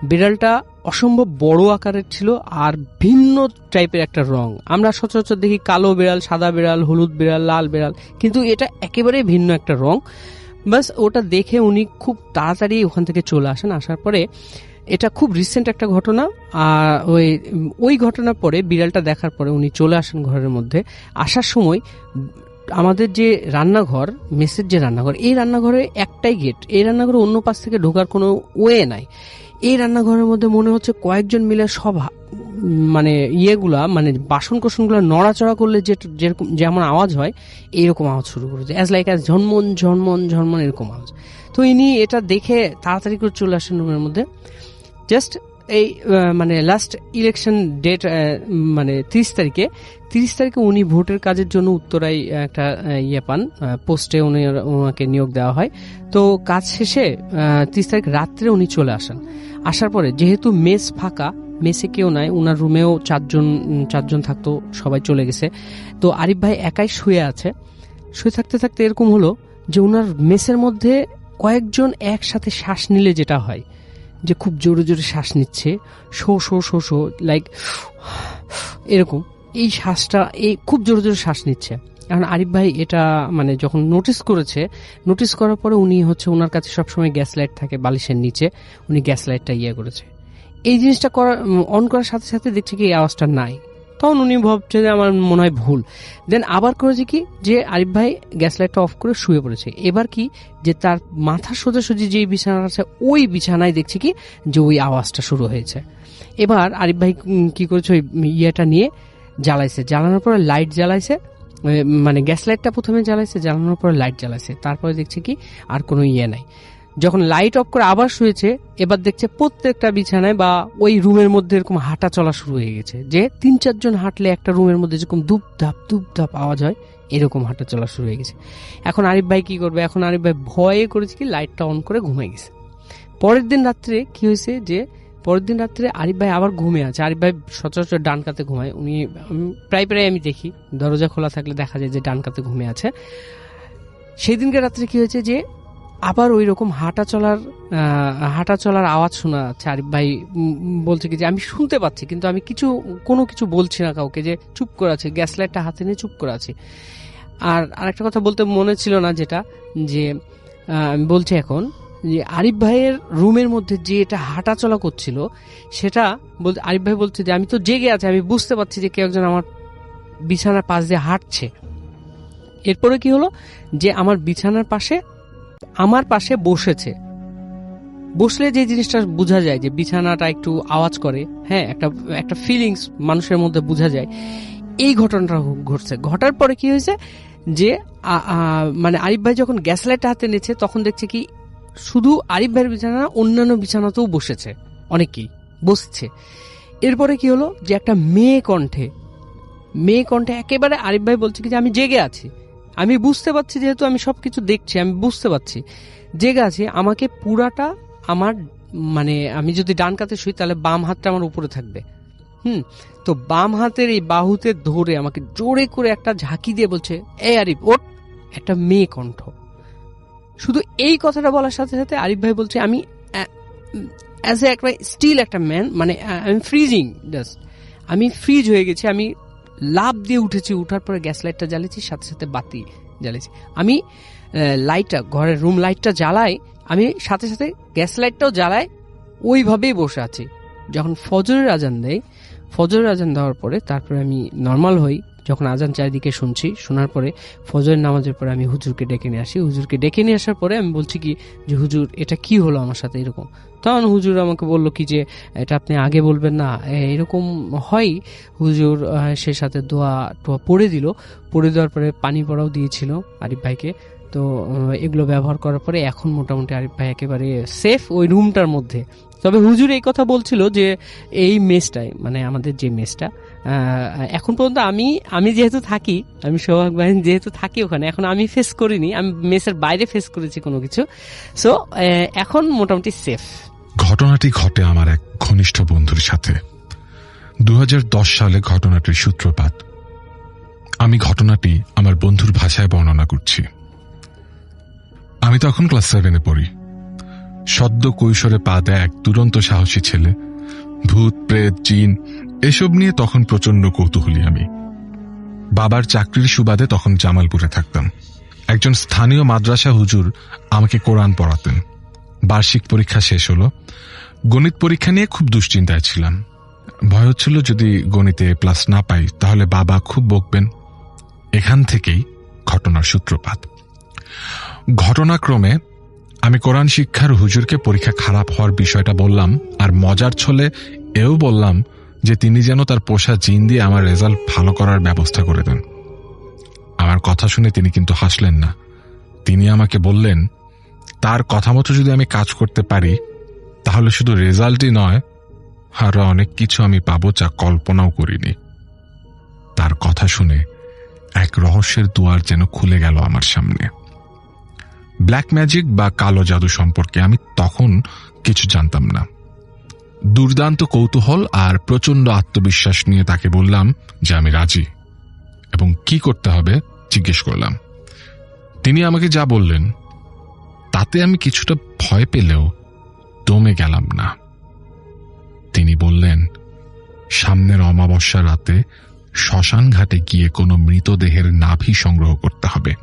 বিড়ালটা অসম্ভব বড় আকারের ছিল আর ভিন্ন টাইপের একটা রং। আমরা সচরাচর দেখি কালো বিড়াল, সাদা বিড়াল, হলুদ বিড়াল, লাল বিড়াল, কিন্তু এটা একেবারে ভিন্ন একটা রং। বাস ওটা দেখে উনি খুব তাড়াতাড়ি ওখান থেকে চলে আসেন। আসার পরে, এটা খুব রিসেন্ট একটা ঘটনা, আর ওই ঘটনার পরে বিড়ালটা দেখার পরে উনি চলে আসেন ঘরের মধ্যে। আসার সময় আমাদের যে রান্নাঘর, মেসের যে রান্নাঘর, এই রান্নাঘরে একটাই গেট, এই রান্নাঘরে অন্য পাশ থেকে ঢোকার কোনো ওয়ে নাই। এই রান্নাঘরের মধ্যে মনে হচ্ছে কয়েকজন মিলে সব মানে ইয়েগুলা, মানে বাসন কোসনগুলো নড়াচড়া করলে যেরকম যেমন আওয়াজ হয়, এইরকম আওয়াজ শুরু করেছে, অ্যাজ লাইক ঝনমন ঝনমন ঝনমন এরকম আওয়াজ। তো ইনি এটা দেখে তাড়াতাড়ি করে চলে আসেন রুমের মধ্যে। জাস্ট এই মানে লাস্ট ইলেকশন ডেট, মানে 30 তারিখে উনি ভোটের কাজের জন্য উত্তরায় একটা ইয়ে পান, পোস্টে ওনাকে নিয়োগ দেওয়া হয়। তো কাজ শেষে 30 তারিখ রাত্রে উনি চলে আসেন। আসার পরে যেহেতু মেস ফাঁকা, মেসে কেউ নাই, ওনার রুমেও চারজন থাকতো, সবাই চলে গেছে। তো আরিফ ভাই একাই শুয়ে আছে। শুয়ে থাকতে থাকতে এরকম হলো যে ওনার মেসের মধ্যে কয়েকজন একসাথে শ্বাস নিলে যেটা হয়, যে খুব জোরে জোরে শ্বাস নিচ্ছে, show show show show, like এরকম, এই শ্বাসটা, এই খুব জোরে জোরে শ্বাস নিচ্ছে। এখন আরিফ ভাই এটা মানে যখন নোটিস করার পরে উনি হচ্ছে, ওনার কাছে সবসময় গ্যাস লাইট থাকে বালিশের নিচে, উনি গ্যাস লাইটটা করেছে। এই জিনিসটা অন করার সাথে সাথে দেখছে কি এই আওয়াজটা নাই। তখন উনি ভাবছে যে আমার মনে হয় ভুল। দেন আবার করেছে কি যে আরিফ ভাই গ্যাস লাইটটা অফ করে শুয়ে পড়েছে। এবার কি যে তার মাথা সোজাসুজি যে বিছানা আছে, ওই বিছানায় দেখছে কি যে ওই আওয়াজটা শুরু হয়েছে। এবার আরিফ ভাই কি করেছে, ওই ইয়েটা নিয়ে জ্বালাইছে, জ্বালানোর পরে লাইট জ্বালাইছে, মানে গ্যাস লাইটটা প্রথমে জ্বালাইছে, জ্বালানোর পরে লাইট জ্বালাইছে, তারপরে দেখছে কি আর কোনো নাই। যখন লাইট অফ করে আবার শুয়েছে, এবার দেখছে প্রত্যেকটা বিছানায় বা ওই রুমের মধ্যে এরকম হাঁটা চলা শুরু হয়ে গেছে, যে 3-4 জন হাঁটলে একটা রুমের মধ্যে যেরকম দুপ ধাপ আওয়াজ হয়, এরকম হাঁটা চলা শুরু হয়ে গেছে। এখন আরিফ ভাই কি করবে? এখন আরিফ ভাই ভয়ে করেছে কি লাইটটা অন করে ঘুমিয়ে গেছে। পরের দিন রাত্রে কি হয়েছে যে আরিফ ভাই আবার ঘুমিয়ে আছে। আরিফ ভাই সচরাচর ডান কাতে ঘুমায়, উনি প্রায় আমি দেখি দরজা খোলা থাকলে দেখা যায় যে ডান কাতে ঘুমিয়ে আছে। সেই দিনকে রাত্রে কি হয়েছে যে আবার ওই রকম হাঁটা চলার আওয়াজ শোনা যাচ্ছে। আরিফ ভাই বলছে কি যে আমি শুনতে পাচ্ছি, কিন্তু আমি কোনো কিছু বলছি না কাউকে, যে চুপ করে আছে, গ্যাস লাইটটা হাতে নিয়ে চুপ করে আছি। আর আরেকটা কথা বলতে মনে ছিল না, যেটা যে আমি বলছি এখন, যে আরিফ ভাইয়ের রুমের মধ্যে যে এটা হাঁটা চলা করছিল, সেটা বলতে আরিফ ভাই বলছে যে আমি তো জেগে আছি, আমি বুঝতে পারছি যে কেউ একজন আমার বিছানার পাশ দিয়ে হাঁটছে। এরপরে কি হলো যে আমার বিছানার পাশে বসলে যে জিনিসটা বোঝা যায় যে বিছানাটা একটু আওয়াজ করে, হ্যাঁ, একটা ফিলিংস মানুষের মধ্যে বোঝা যায়। এই ঘটনাটা ঘটছে। ঘটার পরে কি হয়েছে যে মানে আরিফ ভাই যখন গ্যাস লাইটটা হাতে নিয়েছে, তখন দেখছে কি শুধু আরিফ ভাইয়ের বিছানা, অন্যান্য বিছানাতেও বসেছে, অনেকেই বসছে। এরপরে কি হলো যে একটা মেয়ে কণ্ঠে একেবারে আরিফ ভাই বলছে কি যে আমি জেগে আছি, আমি বুঝতে পারছি, যেহেতু আমি সবকিছু দেখছি, আমি বুঝতে পারছি জেগে আছি। আমাকে পুরাটা আমার, মানে আমি যদি ডান কাতে শুই তাহলে বাম হাতটা আমার উপরে থাকবে, তো বাম হাতের এই বাহুতে ধরে আমাকে জোরে করে একটা ঝাঁকি দিয়ে বলছে, এই আরিফ ওঠ। একটা মেয়ে কণ্ঠ। শুধু এই কথাটা বলার সাথে সাথে আরিফ ভাই বলছে আমি অ্যাজ এ একটা স্টিল একটা ম্যান, মানে আমি ফ্রিজিং, জাস্ট আমি ফ্রিজ হয়ে গেছি। আমি লাভ দিয়ে উঠেছি, উঠার পরে গ্যাস লাইটটা জ্বালিয়েছি, সাথে সাথে বাতি জ্বালিয়েছি। আমি লাইটটা, ঘরের রুম লাইটটা জ্বালাই, আমি সাথে সাথে গ্যাস লাইটটাও জ্বালাই, ওইভাবেই বসে আছি। যখন ফজরের আজান দেওয়ার পরে তারপরে আমি নর্মাল হই, যখন আজান চারিদিকে শুনছি, শোনার পরে ফজরের নামাজের পরে আমি হুজুরকে ডেকে নিয়ে আসি। হুজুরকে ডেকে নিয়ে আসার পরে আমি বলছি কি যে হুজুর এটা কি হলো আমার সাথে এরকম। তখন হুজুর আমাকে বলল কি যে এটা আপনি আগে বলবেন না, এরকম হয়। হুজুর সে সাথে দোয়া টোয়া পড়ে দিল, পড়ে দেওয়ার পরে পানি পড়াও দিয়েছিল আরিফ ভাইকে। তো এগুলো ব্যবহার করার পরে এখন মোটামুটি আরিফ ভাই একেবারে সেফ ওই রুমটার মধ্যে। তবে হুজুর এই কথা বলছিল যে এই মেসটাই, মানে আমাদের যে মেসটা এখন পর্যন্ত আমি যেহেতু থাকি, আমি সোহাগ ভাই যেহেতু থাকি ওখানে, এখন আমি ফেস করিনি, আমি মেসের বাইরে ফেস করেছি কোনো কিছু। সো এখন মোটামুটি সেফ। ঘটনাটি ঘটে আমার এক ঘনিষ্ঠ বন্ধুর সাথে। 2010 সালে ঘটনাটির সূত্রপাত। আমি ঘটনাটি আমার বন্ধুর ভাষায় বর্ণনা করছি। আমি তখন ক্লাস 7-এ পড়ি। সদ্য কৈশোরে পা দেয় এক দুরন্ত সাহসী ছেলে। ভূত, প্রেত, জিন এসব নিয়ে তখন প্রচন্ড কৌতূহলী আমি। বাবার চাকরির সুবাদে তখন জামালপুরে থাকতাম। একজন স্থানীয় মাদ্রাসা হুজুর আমাকে কোরআন পড়াতেন। বার্ষিক পরীক্ষা শেষ হলো। গণিত পরীক্ষা নিয়ে খুব দুশ্চিন্তায় ছিলাম। ভয় হচ্ছিল যদি গণিতে প্লাস না পাই তাহলে বাবা খুব বকবেন। এখান থেকেই ঘটনার সূত্রপাত। ঘটনাক্রমে আমি কোরআন শিক্ষার হুজুরকে পরীক্ষা খারাপ হওয়ার বিষয়টা বললাম, আর মজার ছলে এও বললাম যে তিনি যেন তার পোষা জিন দিয়ে আমার রেজাল্ট ভালো করার ব্যবস্থা করে দেন। আমার কথা শুনে তিনি কিন্তু হাসলেন না। তিনি আমাকে বললেন তার কথা মতো যদি আমি কাজ করতে পারি তাহলে শুধু রেজাল্টই নয়, আরো অনেক কিছু আমি পাবো যা কল্পনাও করিনি। তার কথা শুনে এক রহস্যের দুয়ার যেন খুলে গেল আমার সামনে। ব্ল্যাক ম্যাজিক বা কালো জাদু সম্পর্কে আমি তখন কিছু জানতাম না। দুর্দান্ত কৌতূহল আর প্রচন্ড আত্মবিশ্বাস নিয়ে তাকে বললাম যে আমি রাজি এবং কি করতে হবে জিজ্ঞেস করলাম। তিনি আমাকে যা বললেন তাতে আমি কিছুটা ভয় পেলেও দমে গেলাম না। তিনি বললেন সামনের অমাবস্যা রাতে শ্মশান ঘাটে গিয়ে কোনো মৃতদেহের নাভি সংগ্রহ করতে হবে।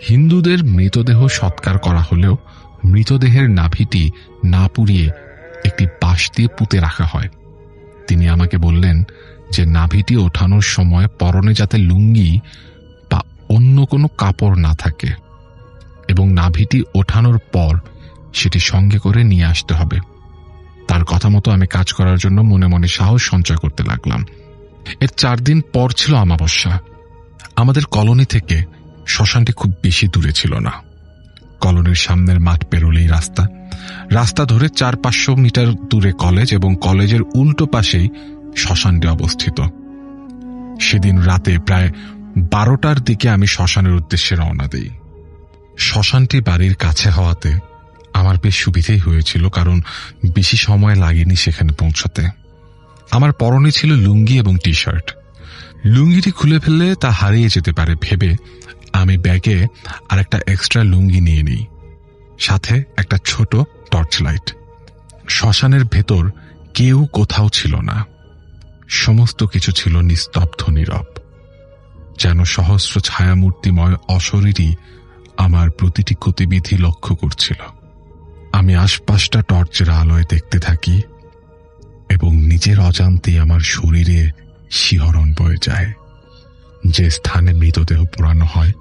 হিন্দুদের মৃতদেহ সৎকার করা হলেও মৃতদেহের নাভিটি না পুড়িয়ে একটি বাঁশ দিয়ে পুঁতে রাখা হয়। তিনি আমাকে বললেন যে নাভিটি ওঠানোর সময় পরনে যাতে লুঙ্গি বা অন্য কোনো কাপড় না থাকে এবং নাভিটি ওঠানোর পর সেটি সঙ্গে করে নিয়ে আসতে হবে। তার কথা মতো আমি কাজ করার জন্য মনে মনে সাহস সঞ্চয় করতে লাগলাম। এর 4 দিন পর ছিল অমাবস্যা। আমাদের কলোনি থেকে শ্মশানটি খুব বেশি দূরে ছিল না। কলোনির সামনের মাঠ পেরোলেই রাস্তা, রাস্তা ধরে 400-500 মিটার দূরে কলেজ এবং কলেজের উল্টো পাশেই শ্মশানটি অবস্থিত। সেদিন রাতে প্রায় 12টার দিকে আমি শ্মশানের উদ্দেশ্যে রওনা দিই। শ্মশানটি বাড়ির কাছে হওয়াতে আমার বেশ সুবিধেই হয়েছিল, কারণ বেশি সময় লাগেনি সেখানে পৌঁছতে। আমার পরনে ছিল লুঙ্গি এবং টি শার্ট। লুঙ্গিটি খুলে ফেললে তা হারিয়ে যেতে পারে ভেবে আমি ব্যাগে আর একটা এক্সট্রা লুঙ্গি নিয়ে নিই, সাথে একটা ছোট টর্চ লাইট। শ্মশানের ভেতর কেউ কোথাও ছিল না। সমস্ত কিছু ছিল নিস্তব্ধ নীরব, যেন সহস্র ছায়ামূর্তিময় অশরীরই আমার প্রতিটি গতিবিধি লক্ষ্য করছিল। আমি আশপাশটা টর্চের আলোয় দেখতে থাকি এবং নিজের অজান্তেই আমার শরীরে শিহরণ বয়ে যায়। যে স্থানে মৃতদেহ পোড়ানো হয়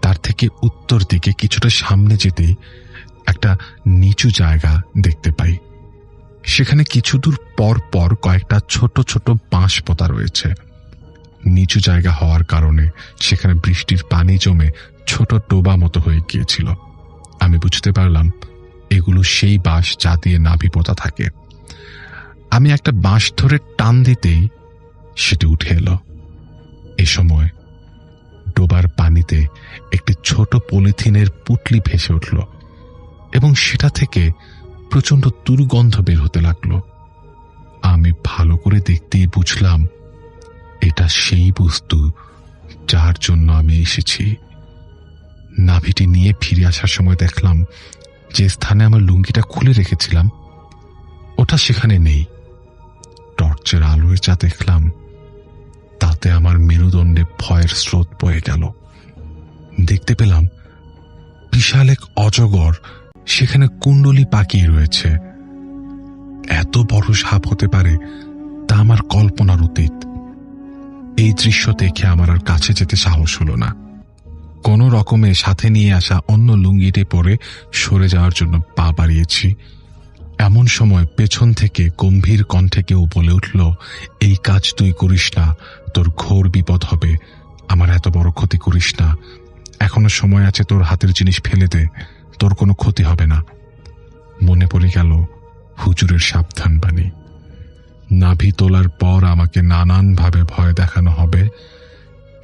তার থেকে উত্তর দিকে কিছুটা সামনে যেতেই একটা নিচু জায়গা দেখতে পাই। সেখানে কিছু দূর পর পর কয়েকটা ছোট ছোট বাঁশ পোতা রয়েছে। নিচু জায়গা হওয়ার কারণে সেখানে বৃষ্টির পানি জমে ছোট টোবা মতো হয়ে গিয়েছিল। আমি বুঝতে পারলাম এগুলো সেই বাঁশ যা দিয়ে নাভি পোতা থাকে। আমি একটা বাঁশ ধরে টান দিতেই সেটি উঠে এলো। এ সময় ডোবার পানিতে একটি ছোট পলিথিনের পুটলি ভেসে উঠল এবং সেটা থেকে প্রচন্ড দুর্গন্ধ বের হতে লাগলো। আমি ভালো করে দেখতেই বুঝলাম এটা সেই বস্তু যার জন্য আমি এসেছি। নাভিটি নিয়ে ফিরে আসার সময় দেখলাম যে স্থানে আমার লুঙ্গিটা খুলে রেখেছিলাম ওটা সেখানে নেই। টর্চের আলোয় যা দেখলাম তাতে আমার মেরুদণ্ডে ভয়ের স্রোত বয়ে গেল। দেখতে পেলাম বিশাল এক অজগর সেখানে কুণ্ডলি পাকিয়ে রয়েছে। এত বড় সাপ হতে পারে তা আমার কল্পনার অতীত। এই দৃশ্য দেখে আমার আর কাছে যেতে সাহস হলো না। কোনো রকমে সাথে নিয়ে আসা অন্য লুঙ্গিটি পরে সরে যাওয়ার জন্য পা বাড়িয়েছি। এমন সময় পেছন থেকে গম্ভীর কণ্ঠে কেউ বলে উঠল, এই কাজ তুই করিস না, তোর ঘোর বিপদ হবে, আমার এত বড় ক্ষতি করিস না, এখনো সময় আছে, তোর হাতের জিনিস ফেলে দে, তোর কোনো ক্ষতি হবে না। মনে পড়ে গেল হুজুরের সাবধান বাণী, নাভি তোলার পর আমাকে নানানভাবে ভয় দেখানো হবে,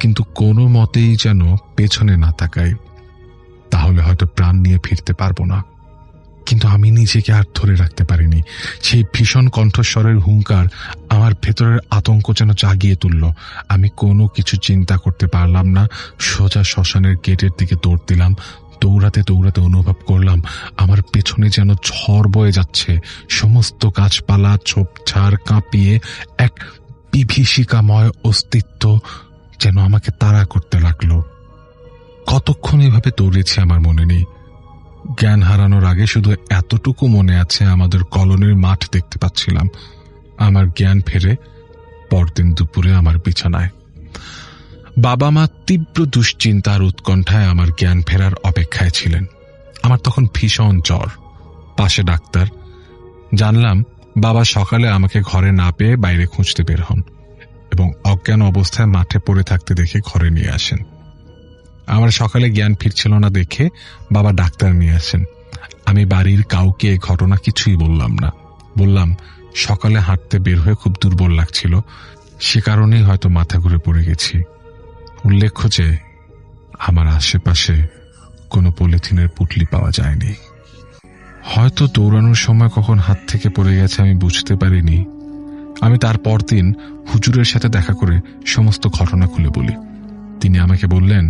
কিন্তু কোনো মতেই যেন পেছনে না তাকাই, তাহলে হয়তো প্রাণ নিয়ে ফিরতে পারবো না। কিন্তু আমি নিজেকে আর ধরে রাখতে পারিনি। সেই ভীষণ কণ্ঠস্বরের হুঙ্কার আমার ভেতরের আতঙ্ক যেন জাগিয়ে তুলল। আমি কোনো কিছু চিন্তা করতে পারলাম না, সোজা শ্মশানের গেটের দিকে দৌড় দিলাম। দৌড়াতে দৌড়াতে অনুভব করলাম আমার পেছনে যেন ঝড় বয়ে যাচ্ছে, সমস্ত গাছপালা ঝোপঝাড় কাঁপিয়ে এক বিভীষিকাময় অস্তিত্ব যেন আমাকে তাড়া করতে লাগলো। কতক্ষণ এভাবে দৌড়েছি আমার মনে নেই। জ্ঞান হারানোর আগে শুধু এতটুকু মনে আছে, আমাদের কলোনির মাঠ দেখতে পাচ্ছিলাম। আমার জ্ঞান ফেরে পরদিন দুপুরে আমার বিছানায়। বাবা মা তীব্র দুশ্চিন্তার উৎকণ্ঠায় আমার জ্ঞান ফেরার অপেক্ষায় ছিলেন। আমার তখন ভীষণ জ্বর, পাশে ডাক্তার। জানলাম বাবা সকালে আমাকে ঘরে না পেয়ে বাইরে খুঁজতে বের হন এবং অজ্ঞান অবস্থায় মাঠে পড়ে থাকতে দেখে ঘরে নিয়ে আসেন। আমার সকালে জ্ঞান ফিরছিল না দেখে বাবা ডাক্তার নিয়ে আসেন। আমি বাড়ির কাউকে এ ঘটনা কিছুই বললাম না। বললাম সকালে হাঁটতে বের হয়ে খুব দুর্বল লাগছিল, সে কারণেই হয়তো মাথা ঘুরে পড়ে গেছি। উল্লেখ্য যে আমার আশেপাশে কোনো পলিথিনের পুটলি পাওয়া যায়নি। হয়তো দৌড়ানোর সময় কখন হাত থেকে পড়ে গেছে আমি বুঝতে পারিনি। আমি তার পরদিন হুজুরের সাথে দেখা করে সমস্ত ঘটনা খুলে বলি। তিনি আমাকে বললেন,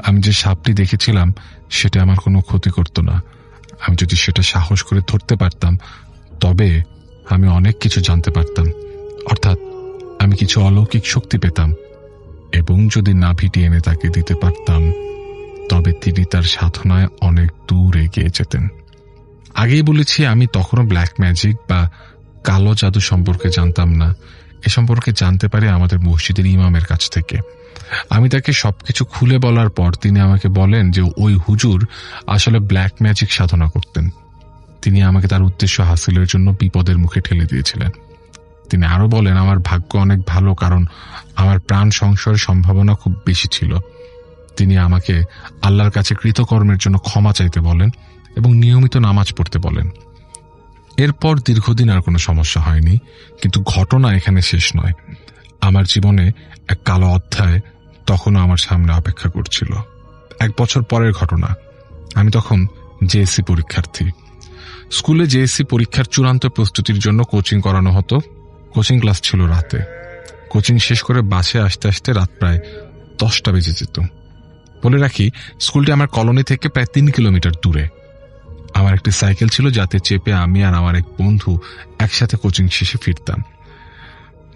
আমি যে সাপটি দেখেছিলাম সেটা আমার কোনো ক্ষতি করত না। আমি যদি সেটা সাহস করে ধরতে পারতাম তবে আমি অনেক কিছু জানতে পারতাম, অর্থাৎ আমি কিছু অলৌকিক শক্তি পেতাম, এবং যদি নাভিটি এনে তাকে দিতে পারতাম তবে তিনি তার সাধনায় অনেক দূর এগিয়ে যেতেন। আগেই বলেছি আমি তখনও ব্ল্যাক ম্যাজিক বা কালো জাদু সম্পর্কে জানতাম না। এ সম্পর্কে জানতে পারি আমাদের মসজিদের ইমামের কাছ থেকে। আমি তাকে সবকিছু খুলে বলার পর তিনি আমাকে বলেন যে ওই হুজুর আসলে ব্ল্যাক ম্যাজিক সাধনা করতেন। তিনি আমাকে তার উদ্দেশ্য হাসিলের জন্য বিপদের মুখে ঠেলে দিয়েছিলেন। তিনি আরো বলেন আমার ভাগ্য অনেক ভালো, কারণ আমার প্রাণ সংশয়ের সম্ভাবনা খুব বেশি ছিল। তিনি আমাকে আল্লাহর কাছে কৃতকর্মের জন্য ক্ষমা চাইতে বলেন এবং নিয়মিত নামাজ পড়তে বলেন। এরপর দীর্ঘদিন আর কোনো সমস্যা হয়নি, কিন্তু ঘটনা এখানে শেষ নয়। আমার জীবনে এক কালো অধ্যায় তখনও আমার সামনে অপেক্ষা করছিল। 1 বছর পরের ঘটনা। আমি তখন জেএসসি পরীক্ষার্থী। স্কুলে জেএসসি পরীক্ষার চূড়ান্ত প্রস্তুতির জন্য কোচিং করানো হতো। কোচিং ক্লাস ছিল রাতে। কোচিং শেষ করে বাসে আসতে আসতে রাত প্রায় 10টা বেজে যেত। বলে রাখি, স্কুলটি আমার কলোনি থেকে প্রায় 3 কিলোমিটার দূরে। আমার একটি সাইকেল ছিল যাতে চেপে আমি আর আমার এক বন্ধু একসাথে কোচিং শেষে ফিরতাম।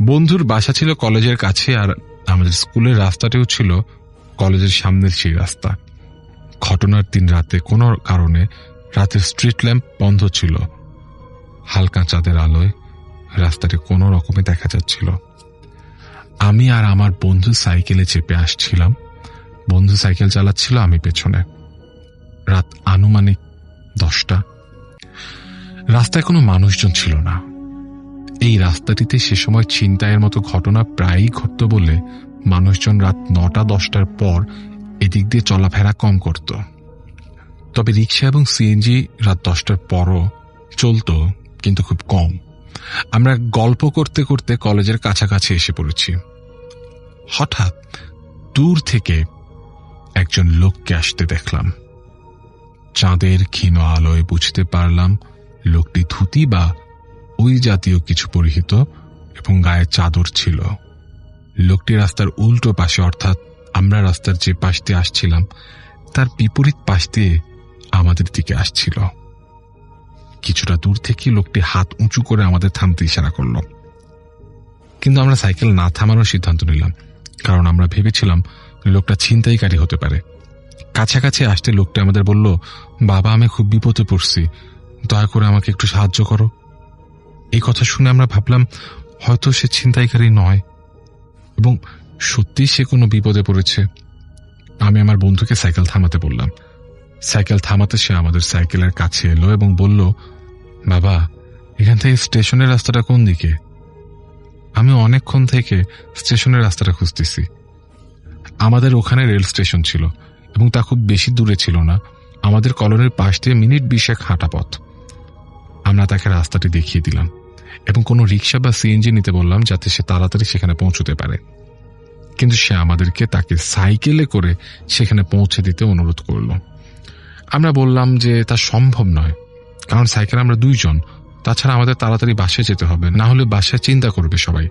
বন্ধুর বাসা ছিল কলেজের কাছে, আর আমাদের স্কুলের রাস্তাটিও ছিল কলেজের সামনের সেই রাস্তা। ঘটনার দিন রাতে কোনো কারণে রাতের স্ট্রিট ল্যাম্প বন্ধ ছিল। হালকা চাঁদের আলোয় রাস্তাটি কোনো রকমে দেখা যাচ্ছিল। আমি আর আমার বন্ধু সাইকেলে চেপে আসছিলাম। বন্ধু সাইকেল চালাচ্ছিল, আমি পেছনে। রাত আনুমানিক 10টা। রাস্তায় কোনো মানুষজন ছিল না। এই রাস্তাটিতে সে সময় ছিনতাইয়ের মতো ঘটনা প্রায়ই ঘটত বলে মানুষজন রাত 9টা-10টার পর এদিক দিয়ে চলাফেরা কম করত। তবে রিক্সা এবং সিএনজি রাত 10টার পরও চলত, কিন্তু খুব কম। আমরা গল্প করতে করতে কলেজের কাছাকাছি এসে পড়েছি। হঠাৎ দূর থেকে একজন লোককে আসতে দেখলাম। চাঁদের ক্ষীণ আলোয় বুঝতে পারলাম লোকটি ধুতি বা ওই জাতীয় কিছু পরিহিত এবং গায়ে চাদর ছিল। লোকটি রাস্তার উল্টো পাশে, অর্থাৎ আমরা রাস্তার যে পাশ দিয়ে আসছিলাম তার বিপরীত পাশ দিয়ে আমাদের দিকে আসছিল। কিছুটা দূর থেকে লোকটি হাত উঁচু করে আমাদের থামতে ইশারা করল, কিন্তু আমরা সাইকেল না থামানোর সিদ্ধান্ত নিলাম, কারণ আমরা ভেবেছিলাম লোকটা ছিনতাইকারী হতে পারে। কাছাকাছি আসতে লোকটা আমাদের বলল, বাবা আমি খুব বিপদে পড়ছি, দয়া করে আমাকে একটু সাহায্য করো। এই কথা শুনে আমরা ভাবলাম হয়তো সে ছিনতাইকারী নয়, এবং সত্যি সে কোনো বিপদে পড়েছে। আমি আমার বন্ধুকে সাইকেল থামাতে বললাম। সাইকেল থামাতে সে আমাদের সাইকেলের কাছে এলো এবং বলল, বাবা, এখান থেকে স্টেশনের রাস্তাটা কোন দিকে? আমি অনেকক্ষণ থেকে স্টেশনের রাস্তাটা খুঁজতেছি। আমাদের ওখানে রেল স্টেশন ছিল এবং তা খুব বেশি দূরে ছিল না, আমাদের কলোনির পাশ দিয়ে মিনিট 20 হাঁটা পথ। আমরা তাকে রাস্তাটি দেখিয়ে দিলাম এবং কোনো রিক্সা বা সিএনজি নিতে বললাম যাতে সে তাড়াতাড়ি সেখানে পৌঁছতে পারে, কিন্তু সে আমাদেরকে তাকে সাইকেলে করে সেখানে পৌঁছে দিতে অনুরোধ করল। আমরা বললাম যে তা সম্ভব নয়, কারণ সাইকেলে আমরা 2 জন, তাছাড়া আমাদের তাড়াতাড়ি বাসায় যেতে হবে, না হলে বাসায় চিন্তা করবে সবাই।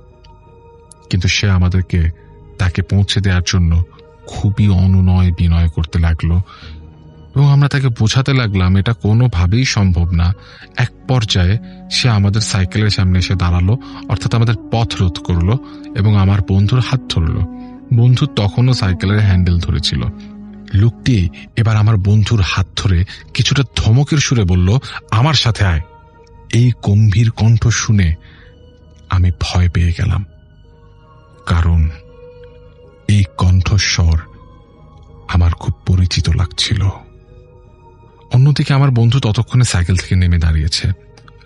কিন্তু সে আমাদেরকে তাকে পৌঁছে দেওয়ার জন্য খুবই অনুনয় বিনয় করতে লাগলো এবং আমরা তাকে বোঝাতে লাগলাম এটা কোনোভাবেই সম্ভব না। এক পর্যায়ে সে আমাদের সাইকেলের সামনে এসে দাঁড়ালো, অর্থাৎ আমাদের পথ রোধ করলো এবং আমার বন্ধুর হাত ধরলো। বন্ধু তখনও সাইকেলের হ্যান্ডেল ধরেছিল। লোকটি এবার আমার বন্ধুর হাত ধরে কিছুটা ধমকের সুরে বলল, আমার সাথে আয়। এই গম্ভীর কণ্ঠ শুনে আমি ভয় পেয়ে গেলাম, কারণ এই কণ্ঠস্বর আমার খুব পরিচিত লাগছিল। অন্যদিকে আমার বন্ধু ততক্ষণে সাইকেল থেকে নেমে দাঁড়িয়েছে।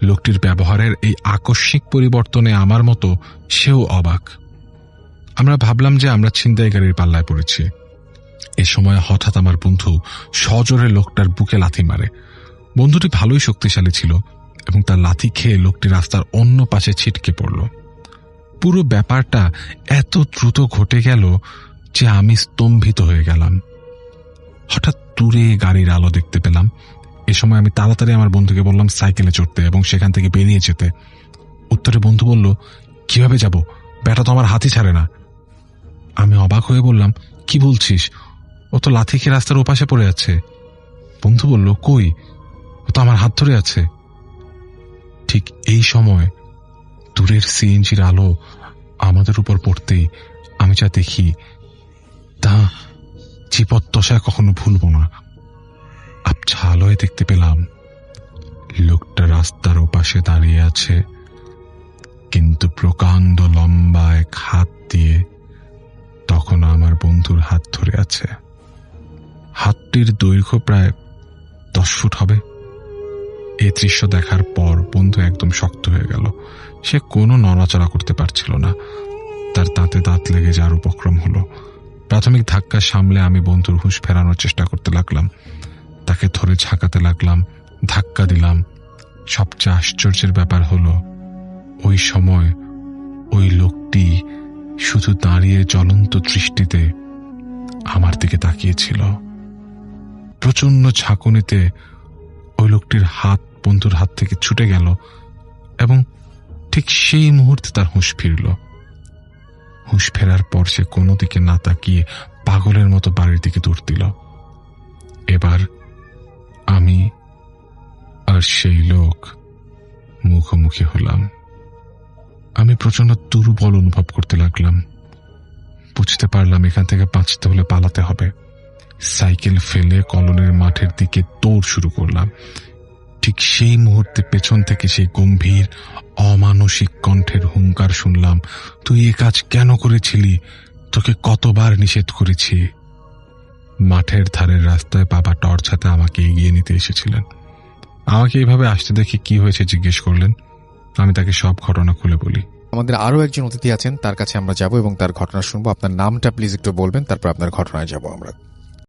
লোকটির ব্যবহারের এই আকস্মিক পরিবর্তনে আমার মতো সেও অবাক। আমরা ভাবলাম যে আমরা ছিনতাইকারীর পাল্লায় পড়েছি। এ সময় হঠাৎ আমার বন্ধু সজোরে লোকটার বুকে লাথি মারে। বন্ধুটি ভালোই শক্তিশালী ছিল এবং তার লাথি খেয়ে লোকটি রাস্তার অন্য পাশে ছিটকে পড়ল। পুরো ব্যাপারটা এত দ্রুত ঘটে গেল যে আমি স্তম্ভিত হয়ে গেলাম। হঠাৎ দূরে গাড়ির আলো দেখতে পেলাম। এ সময় আমি তাড়াতাড়ি আমার বন্ধুকে বললাম সাইকেলে চড়তে এবং সেখান থেকে বেরিয়ে যেতে। উত্তরে বন্ধু বলল, কিভাবে যাব? ব্যাটা তো আমার হাতই ছাড়ে না। আমি অবাক হয়ে বললাম, কি বলছিস? ও তো লাথি খেয়ে রাস্তার ওপাশে পড়ে আছে। বন্ধু বলল, কই, ও তো আমার হাত ধরে আছে। ঠিক এই সময় দূরের সিএনজির আলো আমাদের উপর পড়তেই আমি যা দেখি তা জীবদ্দশায় কখনো ভুলব না। আবছা আলোয় দেখতে পেলাম লোকটা রাস্তার ওপাশে দাঁড়িয়ে আছে, কিন্তু প্রকাণ্ড লম্বা এক হাত দিয়ে তখন আমার বন্ধুর হাত ধরে আছে। হাতটির দৈর্ঘ্য প্রায় 10 ফুট হবে। এই দৃশ্য দেখার পর বন্ধু একদম শক্ত হয়ে গেল। সে কোনো নড়াচড়া করতে পারছিল না। তার দাঁতে দাঁত লেগে যাওয়ার উপক্রম হলো। প্রাথমিক ধাক্কা সামলে আমি বন্ধুর হুঁশ ফেরানোর চেষ্টা করতে লাগলাম। তাকে ধরে ঝাঁকাতে লাগলাম, ধাক্কা দিলাম। সবচেয়ে আশ্চর্যের ব্যাপার হলো ওই সময় ওই লোকটি শুধু দাঁড়িয়ে জ্বলন্ত দৃষ্টিতে আমার দিকে তাকিয়েছিল। প্রচন্ড ঝাঁকুনিতে ওই লোকটির হাত বন্ধুর হাত থেকে ছুটে গেল এবং ঠিক সেই মুহূর্তে তার হুঁশ ফিরল। হুঁশ ফেরার পর সে কোনো দিকে না তাকিয়ে পাগলের মতো বাড়ির দিকে দৌড় দিল। এবার আমি আর সেই লোক মুখোমুখি হলাম। আমি প্রচন্ড দুর্বল অনুভব করতে লাগলাম। বুঝতে পারলাম এখান থেকে বাঁচতে হলে পালাতে হবে। সাইকেল ফেলে কলোনির মাঠের দিকে দৌড় শুরু করলাম। ঠিক সেই মুহূর্তে পেছন থেকে সেই গম্ভীর অমানসিক কণ্ঠের হুঙ্কার শুনলাম, তুই এ কাজ কেন করেছিলি? তোকে কতবার নিষেধ করেছি। মাঠের ধারের রাস্তায় বাবা টর্চ হাতে আমাকে এগিয়ে নিতে এসেছিলেন। আমাকে এইভাবে আসতে দেখে কি হয়েছে জিজ্ঞেস করলেন। আমি তাকে সব ঘটনা খুলে বলি। আমাদের আরো একজন অতিথি আছেন, তার কাছে আমরা যাব এবং তার ঘটনা শুনবো। আপনার নামটা প্লিজ একটু বলবেন, তারপর আপনার ঘটনায় যাব আমরা।